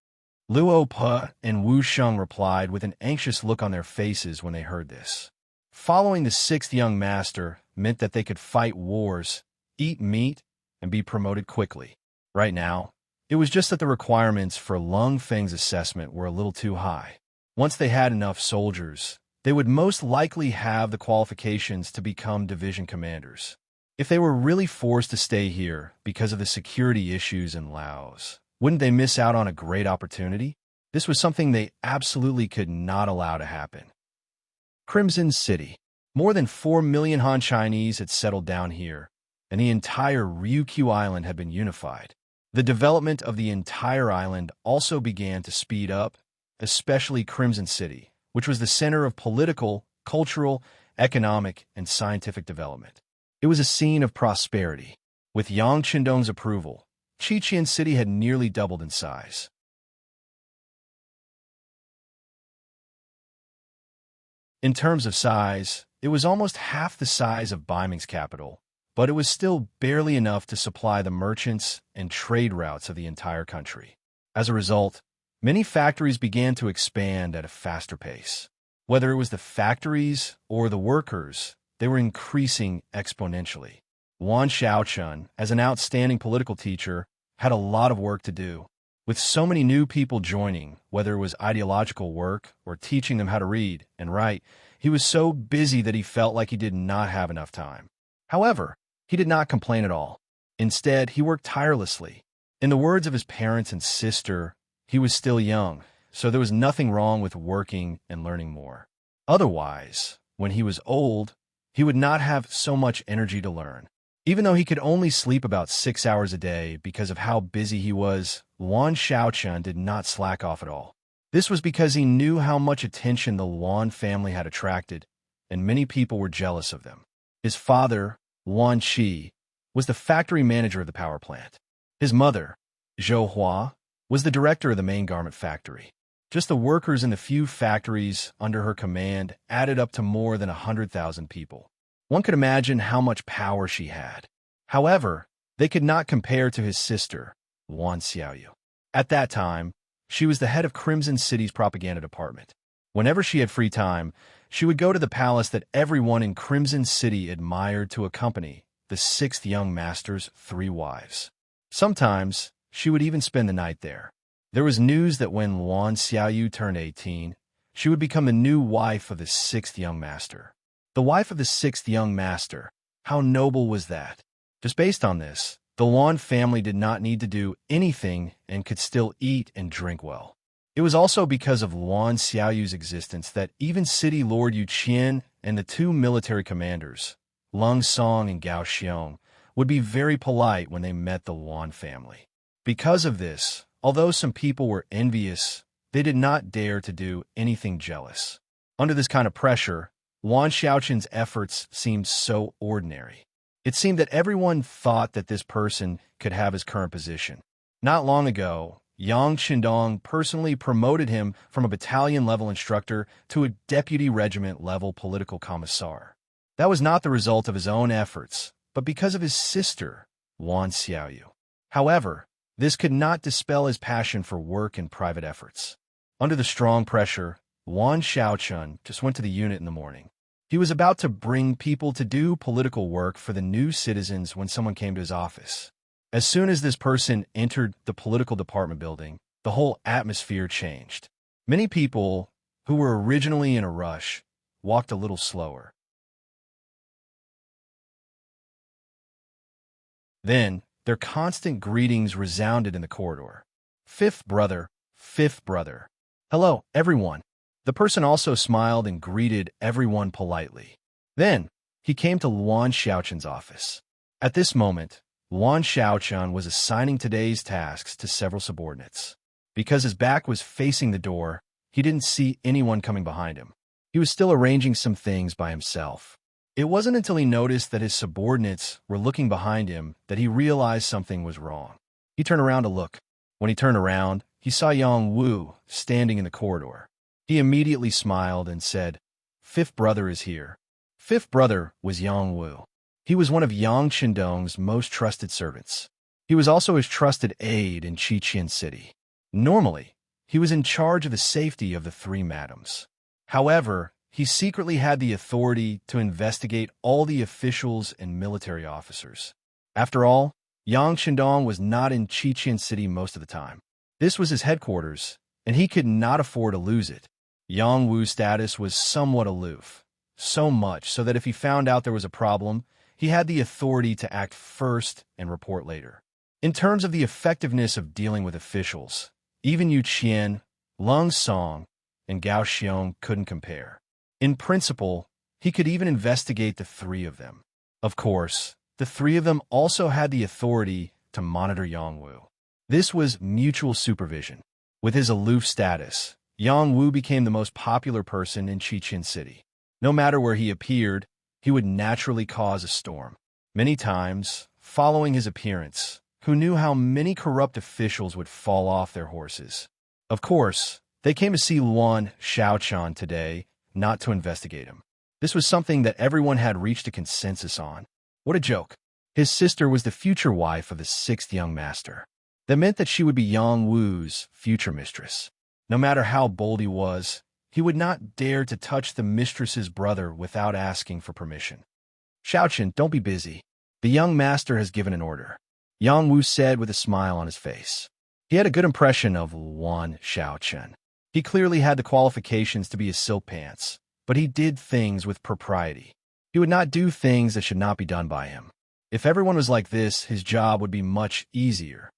A: Luo Pe and Wu Sheng replied with an anxious look on their faces when they heard this. Following the 6th young master meant that they could fight wars, eat meat, and be promoted quickly. Right now, it was just that the requirements for Lung Feng's assessment were a little too high. Once they had enough soldiers, they would most likely have the qualifications to become division commanders. If they were really forced to stay here because of the security issues in Laos, wouldn't they miss out on a great opportunity? This was something they absolutely could not allow to happen. Crimson City. More than 4 million Han Chinese had settled down here, and the entire Ryukyu Island had been unified. The development of the entire island also began to speed up, especially Crimson City, which was the center of political, cultural, economic, and scientific development. It was a scene of prosperity. With Yang Qindong's approval, Qiqian City had nearly doubled in size. In terms of size, it was almost half the size of Beiming's capital, but it was still barely enough to supply the merchants and trade routes of the entire country. As a result, many factories began to expand at a faster pace. Whether it was the factories or the workers, they were increasing exponentially. Wan Xiaochun, as an outstanding political teacher, had a lot of work to do. With so many new people joining, whether it was ideological work or teaching them how to read and write, he was so busy that he felt like he did not have enough time. However, he did not complain at all. Instead, he worked tirelessly. In the words of his parents and sister, he was still young, so there was nothing wrong with working and learning more. Otherwise, when he was old, he would not have so much energy to learn. Even though he could only sleep about 6 hours a day because of how busy he was, Wan Xiaochun did not slack off at all. This was because he knew how much attention the Wan family had attracted, and many people were jealous of them. His father, Wan Qi, was the factory manager of the power plant. His mother, Zhou Hua, was the director of the main garment factory. Just the workers in the few factories under her command added up to more than 100,000 people. One could imagine how much power she had. However, they could not compare to his sister, Wan Xiaoyu. At that time, she was the head of Crimson City's propaganda department. Whenever she had free time, she would go to the palace that everyone in Crimson City admired to accompany the 6th young master's 3 wives. Sometimes, she would even spend the night there. There was news that when Wan Xiaoyu turned 18, she would become the new wife of the 6th young master. The wife of the 6th young master, how noble was that? Just based on this, the Wan family did not need to do anything and could still eat and drink well. It was also because of Wan Xiaoyu's existence that even City Lord Yu Qian and the 2 military commanders, Lung Song and Gao Xiong, would be very polite when they met the Wan family. Because of this, although some people were envious, they did not dare to do anything jealous. Under this kind of pressure, Wan Xiaochun's efforts seemed so ordinary. It seemed that everyone thought that this person could have his current position. Not long ago, Yang Qindong personally promoted him from a battalion-level instructor to a deputy regiment-level political commissar. That was not the result of his own efforts, but because of his sister, Wan Xiaoyu. However, this could not dispel his passion for work and private efforts. Under the strong pressure, Wan Xiaochun just went to the unit in the morning. He was about to bring people to do political work for the new citizens when someone came to his office. As soon as this person entered the political department building, the whole atmosphere changed. Many people, who were originally in a rush, walked a little slower. Then, Their constant greetings resounded in the corridor. Fifth brother, fifth brother. Hello, everyone. The person also smiled and greeted everyone politely. Then, he came to Luan Xiaochun's office. At this moment, Luan Xiaochun was assigning today's tasks to several subordinates. Because his back was facing the door, he didn't see anyone coming behind him. He was still arranging some things by himself. It wasn't until he noticed that his subordinates were looking behind him that he realized something was wrong. He turned around to look. When he turned around, he saw Yang Wu standing in the corridor. He immediately smiled and said, "Fifth brother is here." Fifth brother was Yang Wu. He was one of Yang Qindong's most trusted servants. He was also his trusted aide in Qiqian City. Normally, he was in charge of the safety of the three madams. However, he secretly had the authority to investigate all the officials and military officers. After all, Yang Qindong was not in Qiqian City most of the time. This was his headquarters, and he could not afford to lose it. Yang Wu's status was somewhat aloof, so much so that if he found out there was a problem, he had the authority to act first and report later. In terms of the effectiveness of dealing with officials, even Yu Qian, Lung Song, and Gao Xiong couldn't compare. In principle, he could even investigate the three of them. Of course, the three of them also had the authority to monitor Yang Wu. This was mutual supervision. With his aloof status, Yang Wu became the most popular person in Qiqian City. No matter where he appeared, he would naturally cause a storm. Many times, following his appearance, who knew how many corrupt officials would fall off their horses? Of course, they came to see Luan Xiaochun today, not to investigate him. This was something that everyone had reached a consensus on. What a joke. His sister was the future wife of the sixth young master. That meant that she would be Yang Wu's future mistress. No matter how bold he was, he would not dare to touch the mistress's brother without asking for permission. "Xiaochun, don't be busy. The young master has given an order," Yang Wu said with a smile on his face. He had a good impression of Luan Xiaochun. He clearly had the qualifications to be his silk pants, but he did things with propriety. He would not do things that should not be done by him. If everyone was like this, his job would be much easier.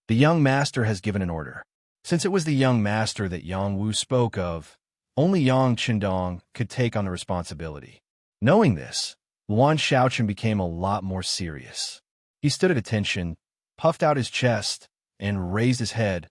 A: The young master has given an order. Since it was the young master that Yang Wu spoke of, only Yang Qindong could take on the responsibility. Knowing this, Luan Xiaochun became a lot more serious. He stood at attention, puffed out his chest, and raised his head,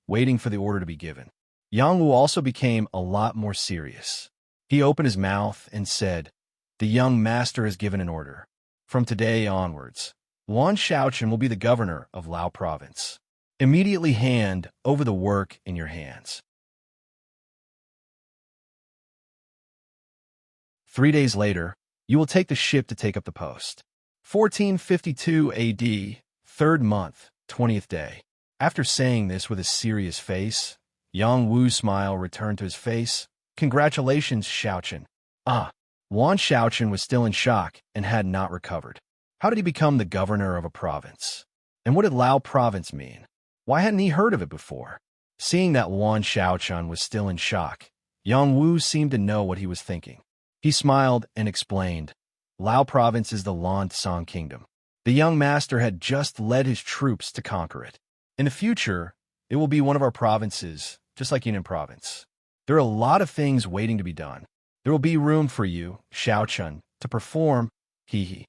A: waiting for the order to be given. Yang Wu also became a lot more serious. He opened his mouth and said, "The young master has given an order. From today onwards, Luan Xiaochun will be the governor of Lao Province. Immediately hand over the work in your hands." 3 days later, you will take the ship to take up the post. 1452 AD, 3rd month, 20th day. After saying this with a serious face, Yang Wu's smile returned to his face. "Congratulations, Xiaochun." Luan Xiaochun was still in shock and had not recovered. How did he become the governor of a province? And what did Lao Province mean? Why hadn't he heard of it before? Seeing that Luan Xiaochun was still in shock, Yang Wu seemed to know what he was thinking. He smiled and explained, "Lao Province is the Lan Song Kingdom. The young master had just led his troops to conquer it. In the future, it will be one of our provinces, just like Yunnan Province. There are a lot of things waiting to be done. There will be room for you, Xiaochun, to perform, hee.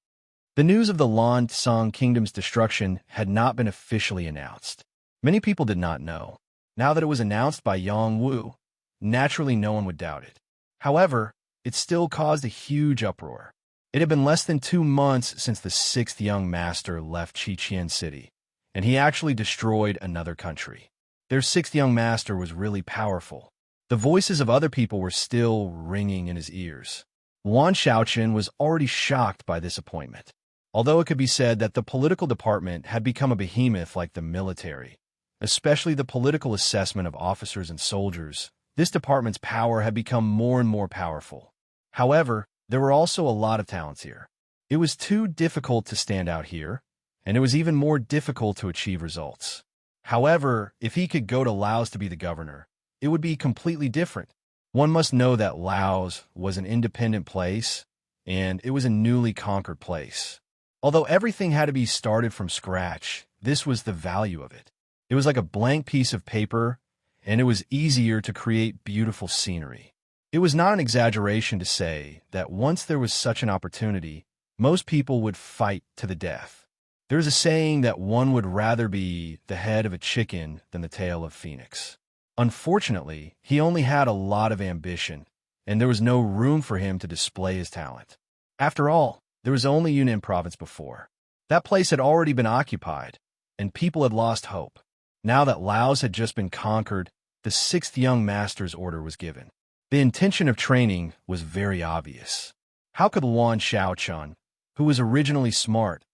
A: The news of the Lan Song Kingdom's destruction had not been officially announced. Many people did not know. Now that it was announced by Yang Wu, naturally no one would doubt it. However, it still caused a huge uproar. It had been less than 2 months since the sixth young master left Qiqian City, and he actually destroyed another country. Their sixth young master was really powerful. The voices of other people were still ringing in his ears. Luan Xiaochun was already shocked by this appointment. Although it could be said that the political department had become a behemoth like the military, especially the political assessment of officers and soldiers, this department's power had become more and more powerful. However, there were also a lot of talents here. It was too difficult to stand out here, and it was even more difficult to achieve results. However, if he could go to Laos to be the governor, it would be completely different. One must know that Laos was an independent place, and it was a newly conquered place. Although everything had to be started from scratch, this was the value of it. It was like a blank piece of paper, and it was easier to create beautiful scenery. It was not an exaggeration to say that once there was such an opportunity, most people would fight to the death. There's a saying that one would rather be the head of a chicken than the tail of a phoenix. Unfortunately, he only had a lot of ambition, and there was no room for him to display his talent. After all, there was only Yunnan province before. That place had already been occupied, and people had lost hope. Now that Laos had just been conquered, the sixth young master's order was given. The intention of training was very obvious. How could Luan Xiaochun, who was originally smart,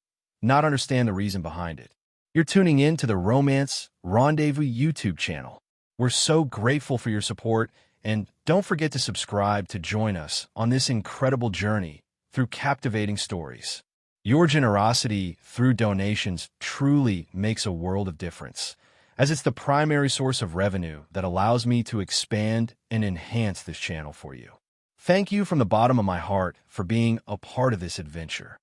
A: not understand the reason behind it? You're tuning in to the Romance Rendezvous YouTube channel. We're so grateful for your support, and don't forget to subscribe to join us on this incredible journey through captivating stories. Your generosity through donations truly makes a world of difference, as it's the primary source of revenue that allows me to expand and enhance this channel for you. Thank you from the bottom of my heart for being a part of this adventure.